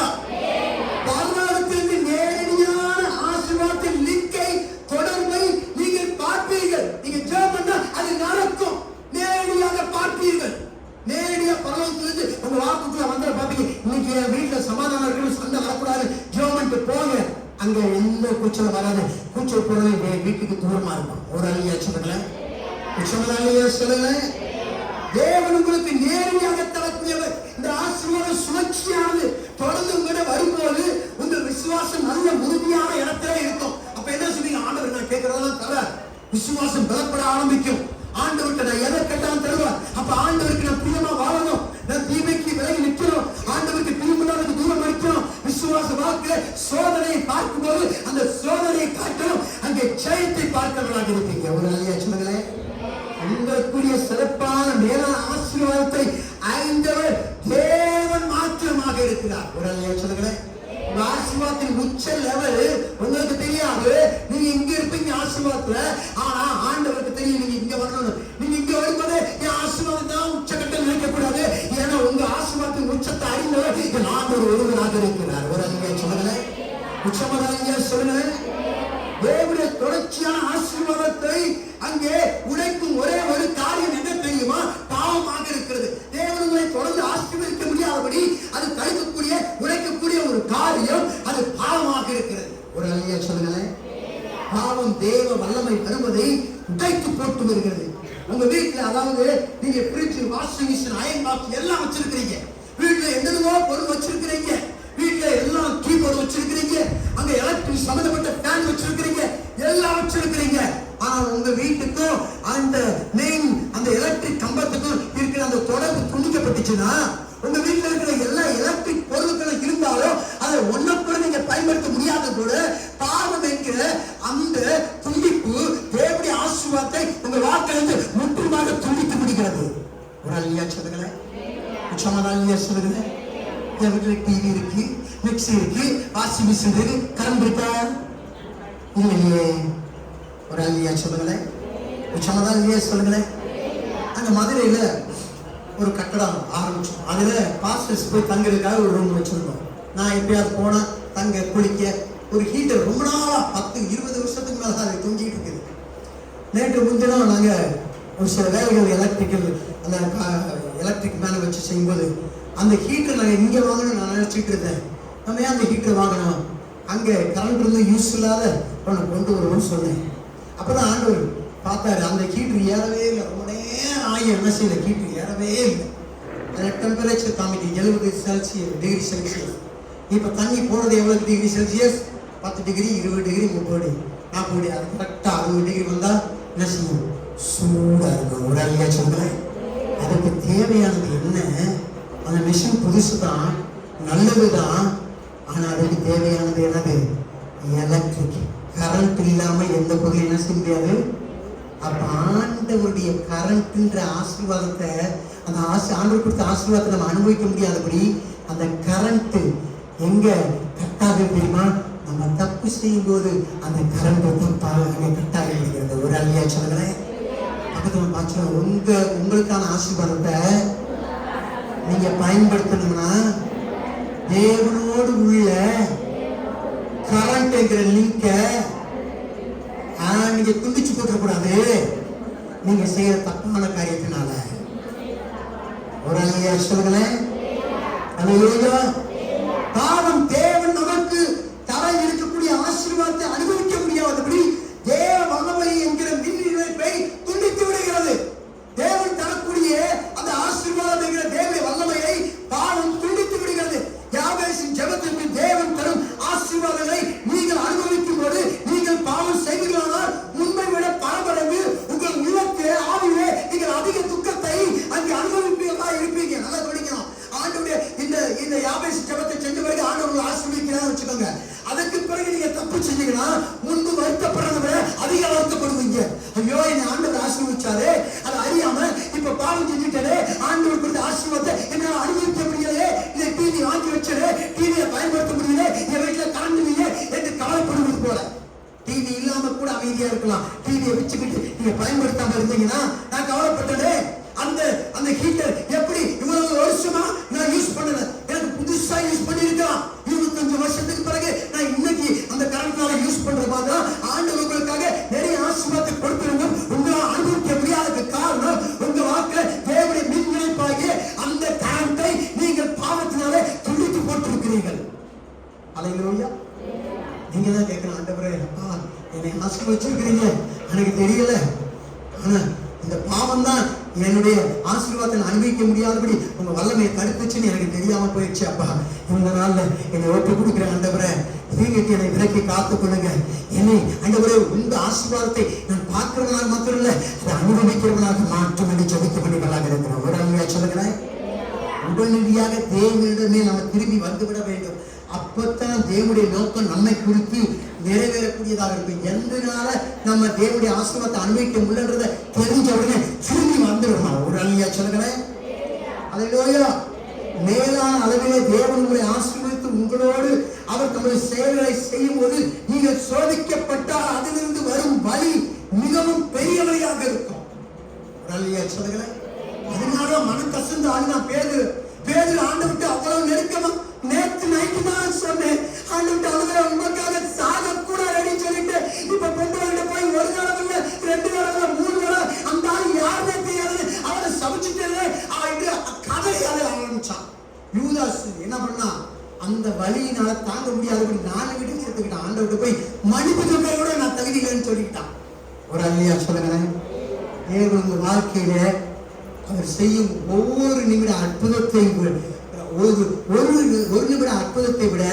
S1: பரலோகத்திலிருந்து நேரடியான ஆசீர்வாதத்தின் லிங்கை, தொடர்பை நீங்கள் பார்ப்பீர்கள். நீங்க ஜெபம் பண்ணா அது நடக்கும். நேரடியாக பார்ப்பீர்கள். நேரடியா பரலோகத்திலிருந்து உங்க வாக்குக்குள்ள வந்தா பார்ப்பீங்க. இன்னைக்கு என் வீட்டுல சமாதானம் இருக்கணும், சண்டை வரக்கூடாது, ஜெபம் போங்க. அங்க எந்த கூச்சல் வராது. கூச்சல் போறது வீட்டுக்கு தூரமா இருக்கும். ஒரு அல்லையா சொல்லுங்களேன். சொல்லுங்களேன். தேவன் உங்களுக்கு நேரடியாக தரக்கூடியவர். இந்த ஆசீர்வாதம் சுழற்சியானது தொடர்ந்து உங்களிடம் வரும்போது உங்கள் விசுவாசம் நல்ல உறுதியான இடத்துல இருக்கும். அப்ப என்ன சொல்றீங்க? ஆண்டவர் நான் கேட்கறதெல்லாம் தர விசுவாசம் பலப்பட ஆரம்பிக்கும். ஆண்டவர்கிட்ட நான் எதை கேட்டாலும் தருவார். அப்ப ஆண்டவருக்கு நான் பிரியமா வாழணும், நான் தீமைக்கு விலகி நிற்கணும், ஆண்டவருக்கு பிரியமுள்ளவருக்கு தூரம் வைக்கணும். விசுவாச வாக்கு சோதனையை பார்க்கும்போது அந்த சோதனையை காட்டணும், அங்கே ஜெயத்தை பார்க்கிறவர்களாக இருப்பீங்க. ஒரு அல்லையா சொல்லுங்களேன். உங்களுக்குரிய சிறப்பான மேலான ஆசீர்வாதத்தை அறிந்தவர் தேவன் மாத்திரமாக இருக்கிறார். ஒரு அல்லையா சொல்லுங்களேன். ஆசீர்வாதத்தின் உச்ச லெவல் உங்களுக்கு தெரியாது. நீங்க இங்க இருப்பீங்க ஆசீர்வாதத்துல, ஆனா ஆண்டவருக்கு தெரியும் நீங்க இங்க வரணும். நீங்க இங்க வரும்போது என் ஆசீர்வாதம் தான் உச்சக்கட்டம் நினைக்க கூடாது. ஏன்னா உங்க ஆசீர்வாதத்தின் உச்சத்தை அறிந்தவர் என் ஆண்டவர் ஒருவராக இருக்கிறார். ஒரு அல்லையா சொல்லுங்களேன். உச்சமதாங்க சொல்லுங்களேன். தேவனுடைய தொடர்ச்சியான ஆசீர்வாதத்தை அங்கே உடைக்கும் ஒரே ஒரு காரியம் என்ன தெரியுமா? பாவமாக இருக்கிறது. தேவன் உங்களை தொடர்ந்து ஆசீர்வதிக்க முடியாதபடி அது தடுக்கக்கூடிய உடைக்கக்கூடிய ஒரு காரியம் அது பாவமாக இருக்கிறது. ஒரு அல்லையா சொல்லுங்களேன். பாவம் தேவ வல்லமை வருவதை உடைத்து போட்டு வருகிறது. உங்க வீட்டுல, அதாவது நீங்க fridge, washing machine, iron box எல்லாம் வச்சிருக்கிறீங்க. வீட்டுல என்னென்னவோ பொருள் வச்சிருக்கிறீங்க. வீட்டுல எல்லாம் கீபோர்டு வச்சிருக்கிறீங்க. அங்க எலக்ட்ரிக் சம்பந்தப்பட்ட ஃபேன் வச்சிருக்கிறீங்க. எல்லாம் வச்சிருக்கிறீங்க. ஆனால் உங்க வீட்டுக்கும் அந்த மெயின் அந்த எலக்ட்ரிக் கம்பத்துக்கும் இருக்கிற அந்த தொடர்பு துண்டிக்கப்பட்டுச்சுன்னா, உங்க வீட்டுல இருக்கிற எல்லா எலக்ட்ரிக் பொருட்களும் இருந்தாலும் அதை ஒன்னப்பட நீங்க பயன்படுத்த முடியாத கூட பாவம் என்கிற அந்த துண்டிப்பு தேவனுடைய ஆசீர்வாதத்தை உங்க வாழ்க்கையிலிருந்து முற்றிலுமாக துண்டித்து விடுகிறது. ஒரு அல்லையா சொல்லுங்களேன். உச்சமாதாலியா சொல்லுங்களேன். வீட்டுல டிவி இருக்கு, மிக்சி இருக்கு, வாஷிங் மிஷின் இருக்கு, கரண்ட் இருக்கா? இல்லையே. ஒரு அல்லையா சொல்லுங்களேன். உச்சமாதாலியா சொல்லுங்களேன். அந்த மதுரையில ஒரு கட்டடம் ஆரம்பிச்சோம். அதுல பாஸ்டர்ஸ் போய் தங்கிறதுக்காக ஒரு ரூம் வச்சிருந்தோம். நான் எப்பயாவது போனா தங்க, குளிக்க ஒரு ஹீட்டர் ரொம்ப நாளா 10-20 வருஷத்துக்கு மேல அது தொங்கிட்டு இருக்குது. நேற்று முன்தினம் நாங்க ஒரு சில வேலைகள் எலக்ட்ரிக் மேல வச்சு செய்யும்போது அந்த ஹீட்டர் நாங்க இங்க வாங்கணும் நான் நினைச்சிட்டு இருந்தேன். நம்ம ஏன் அந்த ஹீட்டர் வாங்கணும்? அங்க கரண்ட் இருந்து யூஸ் இல்லாத ஒன்று கொண்டு வருவோம்னு சொன்னேன். அப்பதான் ஆண்டவர் பார்த்தாரு, அந்த ஹீட்டர் ஏறவே இல்லை. ரொம்ப நேரம் ஆகி என்ன செய்யல, ஹீட்டர் ஏறவே இல்லை. அந்த டெம்பரேச்சர் காமிக்கு 70 டிகிரி செல்சியஸ். இப்ப தண்ணி போனது எவ்வளவு டிகிரி செல்சியஸ்? 10 degree, 20 degree, 30 40. அது கரெக்டா 60 டிகிரி வந்தா என்ன செய்யும்? சூடா இருக்கும். ஒரு அல்லையா சொல்றேன். அதுக்கு தேவையானது என்ன? அந்த மிஷின் புதுசு தான், நல்லதுதான். ஆனா அதுக்கு தேவையானது என்னது? எலக்ட்ரிக். கரண்ட் இல்லாம எந்த பொருள் என்ன செய்ய முடியாது. அப்ப ஆண்டவருடைய கரண்ட்ன்ற ஆசீர்வாதத்தை, அந்த ஆண்டவர் கொடுத்த ஆசீர்வாதத்தை நம்ம அனுபவிக்க முடியாதபடி அந்த கரண்ட் எங்க கட்டாக தெரியுமா? நம்ம தப்பு செய்யும் போது அந்த கரண்ட் அங்கே கட்டாக இருக்கிறது. ஒரு அல்லையா சொல்லுங்களேன். பக்கத்துல பார்த்து உங்களுக்கான ஆசீர்வாதத்தை நீங்க பயன்படுத்தணும்னா தேவனோடு உள்ள கரண்ட் என்கிற லிங்க நீங்க துண்டிச்சு போட்ட கூடாது. நீங்க செய்யற தப்பான காரியத்தினால. ஒரு அல்லையா சொல்லுங்களேன். அல்லேலூயா. பாவம் தேவன் நமக்கு தர இருக்கக்கூடிய ஆசீர்வாதத்தை அனுபவிக்க முடியாதபடி தேவ வல்லமை என்கிற மின் இணைப்பை துண்டித்து விடுகிறது. தேவன் தரக்கூடிய அந்த ஆசீர்வாதம் என்கிற தேவனுடைய வல்லமையை பாவம் துண்டித்து விடுகிறது. யாபேசின் ஜெபத்திற்கு தேவன் தரும் ஆசீர்வாதங்களை நீங்கள் அனுபவிக்கும் போது நீங்கள் பாவம் செய்வீர்களானால் உண்மை விட பரபரப்பு உங்கள் உள்ளத்திலே ஆவியிலே நீங்கள் அதிக துக்கத்தை அங்கே அனுபவிப்பீர்களா இருப்பீங்க. நல்லா கவனிக்கணும். ஆண்டவருடைய இந்த யாபேஸ் ஜெபத்தை செஞ்ச பிறகு ஆண்டவர் ஆசீர்வதிக்கிறான்னு வச்சுக்கோங்க. அதுக்கு பிறகு நீங்க தப்பு செஞ்சீங்கன்னா முன்பு வருத்தப்படுறத விட அதிக வருத்தப்படுவீங்க. ஐயோ என்னை ஆண்டவர் ஆசீர்வதிச்சாரு, அதை அறியாம இப்ப பாவம் செஞ்சுட்டாரு, ஆண்டவர் கொடுத்த ஆசீர்வாதத்தை என்னால அனுபவிக்க முடியலையே, இதை டிவி வாங்கி வச்சாரு, டிவியை பயன்படுத்த முடியல, என் வீட்டுல கரண்ட் இல்லையே என்று கவலைப்படுவது போல. டிவி இல்லாம கூட அமைதியா இருக்கலாம். டிவியை வச்சுக்கிட்டு நீங்க பயன்படுத்தாம இருந்தீங்கன்னா நான் கவலைப்பட்டேன். அந்த ஹீட்டர் எப்படி இவ்வளவு வருஷமா நான் யூஸ் பண்ணல, எனக்கு புதுசா யூஸ் பண்ணிருக்கலாம். 25 வருஷத்துக்கு பிறகு நான் இன்னைக்கு அந்த கரண்ட்னால யூஸ் பண்ற மாதிரி ஆண்டவர் உங்களுக்காக நிறைய ஆசீர்வாதத்தை கொடுத்திருந்தோம். உங்களால் அனுபவிக்க முடியாத காரணம் உங்க வாக்குல தேவனுடைய மின் இணைப்பாகிய அந்த கரண்டை நீங்கள் பாவத்தினாலே துண்டித்து போட்டிருக்கிறீர்கள். அல்லேலூயா. நீங்க தான் கேட்கணும், ஆண்டவரே அப்பா என்னை ஆசீர்வதிச்சிருக்கிறீங்க, எனக்கு தெரியல. ஆனா இந்த பாவம் தான் என்னுடைய ஆசீர்வாதத்தை அனுபவிக்க முடியாதபடி உங்க வல்லமையை தடுத்துச்சுன்னு எனக்கு தெரியாம போயிடுச்சு. அப்பா இந்த நாள்ல என்னை ஒட்டு கொடுக்குற ஆண்டவரே, தீங்கிட்டு என்னை விலக்கி காத்துக் கொள்ளுங்க. என்னை ஆண்டவரே உங்க ஆசீர்வாதத்தை நான் பார்க்கிறவனாக மாத்திரம் இல்ல, அதை அனுபவிக்கிறவனாக மாற்றம் என்று ஜெபிக்க வேண்டியவர்களாக இருக்கிறோம். ஒரு அல்லையா சொல்லுங்களேன். உடனடியாக தேவனிடமே நம்ம திரும்பி வந்துவிட வேண்டும். அப்பத்தான் தேவனுடைய நோக்கம் நம்மை குறித்து நிறைவேறக்கூடியதாக இருக்கும். எந்தனால நம்ம தேவனுடைய ஆசீர்வாதத்தை அனுபவிக்க முடியன்றதை தெரிஞ்ச உடனே திரும்பி வந்துடணும். ஒரு அல்லையா சொல்லுங்களேன். அல்லேலூயா. மேலான அளவிலே தேவன் உங்களை ஆசீர்வதித்து உங்களோடு அவர் தம்முடைய செயல்களை செய்யும் போது நீங்கள் சோதிக்கப்பட்டால் அதிலிருந்து வரும் வழி மிகவும் பெரிய வழியாக இருக்கும். ஒரு அல்லையா சொல்லுங்களேன். அதனால மனம் கசந்து ஆடினா பேரு ஆண்டவர்கிட்ட அவ்வளவு நெருக்கமா. நேற்று நைட்டு தான் சொன்னேன், ஆண்டவர்கிட்ட அழுகிற உங்களுக்காக சாக கூட ரெடி சொல்லிட்டு வலியினால தாங்க முடியாதபடி நான் வீட்டுக்கு சேர்த்துக்கிட்டான். ஆண்டவர்கிட்ட போய் மன்னிப்பு சொல்ல கூட நான் தகுதி இல்லைன்னு சொல்லிக்கிட்டான். ஒரு அல்லையா சொல்லுங்களேன். உங்க வாழ்க்கையில அவர் செய்யும் ஒவ்வொரு நிமிட அற்புதத்தை ஒரு நிமிட அற்புதத்தை விட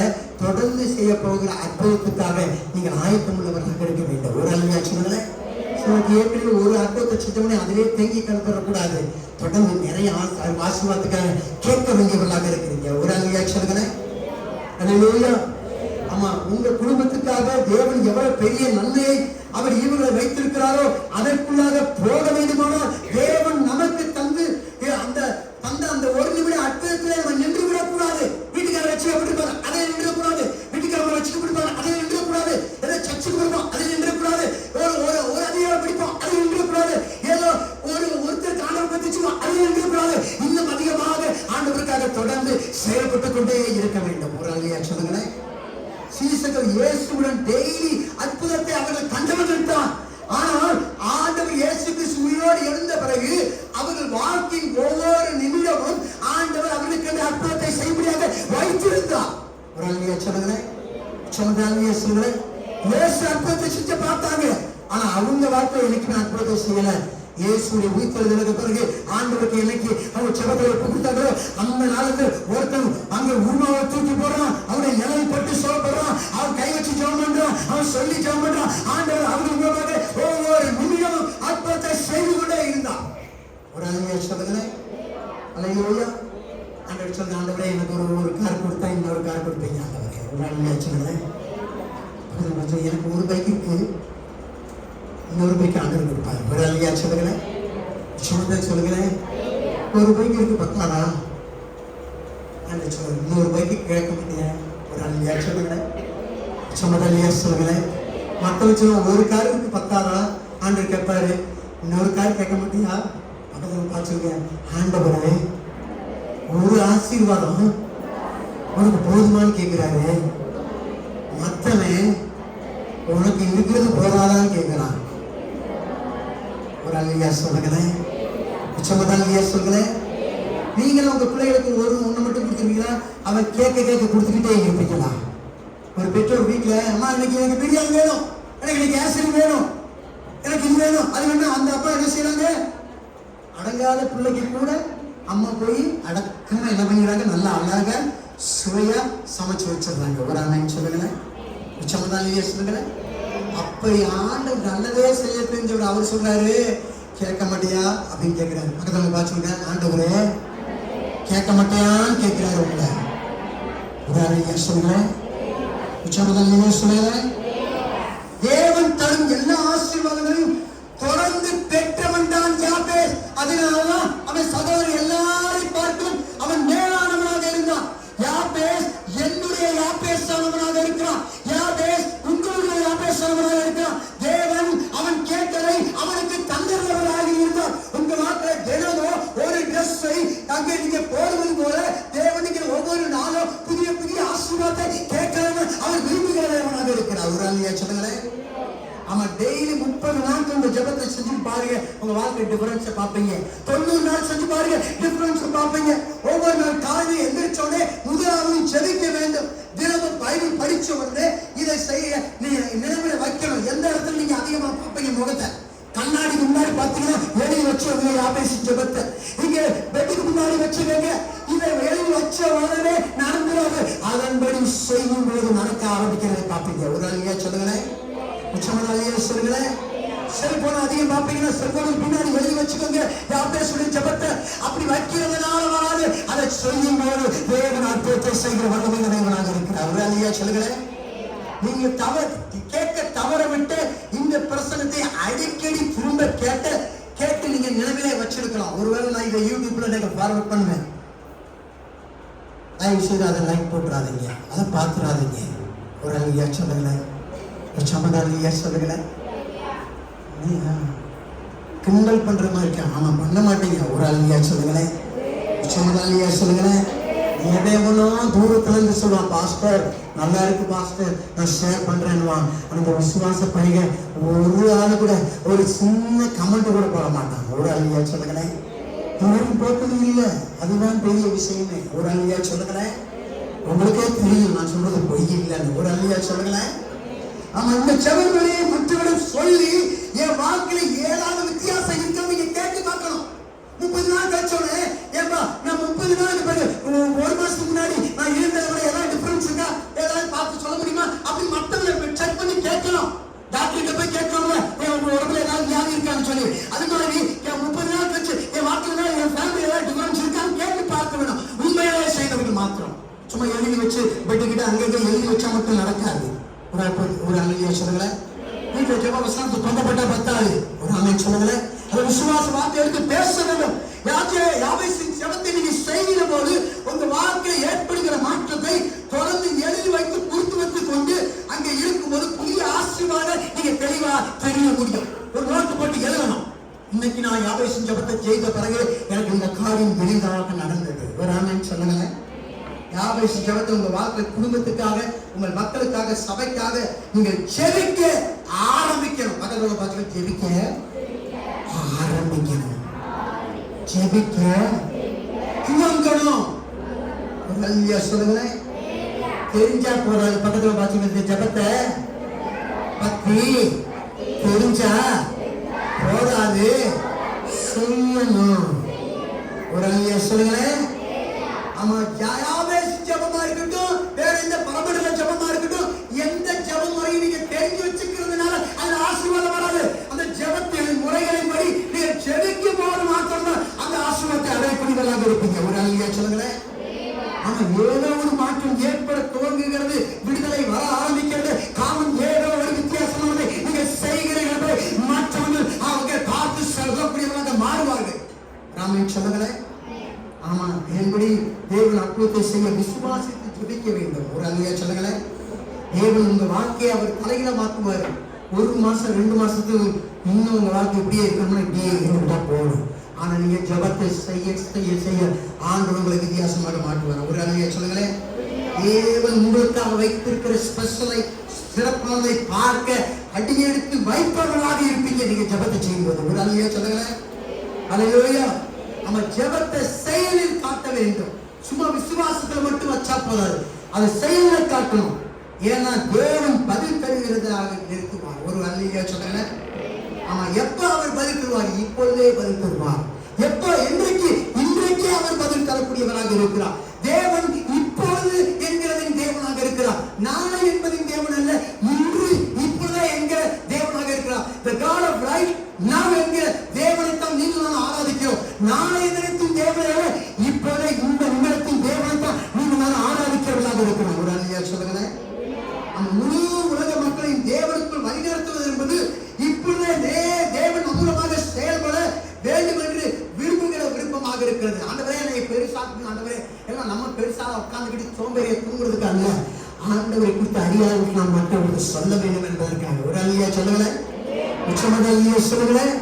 S1: தொடர்ந்து செய்ய போகிற அற்புதத்துக்காக நீங்கள் ஆயத்தம் உள்ளவர்களாக இருக்க வேண்டும். ஒரு அல்லையா சொல்லுங்களேன். ஏற்கனவே ஒரு அற்புதத்தை செஞ்சவனே அதிலே தேங்கி கலந்துடக்கூடாது. தொடர்ந்து நிறைய ஆசீர்வாதத்துக்காக கேட்க வேண்டியவர்களாக இருக்கிறீங்க. ஒரு அல்லையா சொல்லுங்களேன். அல்லேலூயா. ஆமா, உங்க குடும்பத்துக்காக தேவன் எவ்வளவு பெரிய நன்மையை அவர் இவர்களை வைத்திருக்கிறாரோ அதற்குள்ளாக போக வேண்டுமானால் தேவன் நமக்கு தந்து அந்த ஒரு நிமிட அற்புதத்திலே நம்ம நின்று விடக்கூடாது. வீட்டுக்காரர் வச்சு விட்டுருப்பாங்க, அதை நின்றக்கூடாது. வீட்டுக்காரர் வச்சுட்டு விடுப்பாங்க, அதை நின்றக்கூடாது. ஏதோ சர்ச்சுக்கு போயிருப்போம், அதை நின்றக்கூடாது. ஒரு அதிகாரம் பிடிப்போம், அதை நின்றக்கூடாது. ஏதோ ஒருத்தருக்கு ஆண்டவர் பத்திச்சுவோம், அதை நின்றக்கூடாது. இன்னும் அதிகமாக ஆண்டவருக்காக தொடர்ந்து செயல்பட்டுக் கொண்டே இருக்க வேண்டும். ஒரு அல்லையா சொல்லுங்களேன். சீசர்கள் இயேசுவுடன் டெய்லி அற்புதத்தை அவர்கள் கண்டவர்கள் தான். ஆனால் ஆண்டவர் இயேசு கிறிஸ்து உயிரோடு எழுந்த பிறகு அவர்கள் வாழ்க்கையின் ஒவ்வொரு நிமிடமும் ஆண்டவர் அவர்களுக்கு அற்புதத்தை செய்யும்படியாக வைத்திருந்தார். ஒரு அல்லையா சொல்லுங்களேன். சொன்னாங்க சொல்லுங்களேன். இயேசு அற்புதத்தை செஞ்சு பார்த்தாங்க. ஆனா அவங்க வாழ்க்கை என்னைக்குமே அற்புதத்தை செய்யல. இயேசுடைய உயிர்த்தெழுதலுக்கு பிறகு ஆண்டவருக்கு என்னைக்கு அவங்க செபத்துல கொடுத்தாங்களோ அந்த நாளுக்கு ஒருத்தன் அங்க உருவாவை தூக்கி போடுறான், அவனை நிழல் பட்டு சோப்படுறான், அவன் கை வச்சு ஜெபம் பண்றான், அவன் சொல்லி ஜெபம் பண்றான். ஆண்டவர் அவருக்கு மூலமாக ஒவ்வொரு நிமிடமும் அற்புதத்தை செய்து கொண்டே இருந்தான். ஒரு அல்லையா சொல்லுங்களேன். அல்லேலூயா. ஆண்டவர் சொல்ற, ஆண்டவரே எனக்கு ஒரு கார் கொடுத்தா இன்னொரு கார் கொடுப்பீங்க ஆண்டவரே. ஒரு அல்லையா சொல்லுங்களேன். எனக்கு ஒரு பைக் இருக்கு, இன்னொரு பைக்கு ஆண்டவர் கொடுப்பாரு. ஒரு அல்லையா சொல்லுங்களேன். சொல்லுங்களேன். ஒரு பைக்கு இருக்கு பத்தாடா இன்னொரு பைக்கு கேட்க முடியாது. ஒரு அல்லையா சொல்லுங்களேன். அல்லையா சொல்லுங்களேன். மற்ற சொல்லுவோம் ஒரு காருக்கு பத்தாடா ஆண்டவர் கேட்பாரு, இன்னொரு கார் கேட்க மாட்டியா? பக்கத்தில் பார்த்துருங்க. ஆண்டவரே ஒரு ஆசீர்வாதம் உனக்கு போதுமான்னு கேட்கிறாரு. மற்றவன் உனக்கு இருக்கிறது போதாதான்னு கேட்கிறான். ஒரு அல்லையா சொல்லுங்களேன். அல்லையா சொல்லுங்களேன். நீங்களும் உங்க பிள்ளைகளுக்கு ஒண்ணு மட்டும் கொடுத்துருக்கீங்களா? அவன் கேட்க கொடுத்துக்கிட்டே இருப்பீங்களா? ஒரு பெற்றோர் வீட்டுல, அம்மா இன்னைக்கு எனக்கு பிரியாணி வேணும், எனக்கு இன்னைக்கு கேசரி வேணும், எனக்கு இது வேணும், அது வேணும். அந்த அப்பா என்ன செய்யறாங்க? அடங்காத பிள்ளைக்கு கூட அம்மா போய் அடக்கமா என்ன பண்ணிக்கிறாங்க? நல்லா அழகா சுவையா சமைச்சு வச்சிடுறாங்க. ஒரு அண்ணன் சொல்லுங்களேன். அல்லையா சொல்லுங்களேன். அப்ப ஆண்டவர் நல்லதே செய்ய தெரிஞ்சவர் அவர் சொல்றாரு, கேட்க மாட்டியா அப்படின்னு கேட்கிறாரு. பக்கத்துல பார்த்துருங்க. ஆண்டவரே கேட்க மாட்டியான்னு கேட்கிறாரு உங்களை. உதாரணம் சொல்லுங்களேன். சொல்லுங்களேன். தேவன் தரும் எல்லா ஆசீர்வாதங்களையும் தொடர்ந்து பெற்றவன் தான் யாபேஸ். அதனாலதான் அவன் சகோதரர் எல்லாரையும் பார்க்கும் அவன் மேலானவனாக இருந்தான். யாபேஸ் என்னுடைய யாபேசானவனாக இருக்கிறான். யாபேஸ் உங்களுடைய யாபேசானவனாக இருக்கிறான். தேவன் அவன் கேட்டதை அவனுக்கு தந்தவராக இருந்தார். உங்க வார்த்தை தினமும் ஒரு ட்ரெஸ்ஸை அங்கே நீங்க போடுவது போல தேவனுக்கு ஒவ்வொரு நாளும் புதிய புதிய ஆசீர்வாதத்தை கேட்கிறவன் அவர் விரும்புகிறவனாக இருக்கிறார். ஒரு அல்லையா சொல்லுங்களேன். ஆமா, டெய்லி 30 நாட்கள் உங்க ஜெபத்தை செஞ்சு பாருங்க, உங்க வாழ்க்கை டிஃபரன்ஸை பார்ப்பீங்க. 90 நாள் செஞ்சு பாருங்க, டிஃபரன்ஸ் பார்ப்பீங்க. ஒவ்வொரு நாள் காலையில் எந்திரிச்சோடனே முதலாவது ஜெபிக்க வேண்டும். தினமும் பைபிள் படிச்ச உடனே இதை செய்ய நீங்க நினைவுல வைக்கணும். எந்த இடத்துல நீங்க அதிகமா பார்ப்பீங்க? முகத்தை கண்ணாடிக்கு முன்னாடி பார்த்தீங்கன்னா வெளியே வச்சு யாபேஸ் ஜெபத்தை இங்க பெட்டுக்கு முன்னாடி வச்சுக்கோங்க. இதை வெளியே வச்ச உடனே நடந்துடாது. அதன்படி செய்யும் போது நடக்க ஆரம்பிக்கிறதை பார்ப்பீங்க. ஒரு அல்லையா சொல்லுங்களேன். சொல்லுங்களேன். செல்போன் அதிகம் பார்ப்பீங்கன்னா செல்போனுக்கு பின்னாடி எழுதி வச்சுக்கோங்க யாபேசுடைய ஜெபத்தை. அப்படி வைக்கிறதுனால வராது, அதை செய்யும் போது தேவன் அற்புதத்தை செய்கிற வல்லமை தேவனாக இருக்கிறார். ஒரு அல்லையா சொல்லுங்களேன். நீங்க கேட்க தவற விட்டு இந்த பிரசனத்தை அடிக்கடி திரும்ப கேட்டு நீங்க நினைவிலே வச்சிருக்கலாம். ஒருவேளை நான் இதை யூடியூப்ல நீங்க ஃபார்வர்ட் பண்ணுவேன், தயவு செய்து அதை லைக் போட்டுறாதீங்க, அதை பார்த்துடாதீங்க. ஒரு அல்லையா சொல்லுங்களேன். அல்லையா சொல்லுங்களேன். கிண்டல் பண்ற மாதிரி இருக்கேன், ஆமா பண்ண மாட்டீங்க. ஒரு அல்லையா சொல்லுங்களேன். அல்லையா சொல்லுங்களேன். எதையவனும் தூரத்துல இருந்து சொல்லுவான், பாஸ்டர் நல்லா இருக்கு பாஸ்டர் நான் ஷேர் பண்றேன்னுவான். அந்த விசுவாச பையன் ஒரு ஆளு கூட ஒரு சின்ன கமெண்ட் கூட போட மாட்டான். ஒரு அல்லையா சொல்லுங்களேன். யாரும் போட்டதும் இல்லை, அதுதான் பெரிய விஷயமே. ஒரு அல்லையா சொல்லுங்களேன். உங்களுக்கே தெரியும் நான் சொல்றது பொய் இல்லைன்னு. ஒரு அல்லையா சொல்லுங்களேன். ஆமா, இந்த ஜெபங்களை மற்றவர்கள் சொல்லி என் வாழ்க்கையில ஏதாவது வித்தியாசம் இருக்கா நீங்க கேட்டு பார்க்கணும். 30 நாள் கழிச்சோடனே ஏப்பா நான் 30 நாளுக்கு பிறகு 1 மாசத்துக்கு முன்னாடி நான் இருந்ததை விட ஏதாவது டிஃபரன்ஸ் இருக்கா ஏதாவது பார்த்து சொல்ல முடியுமா அப்படி மற்றவங்களை செக் பண்ணி கேட்கணும். டாக்டர்கிட்ட போய் கேட்கணும்ல உங்க உடம்புல ஏதாவது வியாதி இருக்கான்னு சொல்லி. அது மாதிரி 30 நாள் கழிச்சு என் வாழ்க்கையில என் ஃபேமிலி ஏதாவது டிஃபரன்ஸ் இருக்கான்னு கேட்டு பார்க்க வேணும். உண்மையாவே செய்யறவர்கள் மாத்திரம் சும்மா எழுதி வச்சு பெட்டுக்கிட்ட அங்கங்க எழுதி வச்சா மட்டும் நடக்காது. ஒரு அலையை சொல்லுங்களேன். வீட்டில் ஜெப வசனத்தை தொண்டப்பட்ட பத்தாது. ஒரு அலை சொல்லுங்களேன். அது விசுவாச வார்த்தை எடுத்து பேச வேண்டும். யாவேசின் ஜெபத்தை நீங்க செய்கிற போது உங்க வாழ்க்கையில் ஏற்படுகிற மாற்றத்தை தொடர்ந்து எழுதி வைத்து குறித்து வைத்துக் கொண்டு அங்கே இருக்கும்போது புதிய ஆசீர்வாதம் நீங்க தெளிவா தெரிய முடியும். ஒரு நோட்டு போட்டு எழுதணும். இன்னைக்கு நான் யாவேசின் ஜெபத்தை செய்த பிறகு எனக்கு இந்த காரியம் எளிதாக நடந்தது. ஒரு ஆமென் சொல்லுங்களேன். யாவேசின் ஜெபத்தை உங்க வாழ்க்கை குடும்பத்துக்காக உங்கள் மக்களுக்காக சபைக்காக நீங்க ஜெபிக்க ஆரம்பிக்கணும். பக்கத்துல பார்த்து ஜெபிக்க ஆரம்பிக்கணும். ஜெபிக்க துவங்கணும். ஒரு அல்லேலூயா சொல்லுங்களேன். தெரிஞ்சா போறாது. பக்கத்துல பார்த்து ஜெபத்தை பத்தி தெரிஞ்சா போதாது, செய்யணும். ஒரு அல்லேலூயா சொல்லுங்களேன். ஆமா, யாவேசின் ஜெபமா இருக்கட்டும், வேற எந்த பரமண்டல ஜெபமா இருக்கட்டும், எந்த ஜெப முறையை நீங்க தெரிஞ்சு வச்சுக்கிறதுனால அந்த ஆசீர்வாதம் வராது. அந்த ஜெபத்தின் முறைகளின் படி நீங்க ஜெபிக்கும் போது மாத்திரம் அந்த ஆசீர்வாதத்தை அடையக்கூடியவர்களாக இருப்பீங்க. ஒரு அல்லேலூயா சொல்லுங்களேன். ஆமா, ஏதோ ஒரு மாற்றம் ஏற்பட துவங்குகிறது, விடுதலை வர ஆரம்பிக்கிறது. காமன் ஏதோ ஒரு வித்தியாசமானது நீங்க செய்கிறீர்கள், மற்றவர்கள் அவங்க பார்த்து சொல்லக்கூடியவர்களாக மாறுவார்கள். ஆமென் சொல்லுங்களேன். ஆமா, என்படி தேவன் அற்புதத்தை செய்ய விசுவாசித்து ஜெபிக்க வேண்டும். ஒரு அல்லேலூயா சொல்லுங்களேன். தேவன் உங்க வாழ்க்கையை அவர் தலையில மாற்றுவார். 1 மாசம் 2 மாசத்துக்கு இன்னும் உங்க வாழ்க்கை இப்படியே இருக்கணும்னா இப்படியே இருந்தா போதும். ஆனா நீங்க ஜெபத்தை செய்ய செய்ய செய்ய ஆண்டவர் உங்களை வித்தியாசமாக மாற்றுவார். ஒரு அல்லேலூயா சொல்லுங்களேன். தேவன் உங்களுக்காக வைத்திருக்கிற ஸ்பெஷலை சிறப்பானதை பார்க்க அடியெடுத்து வைப்பவர்களாக இருப்பீங்க நீங்க ஜெபத்தை செய்யும்போது. ஒரு அல்லேலூயா சொல்லுங்களேன். அல்லேலூயா. நம்ம ஜெபத்தை செயலில் காட்ட வேண்டும். சும்மா விசுவாசத்துல மட்டும் வச்சா போதாது, அதை செயலை காட்டணும். ஏன்னா தேவன் பதில் தருகிறதாக நிறுத்துவார். ஒரு அல்லேலூயா சொல்லுங்க. ஆமா, எப்ப அவர் பதில் தருவார்? இப்பொழுதே பதில் தருவார். எப்ப? இன்றைக்கே அவர் பதில் தரக்கூடியவராக இருக்கிறார். தேவன் இப்பொழுது என்கிறதின் தேவனாக இருக்கிறார். நாளை என்பதின் தேவன் அல்ல, இன்று இப்பொழுதே என்கிற தேவனாக இருக்கிறார். The God of right now என்கிற தேவனைத்தான் நீங்கள் நான் ஆராதிக்கிறோம். நாளை தினத்தின் தேவனை இப்பொழுதே இந்த நிமிடத்தின் தேவனைத்தான் நீங்கள் நான் ஆராதிக்கிறவர்களாக இருக்கிறோம். ஒரு அல்லேலூயா சொல்லுங்களேன். முழு உலக மக்களின் தேவனுக்குள் வழிநடத்துவது என்பது இப்பொழுதே தேவன் மூலமாக செயல்பட வேண்டும் என்று விரும்புகிற விருப்பமாக இருக்கிறது. ஆண்டவரே என்னை பெருசாக்குங்க. ஆண்டவரே எல்லாம் நம்ம பெருசாக உட்கார்ந்துக்கிட்டு சோம்பேறியை தூங்குறதுக்கு அல்ல, ஆண்டவரை குறித்து அறியாதவர்கள் நாம் மற்றவர்களுக்கு சொல்ல வேண்டும் என்பதற்காக. ஒரு அல்லேலூயா சொல்லுங்களேன். நிச்சயமாக அல்லேலூயா சொல்லுங்களேன்.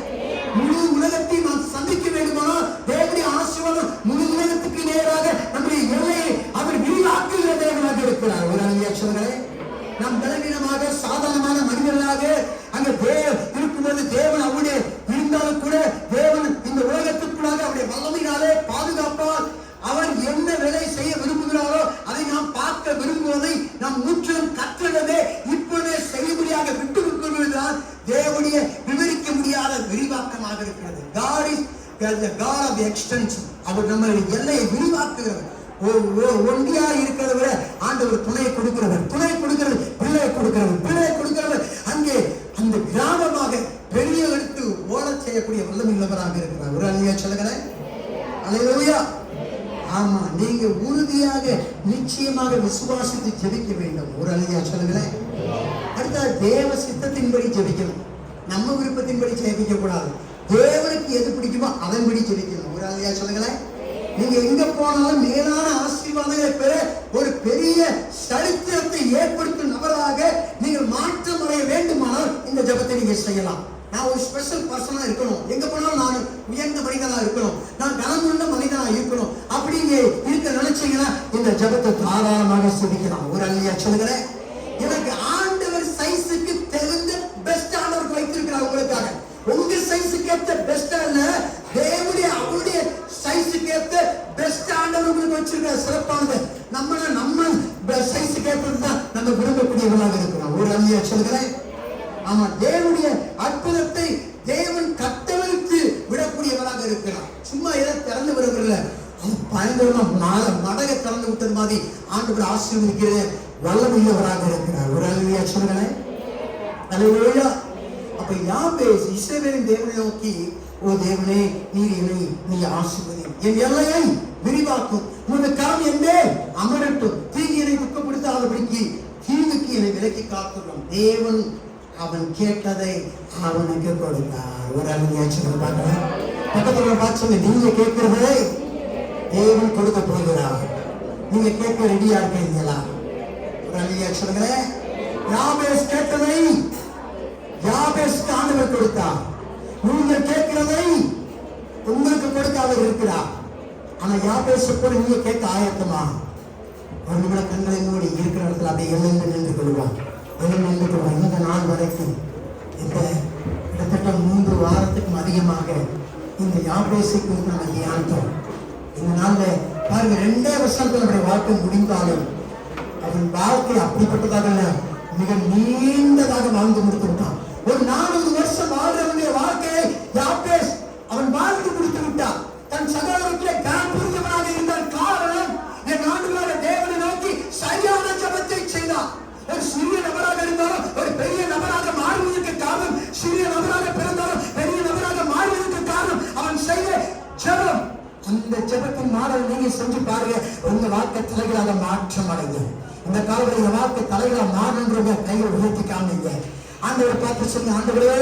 S1: முழு உலகத்தை நாம் சந்திக்க வேண்டுமானால் தேவனுடைய ஆசீர்வாதம் முழு உலகத்துக்கு நேராக நம்முடைய எல்லையை அவர் விரிவாக்குகிற தேவனாக இருக்கிறார். ஒரு அல்லேலூயா சொல்லுங்களேன். நாம் பலவீனமாக சாதாரணமான மனிதர்களாக அங்க இருக்கும்போது தேவன் அவருடைய இருந்தாலும் கூட தேவன் இந்த உலகத்துக்குள்ளாக அவருடைய வல்லமையினாலே பாதுகாப்பால் அவர் என்ன வேலை செய்ய விரும்புகிறாரோ அதை நாம் பார்க்க விரும்புவதை நாம் முற்றிலும் கற்றவே இப்பொழுதே செய்யும்படியாக விட்டு விடுவதுதான் தேவனுடைய விவரிக்க முடியாத விரிவாக்கமாக இருக்கிறது. God is the God of the extension. அவர் நம்ம எல்லையை விரிவாக்குகிறவர். ஒன்றியா இருக்கிறத விட ஆண்டவர் துணையை கொடுக்கிறவர். துணை கொடுக்கிறது பிள்ளையை கொடுக்கிறவர். பிள்ளையை கொடுக்கிறவர் அங்கே அந்த கிராமமாக பெரிய எடுத்து ஓட செய்யக்கூடிய வல்லமை உள்ளவராக இருக்கிறார். ஒரு அல்லேலூயா சொல்லுங்களேன். அல்லேலூயா. ஆமா, நீங்க உறுதியாக நிச்சயமாக விசுவாசித்து ஜெபிக்க வேண்டும். ஒரு அல்லேலூயா சொல்லுங்களேன். அடுத்த தேவ சித்தத்தின்படி ஜெபிக்கணும். நம்ம விருப்பத்தின்படி ஜெபிக்க கூடாது. தேவனுக்கு எது பிடிக்குமோ அதன்படி ஜெபிக்கணும். ஒரு அல்லேலூயா சொல்லுங்களேன். நீங்க எங்க போனாலும் மேலான ஆசீர்வாதங்களை பெற ஒரு பெரிய சரித்திரத்தை ஏற்படுத்தும் நபராக நீங்கள் மாற்றம் அடைய வேண்டுமானால் இந்த ஜெபத்தை நீங்க செய்யலாம். நான் ஒரு ஸ்பெஷல் பர்சனா இருக்கணும், எங்க போனாலும் நான் உயர்ந்த மனிதனா இருக்கணும், நான் கனமுள்ள மனிதனா இருக்கணும் அப்படிங்க இருக்க நினைச்சீங்கன்னா இந்த ஜெபத்தை தாராளமாக செபிக்கலாம். ஒரு அல்லேலூயா சொல்லுங்களேன். எனக்கு ஆண்டவர் சைஸுக்கு தகுந்த பெஸ்ட் ஆண்டவர் வைத்திருக்கிறார் உங்களுக்காக. உங்க சைஸுக்கு ஏற்ற பெஸ்ட் அல்ல, தேவனுடைய அவருடைய சைஸுக்கு ஏற்ற பெஸ்ட் ஆண்டவர் உங்களுக்கு வச்சிருக்கிற சிறப்பானது. நம்ம ஆமா, தேவனுடைய அற்புதத்தை தேவன் கட்டவிழ்த்து விடக்கூடியவராக இருக்கிறார். சும்மா ஏதோ திறந்து விடுறதில்ல, அது பயங்கரமா மடகை திறந்து விட்டது மாதிரி ஆண்டவர் ஆசீர்வதிக்கிறது வல்லமையுள்ளவராக இருக்கிறார். ஒரு அல்லேலூயா சொல்லுங்களேன். அல்லேலூயா. அப்ப யாபேஸ் இஸ்ரவேலின் தேவனை நோக்கி, ஓ தேவனே, நீ ஆசீர்வதி, என் எல்லையை விரிவாக்கும், உனது கரம் என்னே அமரட்டும், தீங்கு என்னை துக்கப்படுத்தாதபடிக்கு தீங்குக்கு என்னை விலக்கி காத்துள்ளோம். தேவன் அவன் கேட்டதை அவனுக்கு கொடுத்தார். ஒரு அல்லேலூயா சொல்லுங்க பார்க்கலாம். பக்கத்துல பார்த்து, நீங்க கேட்கிறதை தேவன் கொடுக்க போகிறார். நீங்க கேட்க ரெடியா இருக்கீங்களா? ஒரு அல்லேலூயா சொல்லுங்களேன். யாபேஸ் கேட்டதை யாபேஸ்க்கு ஆண்டவர் கொடுத்தார். நீங்கள் கேட்கிறதை உங்களுக்கு கொடுக்க அவர் இருக்கிறார். ஆனா யாபேஸ் கூட நீங்க கேட்க ஆயத்தமா? ஒரு நிமிடம் கண்களை மூடி இருக்கிற இடத்துல அப்படியே எழுந்து நின்று கொள்வார். இந்த நாள் வரைக்கும் இந்த கிட்டத்தட்ட 3 வாரத்துக்கும் அதிகமாக இந்த யாபேசை குறித்து நம்ம தியானித்தோம். இந்த நாள்ல பாருங்க, 2 வருஷத்துல நம்முடைய வாழ்க்கை முடிந்தாலும் அவன் வாழ்க்கை அப்படிப்பட்டதாக மிக நீண்டதாக வாழ்ந்து முடித்து விட்டான். ஒரு 400 வருஷம் வாழ்றவனுடைய வாழ்க்கையை யாபேஸ் அவன் வாழ்ந்து முடித்து விட்டான். தன் சகோதரத்திலே கனப்புரிந்தவனாக இருந்தால் காரணம், என் ஆண்டவரான தேவனை நோக்கி சரியான ஜெபத்தை செய்தான். ஒரு சிறிய நபராக இருந்தாலும் ஒரு பெரிய நபராக மாறுவதற்கு காரணம், சிறிய நபராக பிறந்தாலும் பெரிய நபராக மாறுவதற்கு காரணம் அவன் செய்த ஜெபம். அந்த ஜெபத்தின் மாடல் நீங்க செஞ்சு பாருங்க, உங்க வாழ்க்கை தலைகளாக மாற்றம் அடைங்க. இந்த காலத்தில் வாழ்க்கை தலைகளாக மாறுன்றவங்க கையை உயர்த்தி காமிங்க. ஆண்டவரை பார்த்து சொல்லுங்க, ஆண்டவரே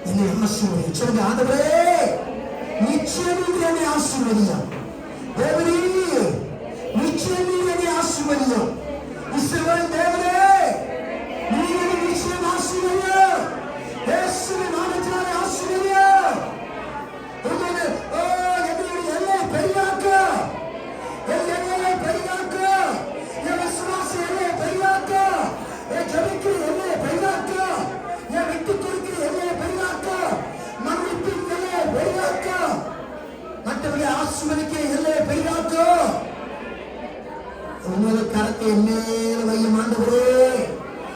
S1: என்னை ஆசீர்வதி. சொல்லுங்க, ஆண்டவரே நிச்சயம் என்னை ஆசீர்வதியும். தேவனே நிச்சயம் என்னை ஆசீர்வதியும். இஸ்ரவேல் தேவனே நீங்க நிச்சயம் ஆசீர்வதியும். இயேசுவின் நாமத்தினாலே ஆசீர்வதியும். உங்களுடைய என்னுடைய எல்லையை பெரிதாக்க, என் எல்லையை பெரிதாக்க, என் விசுவாச எல்லையை பெரிதாக்க, என் ஜெபிக்கிற எல்லையை பெரிதாக்க, என் விட்டு கொடுக்கிற எல்லையை பெரிதாக்க, மன்னிப்பின் எல்லையை பெரிதாக்க, மற்றவர்களை ஆசீர்வதிக்கிற எல்லையை பெரிதாக்க. உங்களது கரத்தை மேல வையும் ஆண்டவரே.